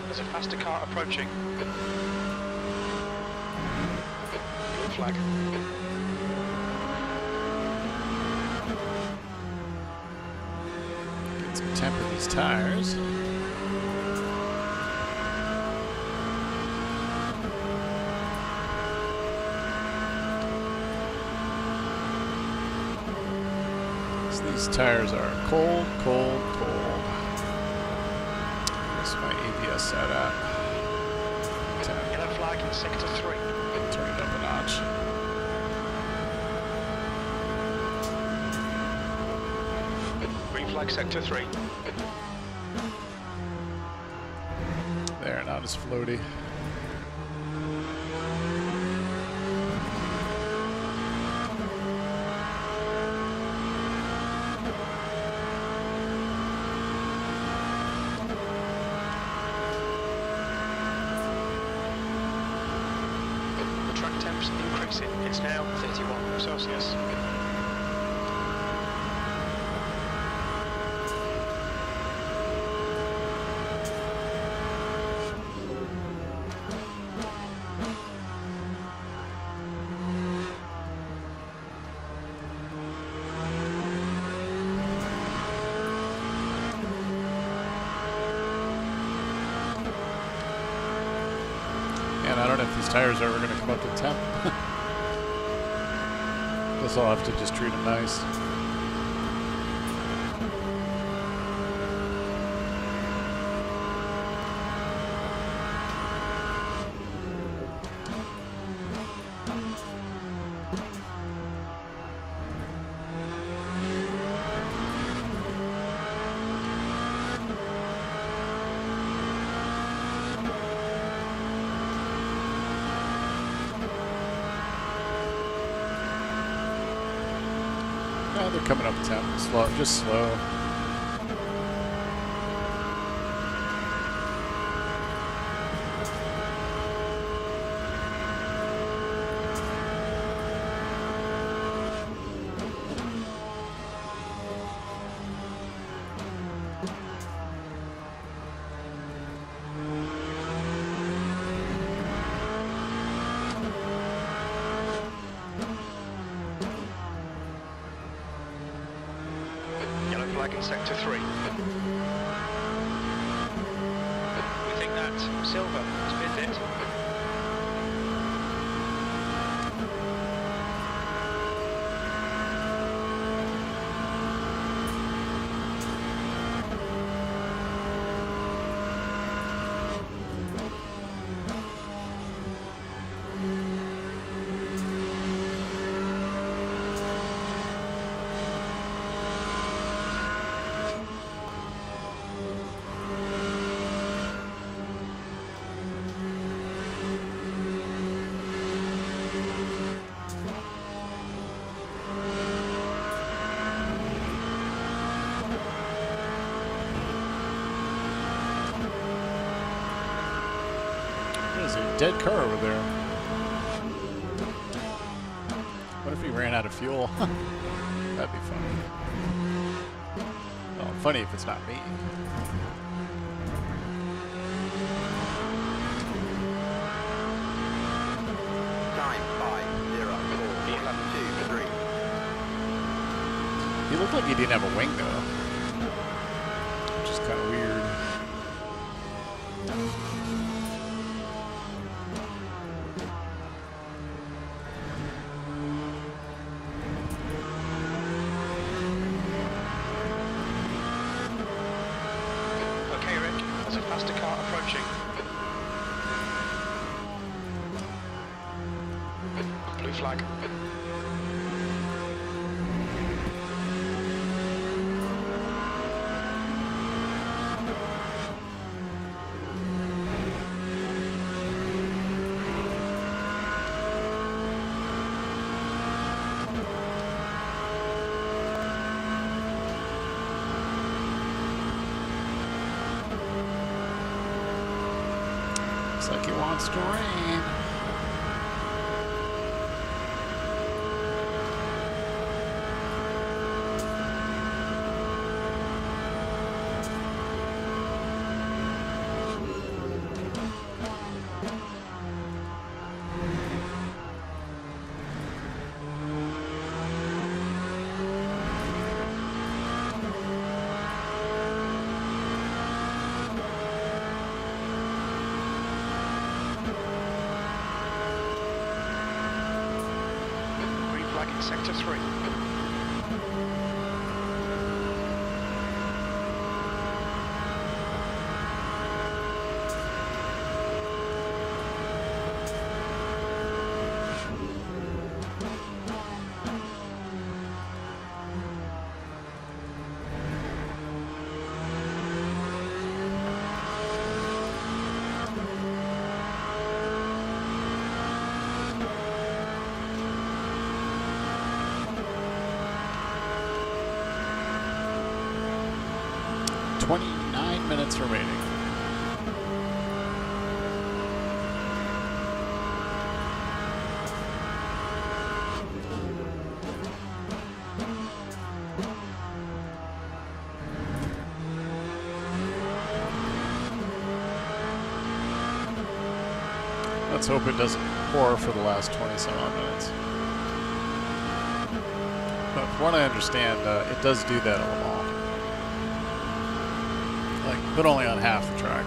There's a faster car approaching. Blue flag. Get some temp in these tires. So these tires are cold, cold, cold. Where's my ABS set at? 10. Yellow flag in sector 3. Turn it up a notch. Green flag sector 3. There, not as floaty. The track temps increasing. It's now 31 Celsius. And I don't know if these tires are ever going to come up to temp. Guess I'll have to just treat them nice. Yeah, they're coming up temp. Slow, just slow. in sector 3. We think that Silver has binned it. There's a dead car over there. What if he ran out of fuel? That'd be funny. Well, funny if it's not me. Time 5-0-4-1-2-3. He looked like he didn't have a wing though, which is kind of weird. Okay, Rick, there's a faster car approaching. Blue flag. Looks like it wants to rain. Green flag in sector 3. "29 minutes remaining." Let's hope it doesn't pour for the last 20 some odd minutes. But from what I understand, it does do that a lot. But only on half the track.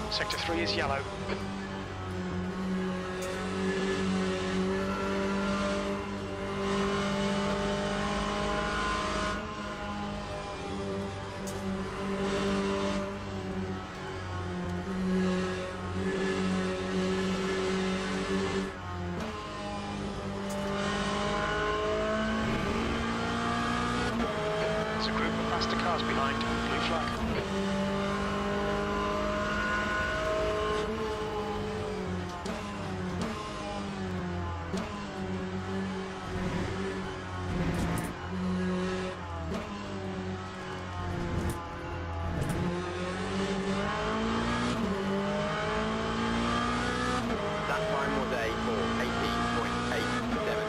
Sector 3 is yellow. cars behind. Blue flag. That time was a 4:18.87.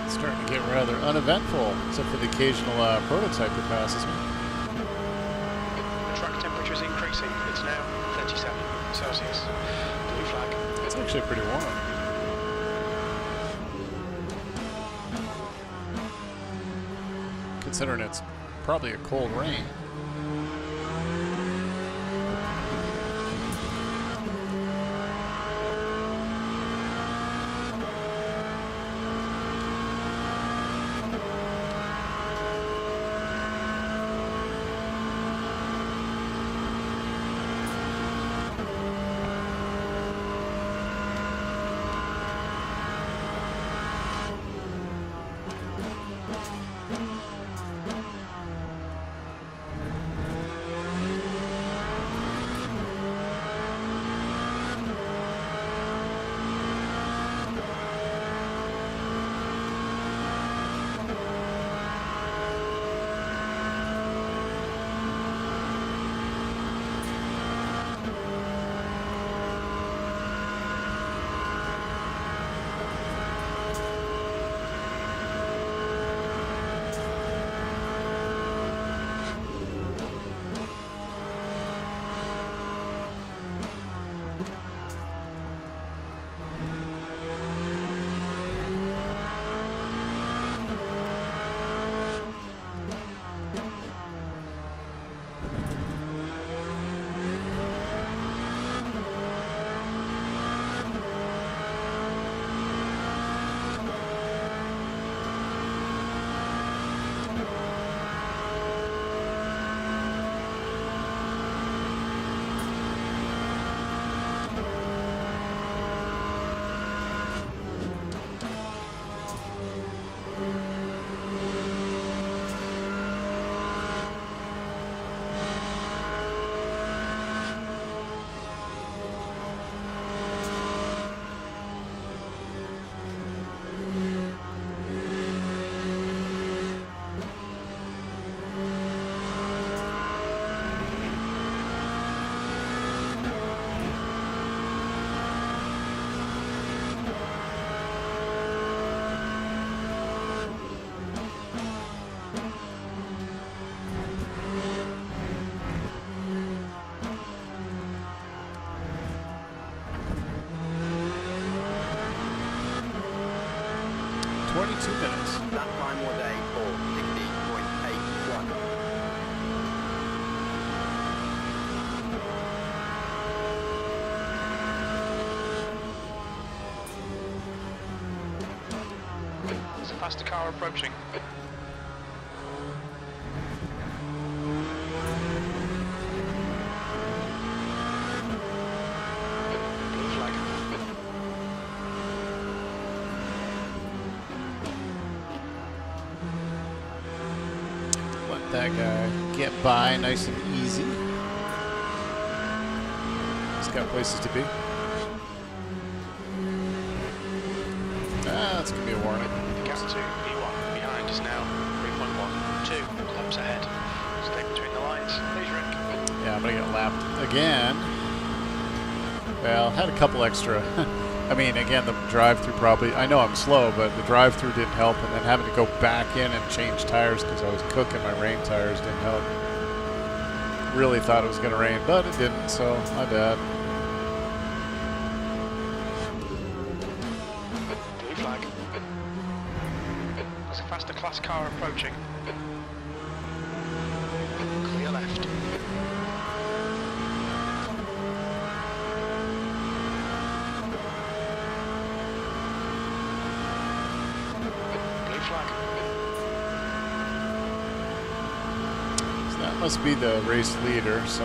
Starting to get rather uneventful, except for the occasional prototype that passes me. The track temperature is increasing. It's now 37 Celsius. Blue flag. It's actually pretty warm. Considering it's probably a cold rain. That time was a 4:16.81. There's a faster car approaching. that guy get by nice and easy. He's got places to be. That's going to be a warning. The gap to P1 behind is now 3.12 laps ahead. Stay between the lines. Please, Rick. Yeah, I'm going to get lapped again. Well, had a couple extra. I mean, again, the drive-through probably, I know I'm slow, but the drive-through didn't help, and then having to go back in and change tires because I was cooking my rain tires didn't help. Really thought it was going to rain, but it didn't, so my bad. Blue flag. There's a faster class car approaching. Clear left. So that must be the race leader, so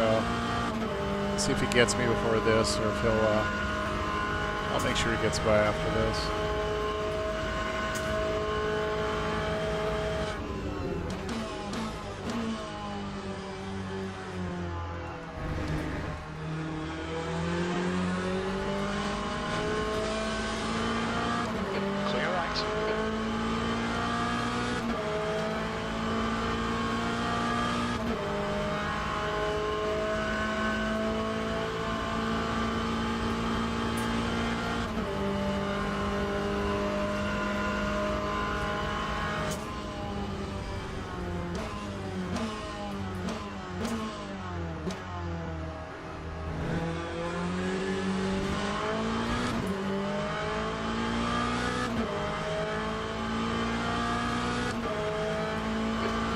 let's see if he gets me before this, or if he'll, I'll make sure he gets by after this. Clear right.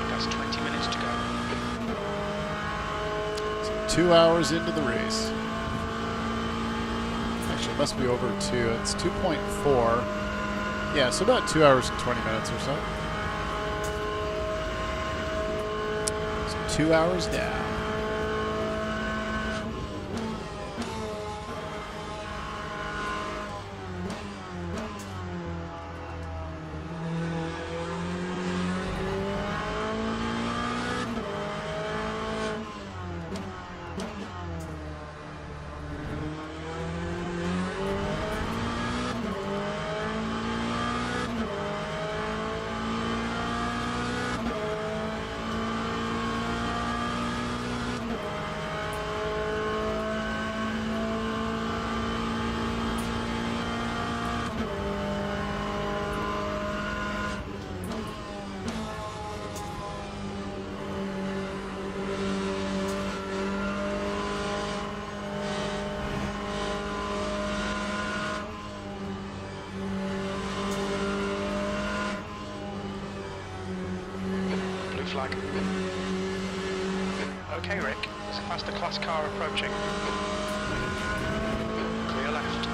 That's 20 minutes to go. 2 hours into the race. Actually, it must be over 2. It's 2.4. Yeah, so about 2 hours and 20 minutes or so. So 2 hours down. Flag. Okay, Rick. There's a faster class car approaching. Clear left.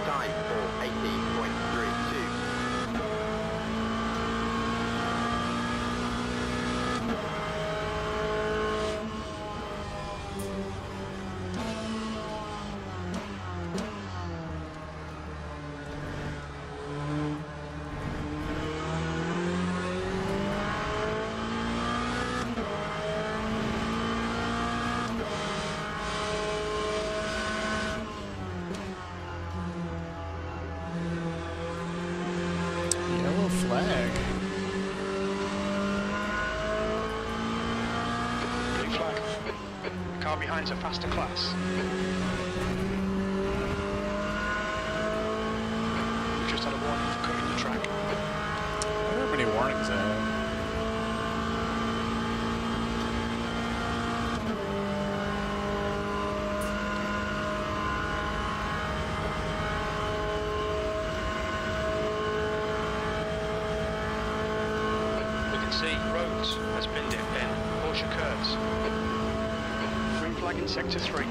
Time for 18.32. Yellow flag. Blue flag. The car behind's a faster class. We just had a warning for cutting the track. I wonder how many warnings I have. We can see roads has been dipped in Porsche curves. Green flag in sector 3.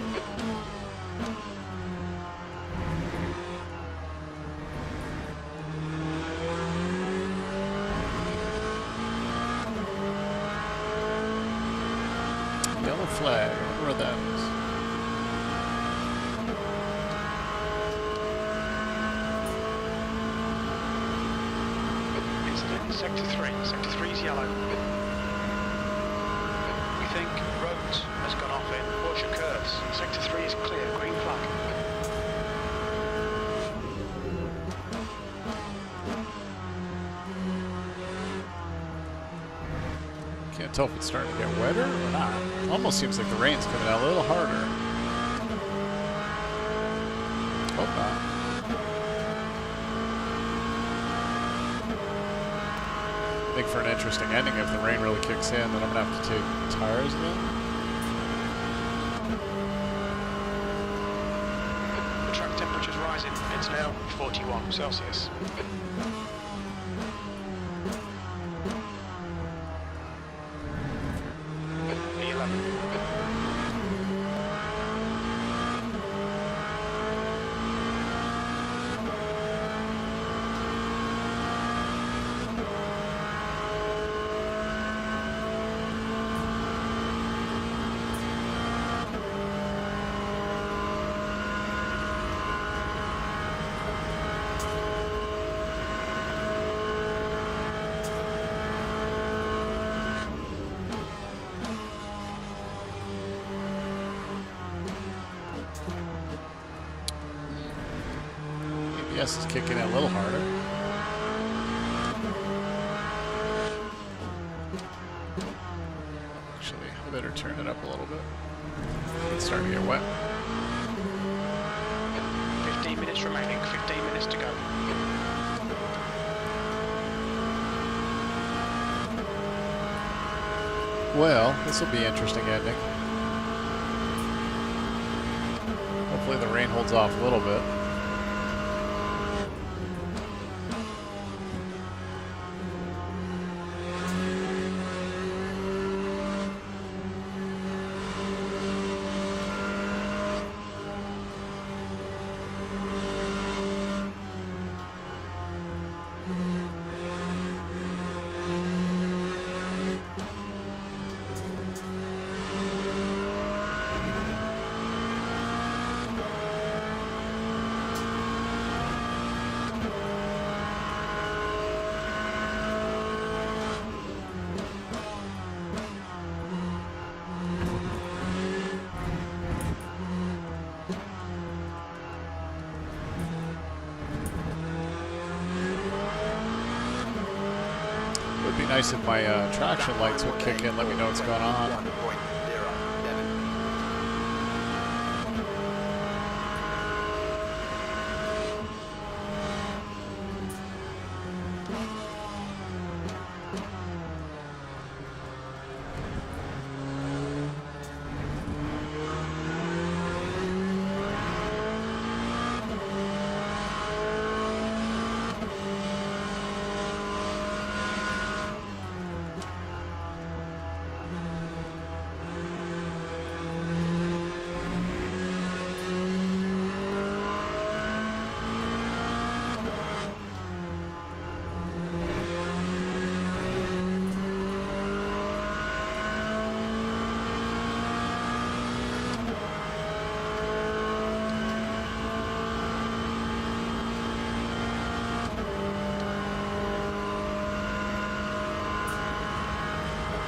Yellow flag. I wonder where that is. Incident Sector 3. Sector 3 is yellow. We think roads has gone off in Porsche curves. Sector 3 is clear. Green flag. Can't tell if it's starting to get wetter or not. Almost seems like the rain's coming out a little harder. Hope not. I think for an interesting ending, if the rain really kicks in, then I'm gonna have to take tires again. The track temperature's rising. It's now 41 Celsius. ABS is kicking in a little harder. Actually, I better turn it up a little bit. It's starting to get wet. 15 minutes remaining. 15 minutes to go. Well, this will be an interesting ending. Hopefully the rain holds off a little bit. Would be nice if my traction lights would kick in, let me know what's going on. 1.07.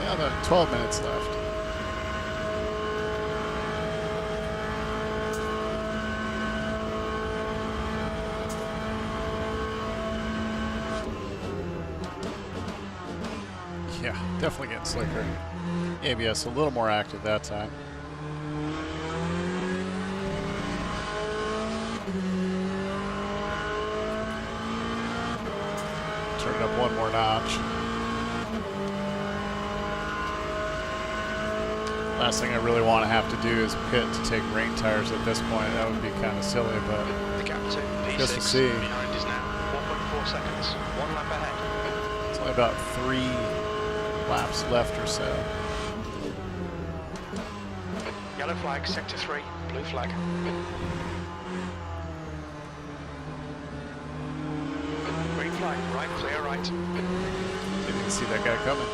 Yeah, about 12 minutes left. Yeah, definitely getting slicker. ABS a little more active that time. Turn it up one more notch. Last thing I really want to have to do is pit to take rain tires at this point. That would be kind of silly, but The gap to P6 just to see. behind is now 1.4 seconds. One lap ahead. It's only about 3 laps left or so. Yellow flag, sector 3, blue flag. Green flag, right, clear right. Didn't even see that guy coming.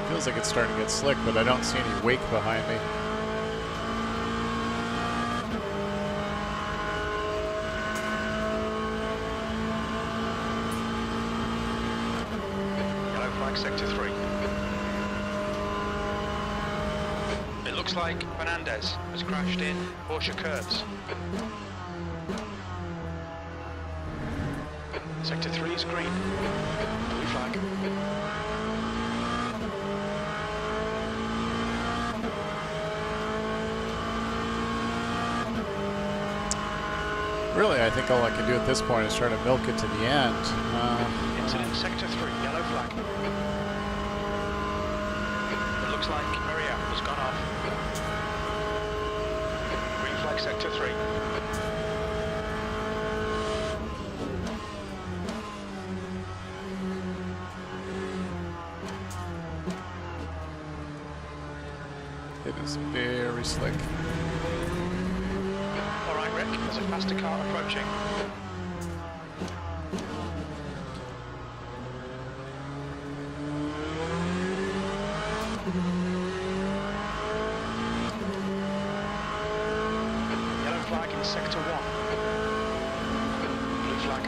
Feels like it's starting to get slick, but I don't see any wake behind me. Yellow flag sector 3. It looks like Fernandez has crashed in Porsche curves. Sector 3 is green. Blue flag. Really, I think all I can do at this point is try to milk it to the end. Incident sector 3, yellow flag. It looks like Maria has gone off. Green flag sector 3. It is very slick. Alright Rick, there's a faster car approaching. Yellow flag in sector 1. Blue flag.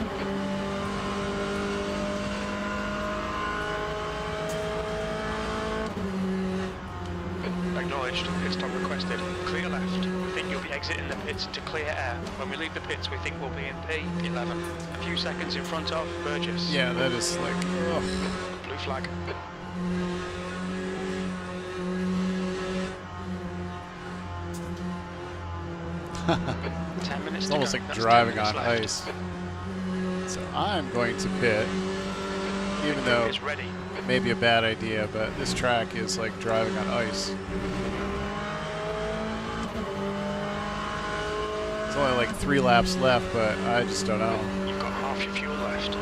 Acknowledged, pit stop requested. Clear left. We think you'll be exiting the pits to clear air. When we leave the pits, we think we'll be in P11. A few seconds in front of Burgess. Yeah, that is slick. Ugh. Blue flag. Ten minutes It's to almost go. like That's driving 10 on minutes left. ice. So I'm going to pit, even though It's ready. it may be a bad idea, but this track is like driving on ice. It's only like 3 laps left, but I just don't know. You've got half your fuel left.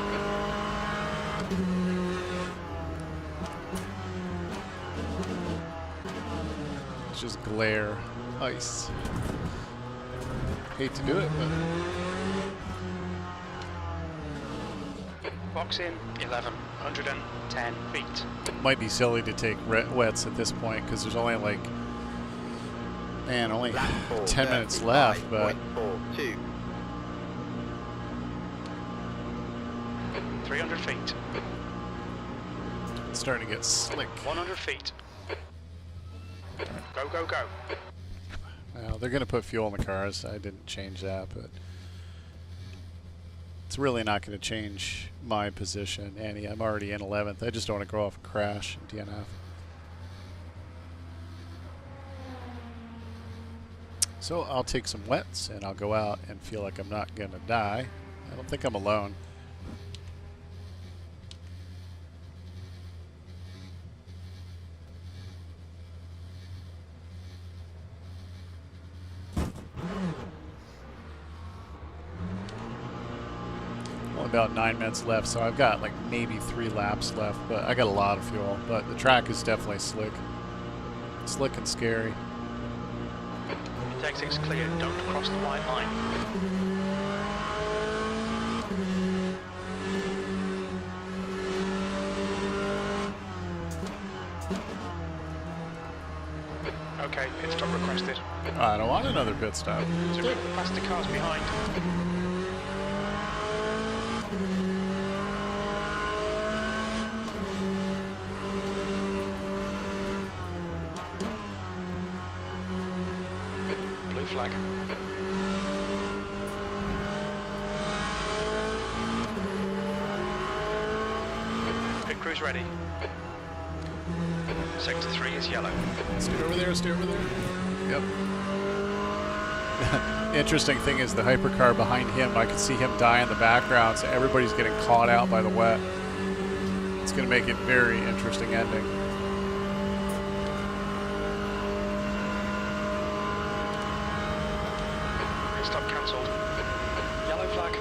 It's just glare, ice. Hate to do it, but Box in 11, 110 feet. it might be silly to take wets at this point because there's only like, man, only 10 minutes left, but 35.42. 300 feet. it's starting to get slick. 100 feet. Go, go, go. Well, they're going to put fuel in the cars. I didn't change that, but it's really not going to change my position any. I'm already in 11th. I just don't want to go off and crash in DNF. So I'll take some wets and I'll go out and feel like I'm not going to die. I don't think I'm alone. Only about 9 minutes left, so I've got like maybe 3 laps left, but I got a lot of fuel. But the track is definitely slick. Slick and scary. Your exit's clear. Don't cross the white line. Okay, pit stop requested. I don't want another pit stop. So the faster cars behind. Blue flag. Pit crew's ready. Sector 3 is yellow. Stay over there, stay over there. Yep. Interesting thing is the hypercar behind him, I can see him die in the background, so everybody's getting caught out by the wet. It's going to make it very interesting ending. Pit stop cancelled. Yellow flag.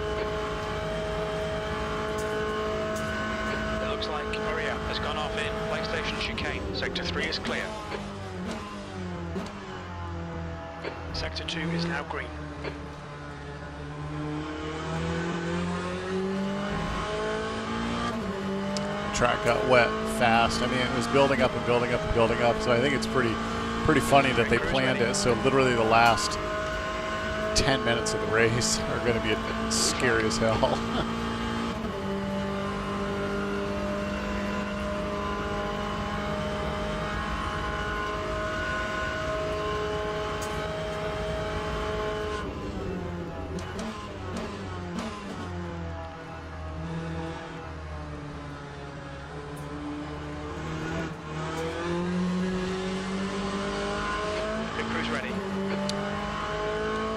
It looks like Maria has gone off in PlayStation chicane. Sector 3 is clear. Sector 2 is now green. Track got wet fast. I mean, it was building up and building up and building up. So I think it's pretty funny that they planned it. So literally the last 10 minutes of the race are going to be scary as hell.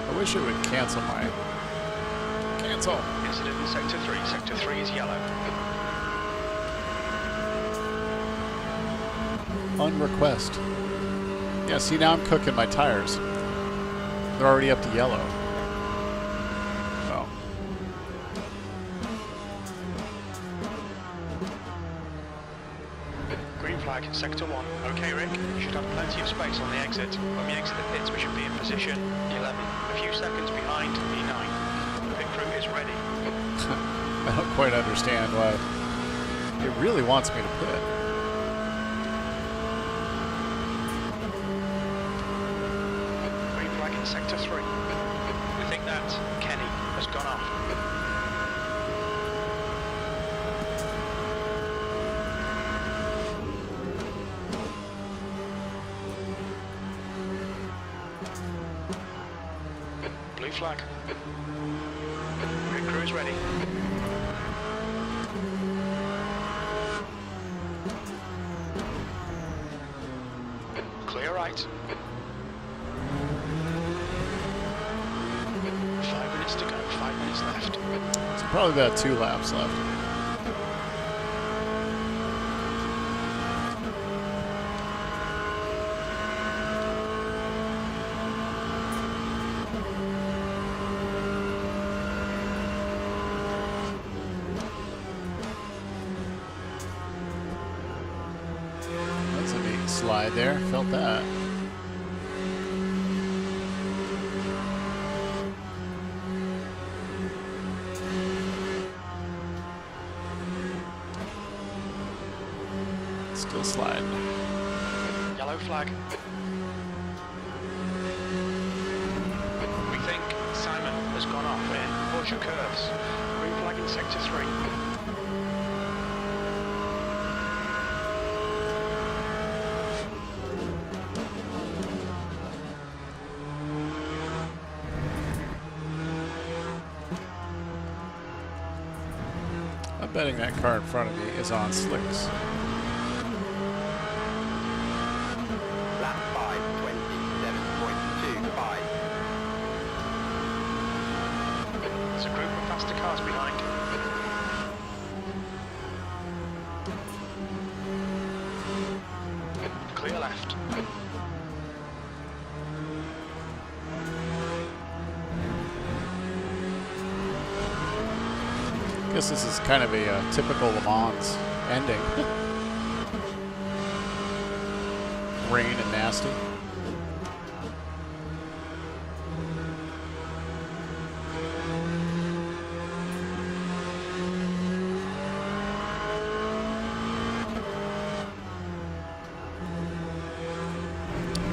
I wish it would cancel my... Cancel! Incident in Sector 3. Sector 3 is yellow. Unrequest. Yeah, see, now I'm cooking my tires. They're already up to yellow. Oh. Green flag, Sector 1. Okay, Rick, you should have plenty of space on the exit. When we exit the pits, we should be in position 11. A few seconds behind E9. The pit crew is ready. I don't quite understand why it really wants me to pit. Green flag in Sector 3. We think that Kenny has gone off. Blue flag. Pit crew is ready. Clear right. 5 minutes to go, 5 minutes left. So probably about 2 laps left. That's a neat slide there, felt that. Still sliding. Yellow flag. We think Simon has gone off in Porsche curves. Green flag in Sector 3. I'm betting that car in front of me is on slicks. Lap 5:27.25. There's a group of faster cars behind. Clear left. I guess this is kind of a typical LeMans ending. Rain and nasty.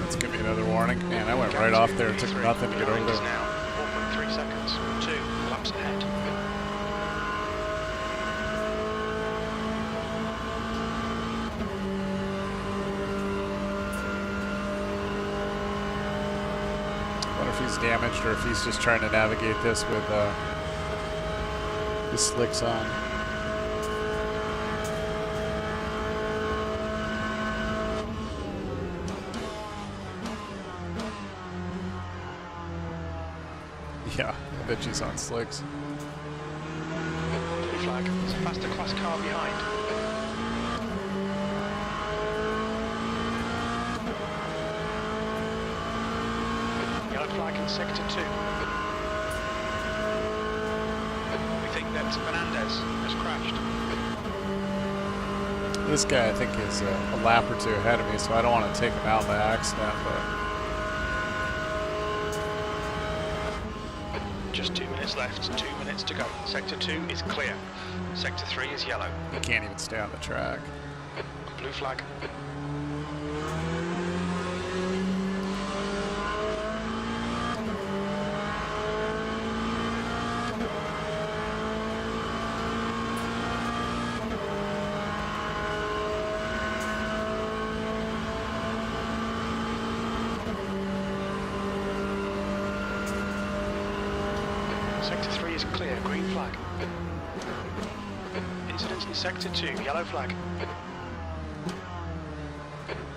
Let's give me another warning. Man, I went right off there. It took nothing to get over there. Now 4.3 seconds. 2 laps ahead. I wonder if he's damaged or if he's just trying to navigate this with his slicks on. Yeah, I bet she's on slicks. Blue flag. There's a faster class car behind. Yellow flag in Sector 2. We think that Fernandez has crashed. This guy, I think, is a lap or 2 ahead of me, so I don't want to take him out by accident, but Just 2 minutes left, 2 minutes to go. Sector 2 is clear. Sector 3 is yellow. I can't even stay on the track. Blue flag. Sector 3 is clear, green flag. Incident in Sector 2, yellow flag.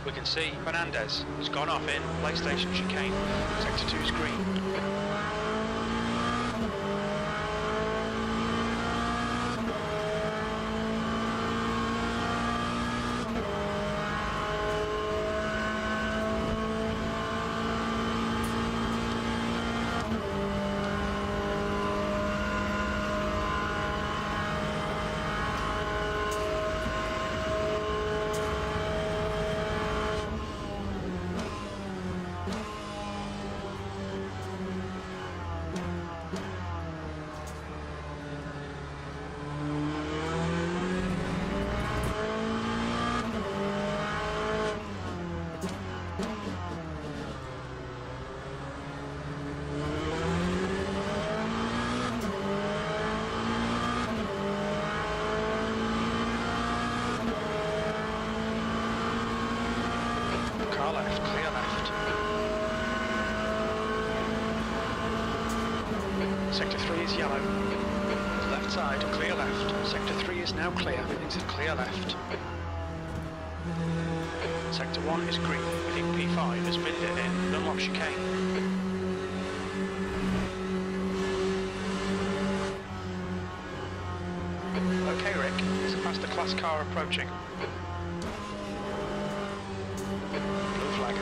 We can see Fernandez has gone off in PlayStation chicane. Sector 2 is green. Car left, clear left. Sector 3 is yellow. Left side, clear left. Sector 3 is now clear. Into clear left. Sector 1 is green. We think P5 has binned it in. Unlock chicane. Okay, Rick. There's a faster class car approaching. Blue flag.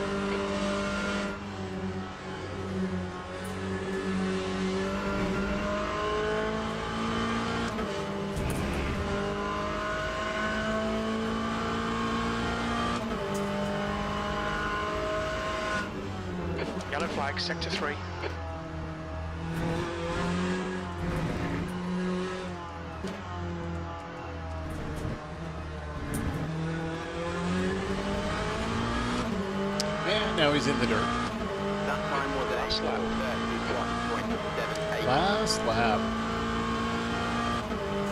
Yellow flag, Sector 3. And now he's in the dirt. That time was Last lap. 31.78. Last lap.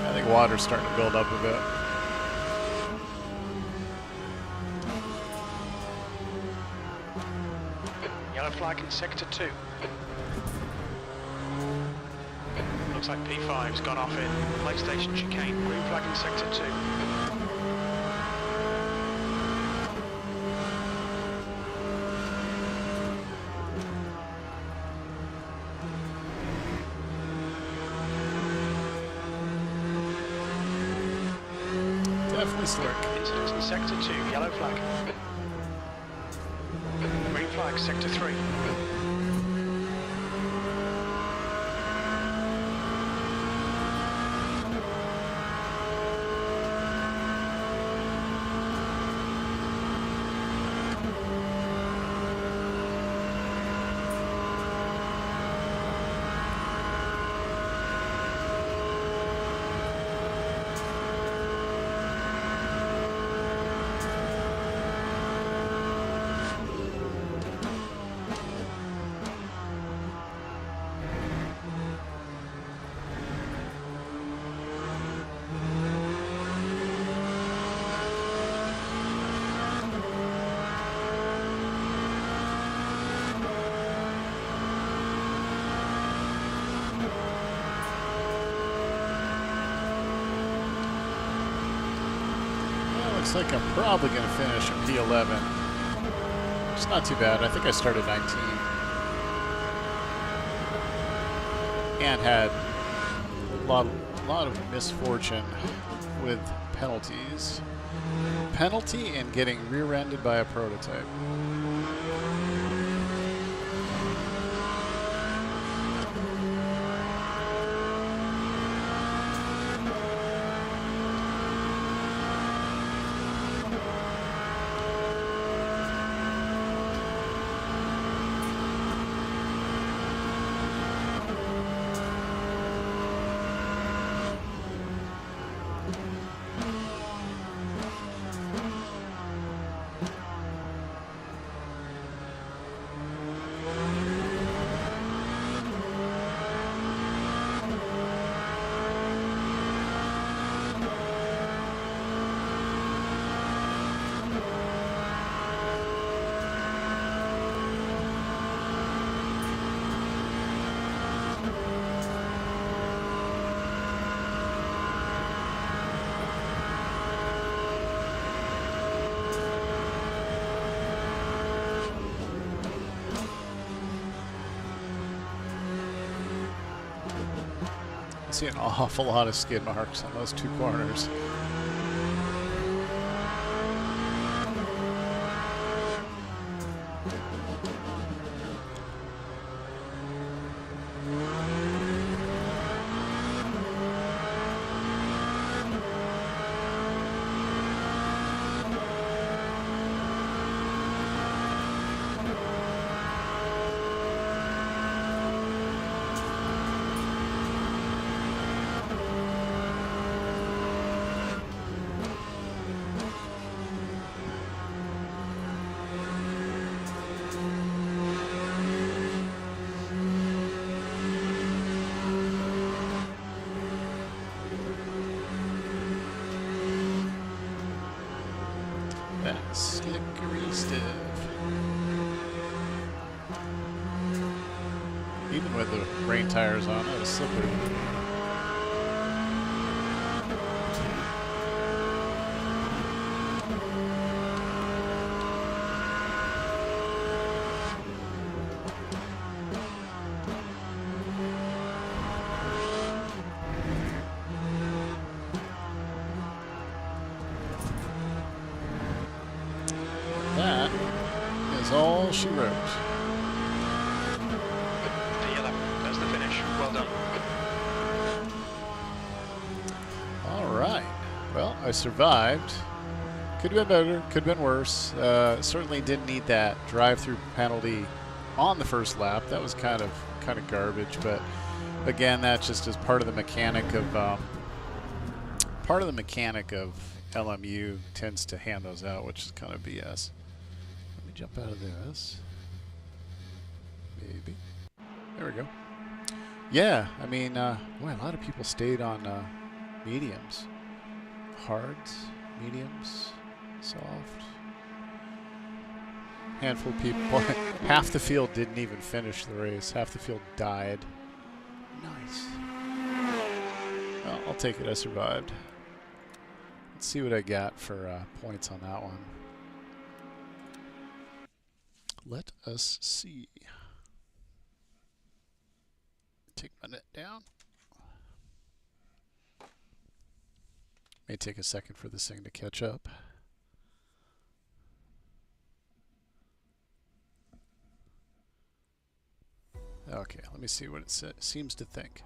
I think water's starting to build up a bit. Yellow flag in Sector 2. Looks like P5's gone off in PlayStation chicane. Green flag in Sector 2. Definitely slick. Incidents in Sector 2, yellow flag. Green flag, Sector 3. Looks like I'm probably going to finish in P11. It's not too bad. I think I started 19. And had a lot of misfortune with penalties. Penalty and getting rear-ended by a prototype. I see an awful lot of skid marks on those two corners. That's slickery stuff. Even with the rain tires on, it was slippery. That is all she wrote. P11, that's the finish. Well done. All right. Well, I survived. Could have been better. Could have been worse. Certainly didn't need that drive-through penalty on the first lap. That was kind of garbage. But again, that just is part of the mechanic of LMU tends to hand those out, which is kind of BS. Let me jump out of this. Maybe. There we go. Yeah, I mean, boy, a lot of people stayed on mediums. Hards, mediums, soft. Handful of people. Boy, half the field didn't even finish the race. Half the field died. Nice. Well, I'll take it. I survived. Let's see what I got for points on that one. Let us see. Take my net down. May take a second for this thing to catch up. Okay, let me see what it seems to think.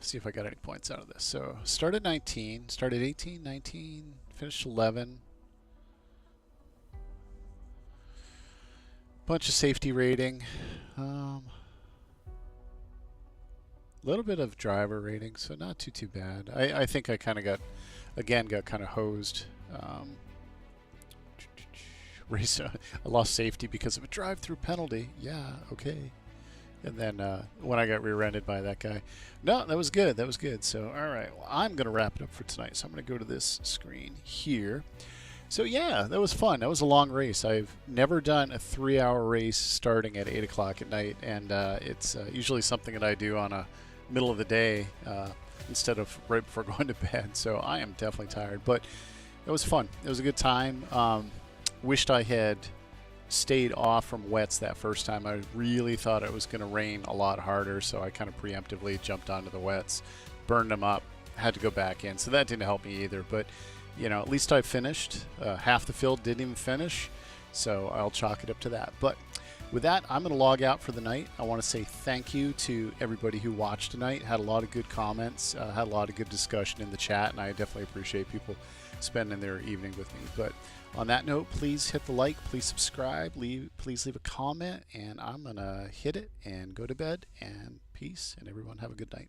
See if I got any points out of this. So, started 19, started 18, 19, finished 11. Bunch of safety rating. Little bit of driver rating, so not too bad. I think I kind of got kind of hosed. Race, I lost safety because of a drive-through penalty. Yeah, okay. And then when I got rear-ended by that guy. No, that was good. That was good. So, all right. Well, I'm going to wrap it up for tonight. So I'm going to go to this screen here. So, yeah, that was fun. That was a long race. I've never done a 3-hour race starting at 8 o'clock at night. And it's usually something that I do on a middle of the day instead of right before going to bed. So I am definitely tired. But it was fun. It was a good time. Wished I had stayed off from wets that first time. I really thought it was going to rain a lot harder, so I kind of preemptively jumped onto the wets, burned them up, had to go back in. So that didn't help me either. But, you know, at least I finished. Half the field didn't even finish, so I'll chalk it up to that. But with that, I'm going to log out for the night. I want to say thank you to everybody who watched tonight. Had a lot of good comments, had a lot of good discussion in the chat, and I definitely appreciate people spending their evening with me. But on that note, please hit the like, please subscribe, please leave a comment, and I'm going to hit it and go to bed, and peace, and everyone have a good night.